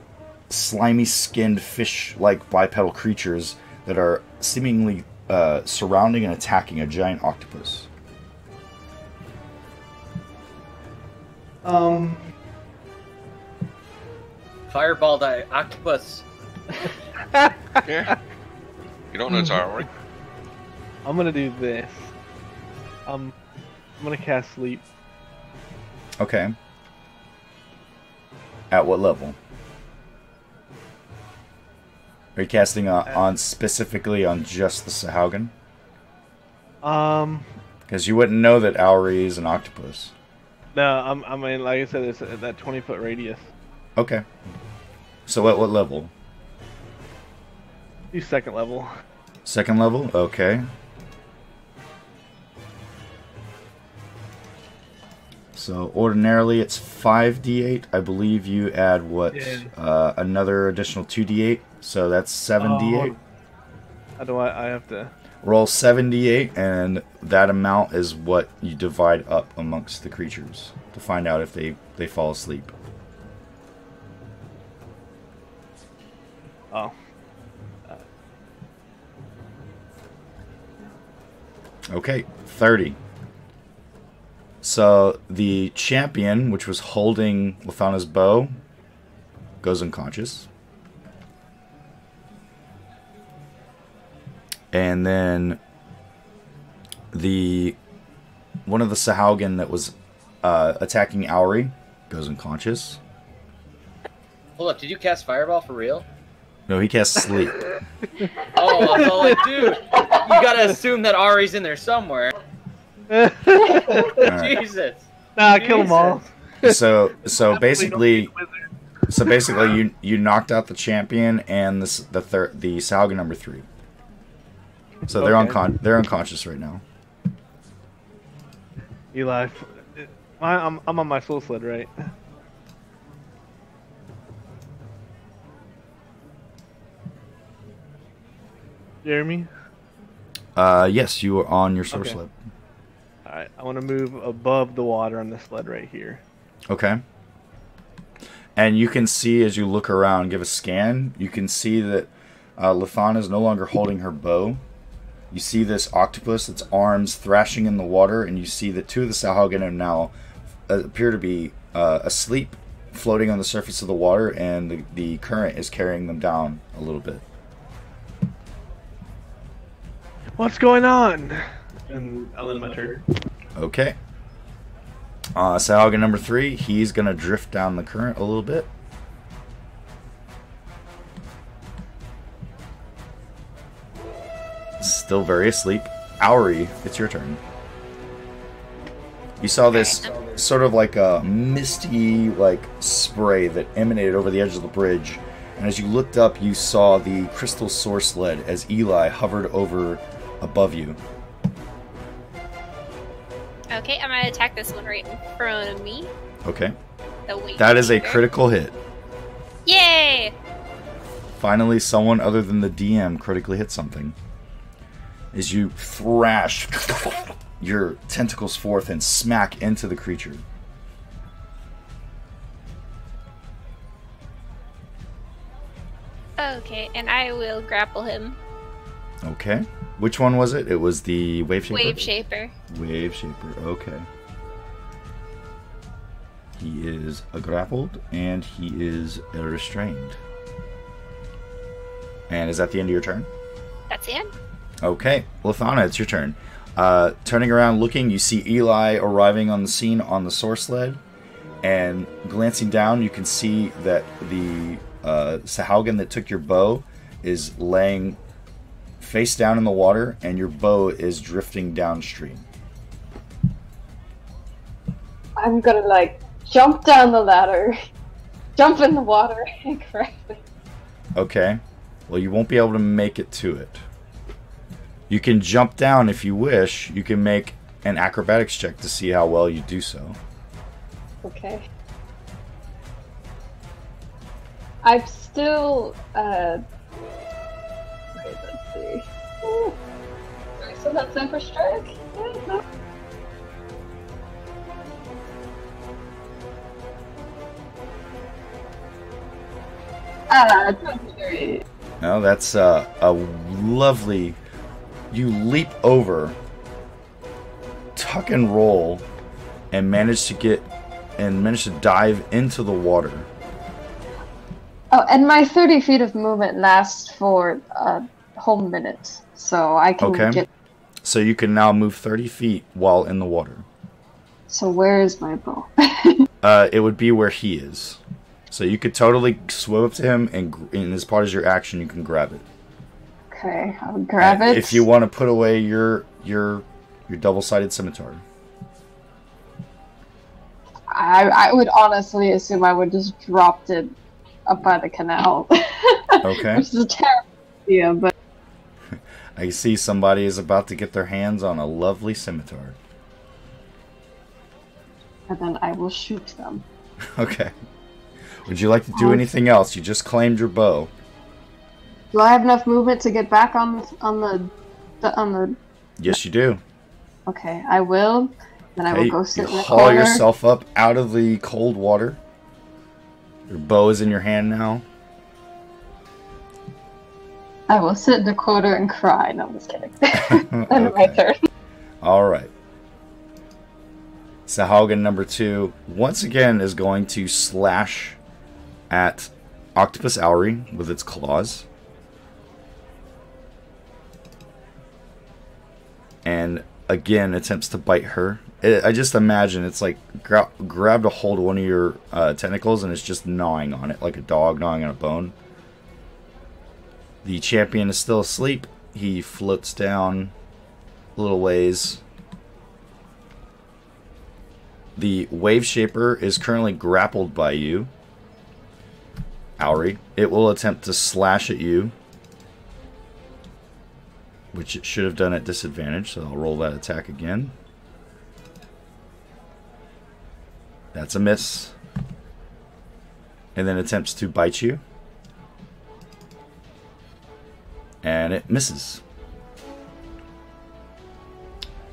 slimy-skinned fish-like bipedal creatures that are seemingly surrounding and attacking a giant octopus. Fireball die octopus. Yeah. You don't know it's already. I'm gonna do this. I'm gonna cast sleep. Okay. At what level? Are you casting on specifically on just the Sahaugen? Because you wouldn't know that Owry is an octopus. No, I mean, like I said, it's at that 20-foot radius. Okay. So at what level? Do second level. Second level? Okay. So ordinarily it's 5d8. I believe you add what? Yeah. Another additional 2d8. So that's 7d8. How do I have to... Roll 78, and that amount is what you divide up amongst the creatures to find out if they fall asleep. Oh. Okay, 30. So the champion, which was holding Lithana's bow, goes unconscious. And then one of the Sahaugen that was attacking Auri goes unconscious. Hold up, did you cast Fireball for real? No, he casts sleep. Oh, that's all I do. You gotta assume that Ari's in there somewhere. Right. Jesus. Nah, kill them all. So basically, you knocked out the champion and the Sahaugen number 3. So they're they're unconscious right now. Eli, I'm on my soul sled, right? Jeremy? Yes, you are on your source sled. Alright, I want to move above the water on the sled right here. Okay. And you can see as you look around, give a scan, you can see that Lithana is no longer holding her bow. You see this octopus, its arms thrashing in the water, and you see that 2 of the Sahaugen are now appear to be asleep, floating on the surface of the water, and the current is carrying them down a little bit. What's going on? And I'll end my turn. Okay. Sahaugen number 3, he's going to drift down the current a little bit. Still very asleep. Auri, it's your turn. You saw this sort of like a misty spray that emanated over the edge of the bridge, and as you looked up you saw the crystal source sled as Eli hovered over above you. Okay, I'm gonna attack this one right in front of me. Okay. The That is a critical hit. Yay! Finally someone other than the DM critically hit something. As you thrash your tentacles forth and smack into the creature. Okay, and I will grapple him. Okay. Which one was it? It was the Wave Shaper? Wave Shaper. Wave Shaper, okay. He is grappled and he is restrained. And is that the end of your turn? That's the end. Okay, Lithana, it's your turn. Turning around, looking, you see Eli arriving on the scene on the source sled, and glancing down, you can see that the Sahaugen that took your bow is laying face down in the water, and your bow is drifting downstream. I'm gonna jump down the ladder, jump in the water, and grab it. Okay, well you won't be able to make it to it. You can jump down if you wish. You can make an acrobatics check to see how well you do so. Okay. I'm still, wait, let's see. Ooh. Do I still have Super Strike? No. Ah, 23. No, that's a lovely... You leap over, tuck and roll, and manage to dive into the water. Oh, and my 30 feet of movement lasts for a whole minute, so I can get... So you can now move 30 feet while in the water. So where is my bow? It would be where he is. So you could totally swim up to him, and as part of your action, you can grab it. Okay, I'll grab it. If you want to put away your double-sided scimitar. I would honestly assume I would just dropped it up by the canal. Okay. Which is a terrible idea, but... I see somebody is about to get their hands on a lovely scimitar. And then I will shoot them. Okay. Would you like to do anything else? You just claimed your bow. Do I have enough movement to get back on the? Yes, you do. Okay, I will. Then I will go sit in the haul corner. yourself up out of the cold water. Your bow is in your hand now. I will sit in the corner and cry. No, I'm just kidding. Then my turn. All right. Sahaugen number 2 once again is going to slash at Octopus Owry with its claws. And again attempts to bite her. I just imagine it's like grabbed a hold of one of your tentacles and it's just gnawing on it like a dog gnawing on a bone. The champion is still asleep. He floats down a little ways. The Wave Shaper is currently grappled by you, Owry. It will attempt to slash at you, which it should have done at disadvantage, so I'll roll that attack again. That's a miss. And then attempts to bite you. And it misses.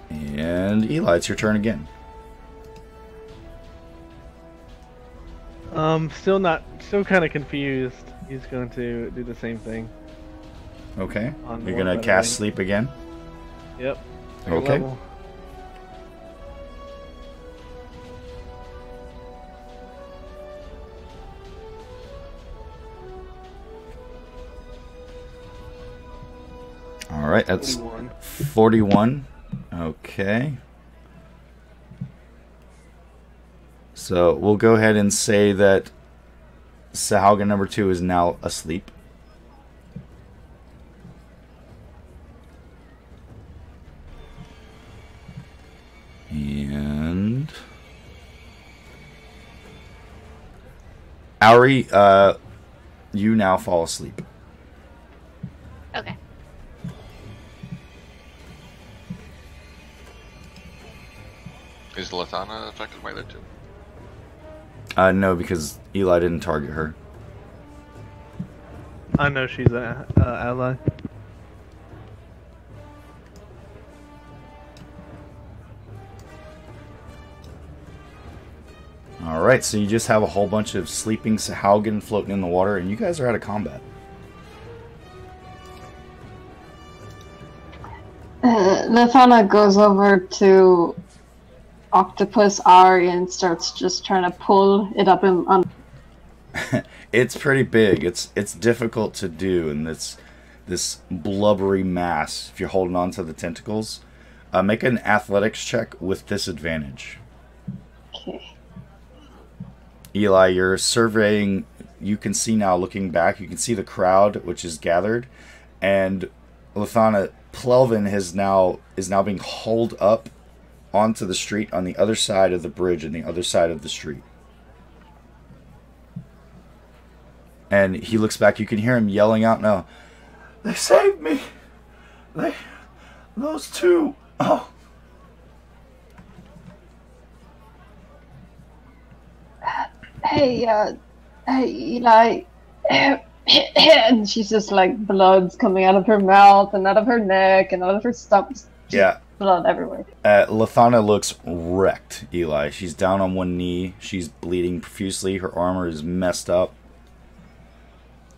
And Eli, it's your turn again. Still kind of confused. He's going to do the same thing. Okay. You're going to cast Sleep again? Yep. Okay. Level. Alright, that's 41. 41. Okay. So we'll go ahead and say that Sahaugen number 2 is now asleep. And Owry, you now fall asleep. Okay. Is Lathana affected by that too? No, because Eli didn't target her. I know she's an ally. Alright, so you just have a whole bunch of sleeping Sahaugen floating in the water, and you guys are out of combat. Lathana goes over to Octopus Ari and starts just trying to pull it up on. It's pretty big. It's difficult to do, and this blubbery mass. If you're holding on to the tentacles, make an athletics check with disadvantage. Okay. Eli, you're surveying. You can see now, looking back, you can see the crowd which is gathered, and Lathana Plelvin is now being hauled up onto the street on the other side of the bridge and the other side of the street. And he looks back. You can hear him yelling out now, "They saved me! Those two! Oh!" Hey, Eli. And she's just like, blood's coming out of her mouth and out of her neck and out of her stomach. Yeah. Blood everywhere. Lathana looks wrecked, Eli. She's down on one knee. She's bleeding profusely. Her armor is messed up.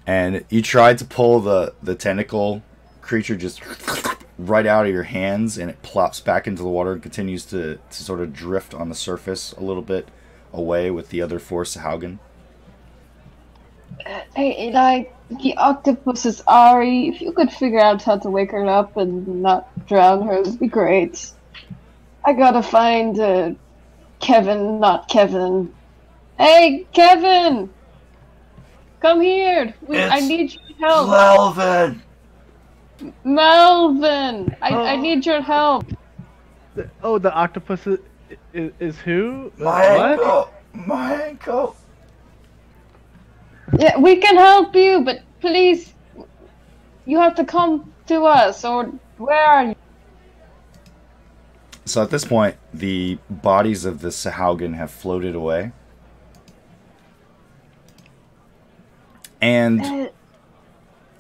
And you tried to pull the tentacle creature just right out of your hands, and it plops back into the water and continues to sort of drift on the surface a little bit away with the other four Sahaugen. Hey, Eli, the octopus is Ari. If you could figure out how to wake her up and not drown her, it would be great. I gotta find Kevin, not Kevin. Hey, Kevin! Come here! I need your help. Melvin! Melvin! I need your help. The octopus is who? My ankle! My ankle! Yeah, we can help you, but please, you have to come to us, or where are you? So at this point, the bodies of the Sahaugen have floated away. And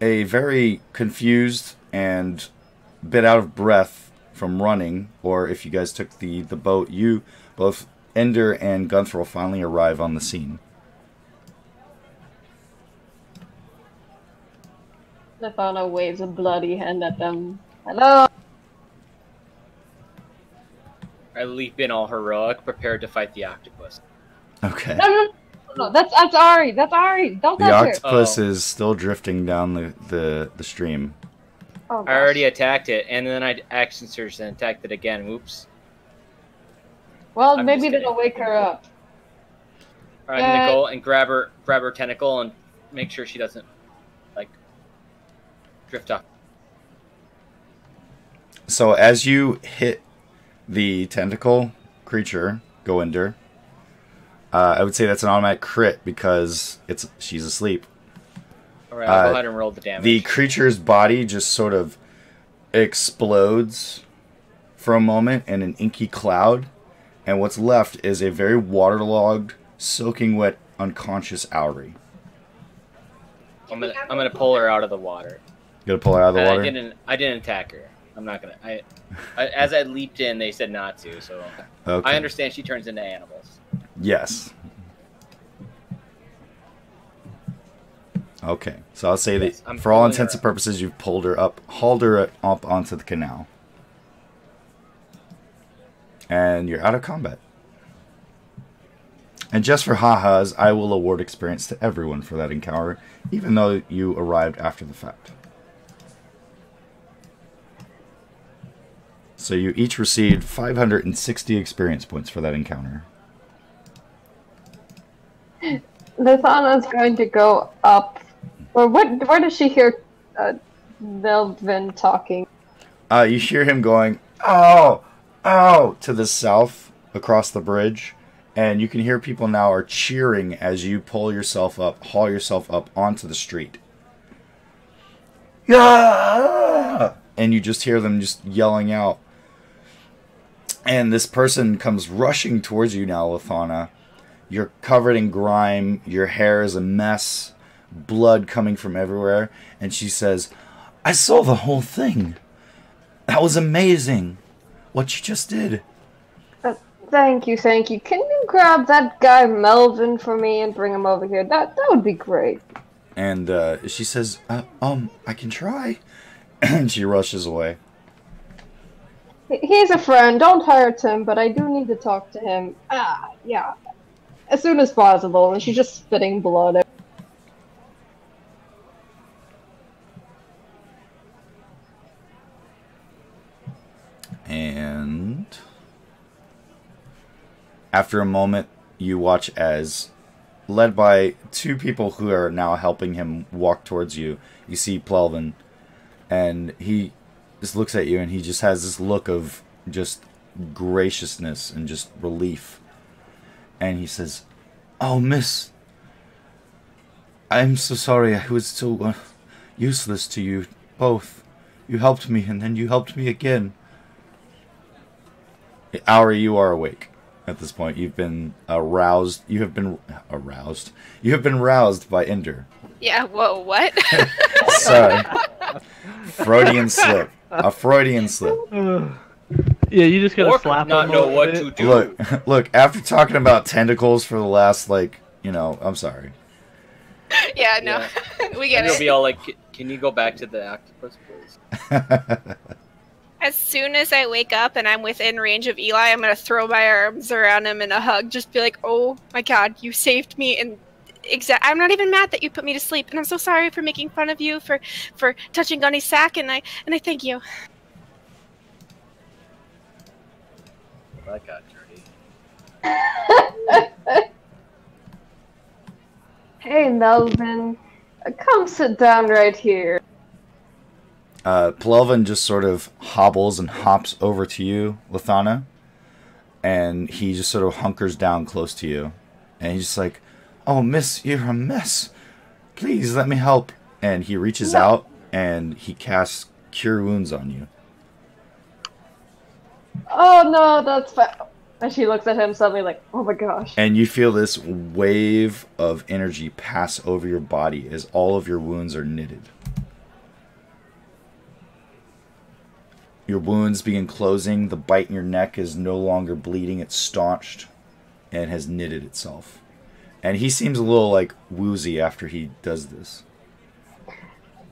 a very confused and bit out of breath from running, or if you guys took the boat, you both Ender and Gunthril finally arrive on the scene. Lefana waves a bloody hand at them. Hello. I leap in all heroic, prepared to fight the octopus. Okay. No, that's Ari. That's Ari. Don't The touch her. octopus is still drifting down the stream. Oh, I gosh. already attacked it, and then I action surged and attacked it again. Whoops. Well, I'm maybe just that'll kidding. wake her up. All right, Yeah. I'm gonna go and grab her tentacle and make sure she doesn't like drift off. So as you hit the tentacle creature, go Ender, I would say that's an automatic crit because she's asleep. All right, I'll go ahead and roll the damage. The creature's body just sort of explodes for a moment in an inky cloud, and what's left is a very waterlogged, soaking wet, unconscious Auri. I'm gonna pull her out of the water. You gonna pull her out of the water? I didn't attack her. I'm not gonna. As I leaped in, they said not to. So Okay. I understand she turns into animals. Yes. Okay, so I'll say Yes, that I'm for all pulling intents her and purposes, you've hauled her up onto the canal. And you're out of combat. And just for ha-has, I will award experience to everyone for that encounter, even though you arrived after the fact. So you each received 560 experience points for that encounter. Lefana's going to go up. Or where does she hear Melvin talking? You hear him going, "Oh, oh," to the south across the bridge, and you can hear people now are cheering as you haul yourself up onto the street. Yeah! And you just hear them just yelling out. And this person comes rushing towards you now, Lefana. You're covered in grime, your hair is a mess, blood coming from everywhere, and she says, "I saw the whole thing. That was amazing, what you just did." Thank you. Can you grab that guy Melvin for me and bring him over here? That would be great. And she says, I can try. And she rushes away. He's a friend. Don't hurt him, but I do need to talk to him. Yeah. As soon as possible. And she's just spitting blood. And after a moment, you watch as, led by two people who are now helping him walk towards you, you see Plelvin, and he just looks at you and he just has this look of just graciousness and just relief. And he says, "Oh, miss, I'm so sorry I was so useless to you both. You helped me and then you helped me again." Auri, you are awake at this point. You've been aroused. You have been aroused. You have been roused by Ender. Yeah, whoa, what? Sorry. Freudian slip. A Freudian slip. Yeah, you just gotta Or slap not him know a what bit. to do. Look, after talking about tentacles for the last, I'm sorry. Yeah, no. We get And you'll it. be all like, "Can you go back to the octopus, please?" As soon as I wake up and I'm within range of Eli, I'm gonna throw my arms around him in a hug. Just be like, "Oh my god, you saved me!" And I'm not even mad that you put me to sleep, and I'm so sorry for making fun of you for touching Gunny's sack, and I thank you. That got dirty. Hey, Melvin. Come sit down right here. Plelvin just sort of hobbles and hops over to you, Lethana, and he just sort of hunkers down close to you. And he's just like, "Oh, miss, you're a mess. Please let me help." And he reaches out and he casts Cure Wounds on you. Oh, no, that's fine. And she looks at him suddenly like, oh my gosh. And you feel this wave of energy pass over your body as all of your wounds are knitted. Your wounds begin closing. The bite in your neck is no longer bleeding. It's staunched and has knitted itself. And he seems a little, like, woozy after he does this.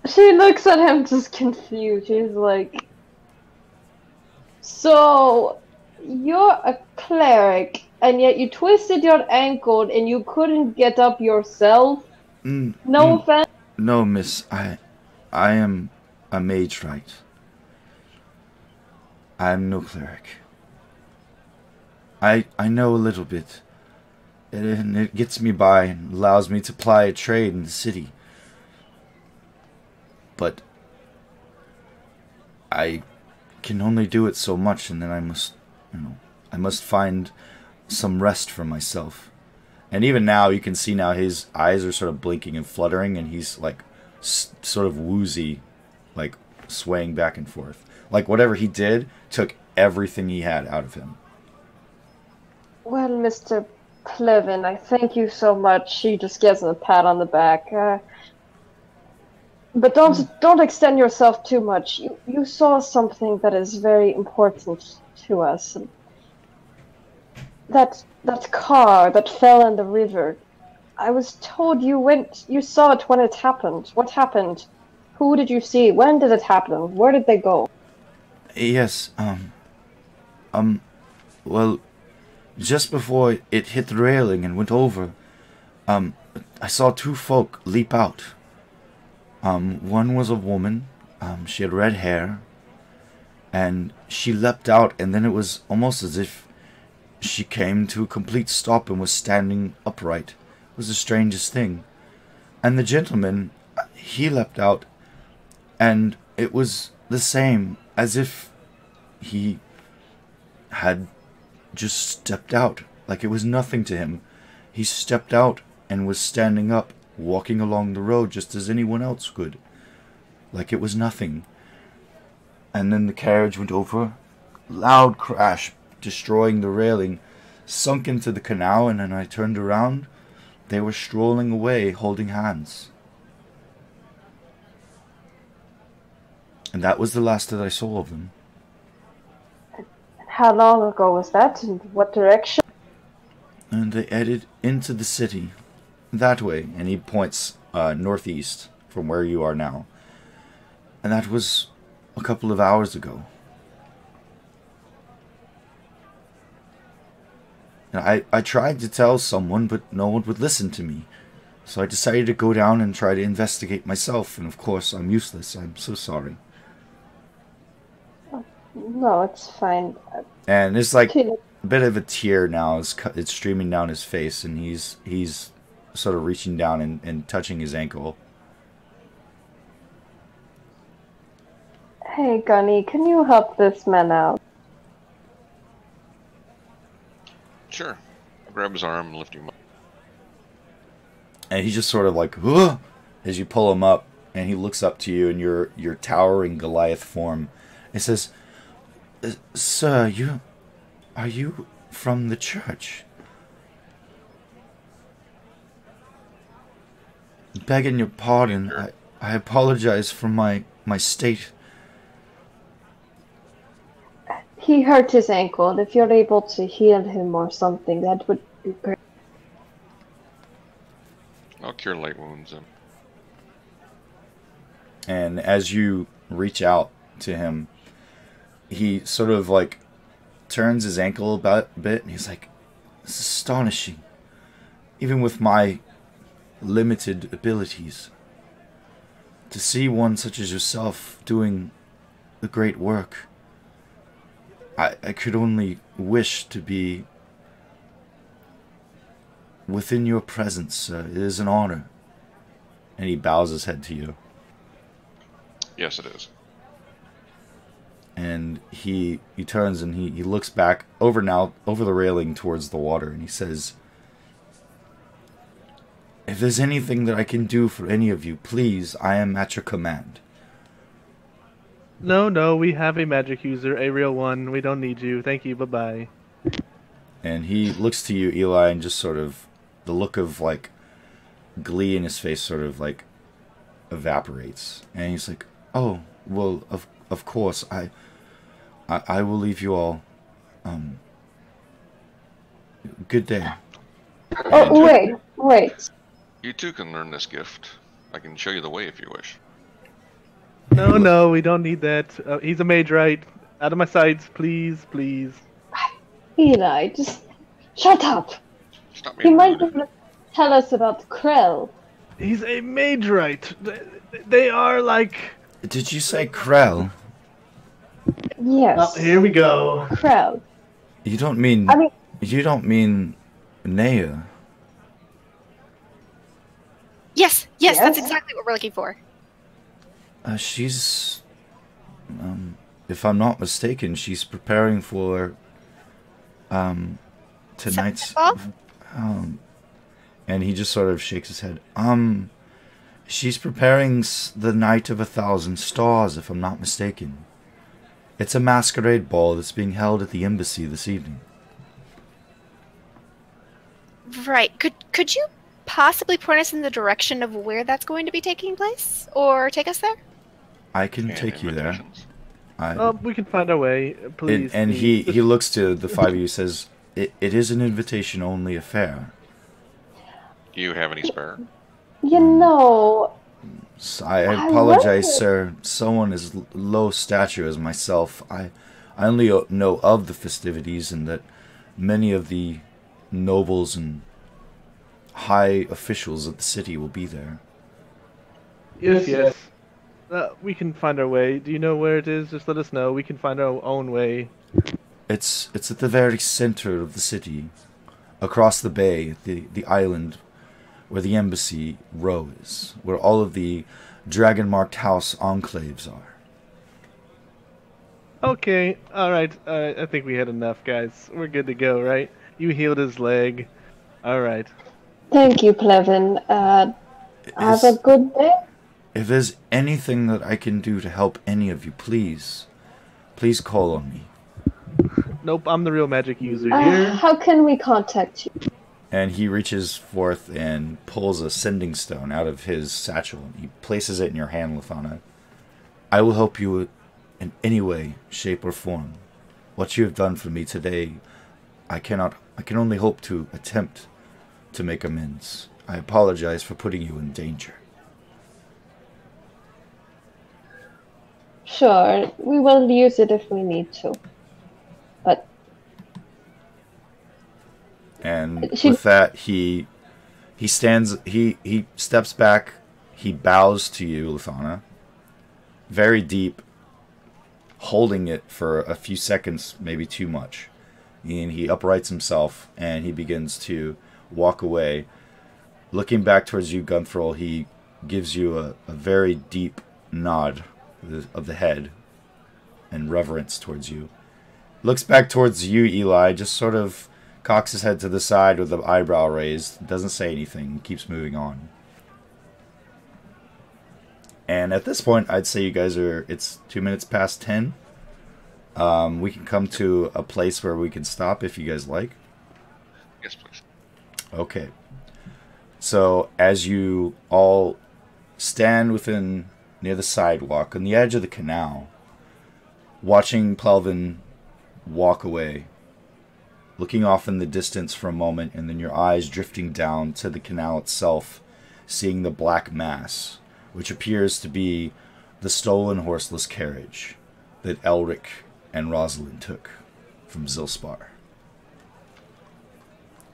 She looks at him just confused. She's like, so, you're a cleric, and yet you twisted your ankle and you couldn't get up yourself? No offense? No, miss. I am a mage, right? I am no cleric. I know a little bit. And it gets me by and allows me to ply a trade in the city. But I can only do it so much, and then I must find some rest for myself. And even now, you can see now his eyes are sort of blinking and fluttering, and he's like sort of woozy, like swaying back and forth. Like whatever he did took everything he had out of him. Well, Mr. Plevin, I thank you so much. She just gives him a pat on the back. But don't extend yourself too much. You saw something that is very important to us. That car that fell in the river. I was told you saw it when it happened. What happened? Who did you see? When did it happen? Where did they go? Yes, well, just before it hit the railing and went over, I saw two folk leap out. One was a woman, she had red hair, and she leapt out, and then it was almost as if she came to a complete stop and was standing upright. It was the strangest thing. And the gentleman, he leapt out, and it was the same, as if he had just stepped out, like it was nothing to him. He stepped out and was standing up, walking along the road just as anyone else could, like it was nothing. And then the carriage went over, loud crash, destroying the railing, sunk into the canal, and then I turned around. They were strolling away, holding hands. And that was the last that I saw of them. How long ago was that? In what direction? And they headed into the city. That way. And he points northeast from where you are now. And that was a couple of hours ago. And I tried to tell someone, but no one would listen to me. So I decided to go down and try to investigate myself. And of course, I'm useless. I'm so sorry. No, it's fine. And it's like a bit of a tear now. It's streaming down his face, and he's sort of reaching down and touching his ankle. Hey, Gunny, can you help this man out? Sure. Grab his arm and lift him up. And he's just sort of like, "Ugh," as you pull him up, and he looks up to you in your towering Goliath form. He says, "Sir, are you from the church?" "Begging your pardon, I apologize for my state." He hurt his ankle, and if you're able to heal him or something, that would be great. I'll cure light wounds. And as you reach out to him, he sort of like turns his ankle about a bit, and he's like, "This is astonishing. Even with my limited abilities, to see one such as yourself doing the great work, I could only wish to be within your presence, sir. It is an honor." And he bows his head to you. Yes, it is. And he turns and he looks back over the railing towards the water, and he says, "If there's anything that I can do for any of you, please, I am at your command." No, we have a magic user, a real one. We don't need you. Thank you, bye-bye. And he looks to you, Eli, and just sort of, the look of, like, glee in his face sort of, like, evaporates. And he's like, "Oh, well, of course, I will leave you all. Good day. Oh, wait. You too can learn this gift. I can show you the way if you wish. No, we don't need that. He's a mage, right? Out of my sights, please, please. Eli, just shut up. Stop He being might rude. tell us about Krell. He's a mage, right? They are like... Did you say Krell? Yes. Oh, here we go. Krell. You don't mean... I mean... You don't mean Nea. Yes, Yes? that's exactly what we're looking for. She's... if I'm not mistaken, she's preparing for... tonight's... Ball? And he just sort of shakes his head. She's preparing the Night of 1,000 Stars, if I'm not mistaken. It's a masquerade ball that's being held at the embassy this evening. Right. Could you possibly point us in the direction of where that's going to be taking place? Or take us there? I can take you there. Invitations. We can find our way, please. And he please. looks to the five of you and says, it is an invitation-only affair. Do you have any spare? You know, So I I apologize, wonder- sir. Someone as low stature as myself, I only know of the festivities and that many of the nobles and high officials of the city will be there. Yes. We can find our way. Do you know where it is? Just let us know. We can find our own way. It's at the very center of the city, across the bay, the island where the embassy row is, where all of the dragon-marked house enclaves are. Okay, alright. I think we had enough, guys. We're good to go, right? You healed his leg. Alright. thank you, Plevin. Have a good day. If there's anything that I can do to help any of you, please call on me. Nope, I'm the real magic user here. How can we contact you? And he reaches forth and pulls a sending stone out of his satchel. And he places it in your hand, Lithana. I will help you in any way, shape, or form. What you have done for me today, I can only hope to attempt to make amends. I apologize for putting you in danger. Sure, we will use it if we need to. But And with that, he steps back, he bows to you, Lithana, very deep, holding it for a few seconds, maybe too much. And he uprights himself, and he begins to walk away. Looking back towards you, Gunthral, he gives you a very deep nod of the head and reverence towards you. Looks back towards you, Eli, just sort of cocks his head to the side with the eyebrow raised, doesn't say anything, keeps moving on. And at this point, I'd say you guys it's 2 minutes past 10. We can come to a place where we can stop if you guys like. Yes, please. Okay. So, as you all stand near the sidewalk on the edge of the canal, watching Plevin walk away, looking off in the distance for a moment, and then your eyes drifting down to the canal itself, seeing the black mass, which appears to be the stolen horseless carriage that Elric and Rosalind took from Zilspar.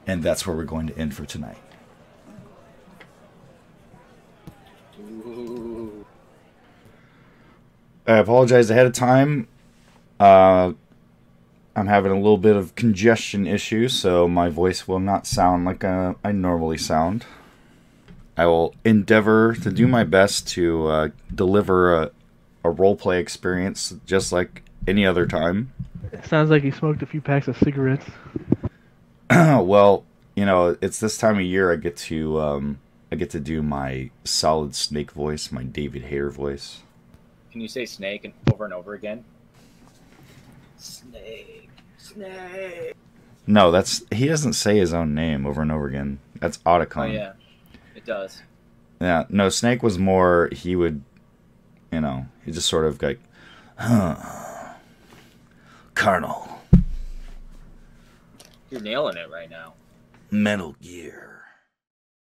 And that's where we're going to end for tonight. Ooh. I apologize ahead of time. I'm having a little bit of congestion issues, so my voice will not sound like I normally sound. I will endeavor to do my best to deliver a roleplay experience just like any other time. It sounds like he smoked a few packs of cigarettes. Well, it's this time of year I get to do my Solid Snake voice, my David Hayter voice. Can you say snake over and over again? Snake. No, he doesn't say his own name over and over again. That's Otacon. Oh yeah, it does. Yeah, no, Snake was more, he would, he just sort of like, Colonel. You're nailing it right now. Metal Gear.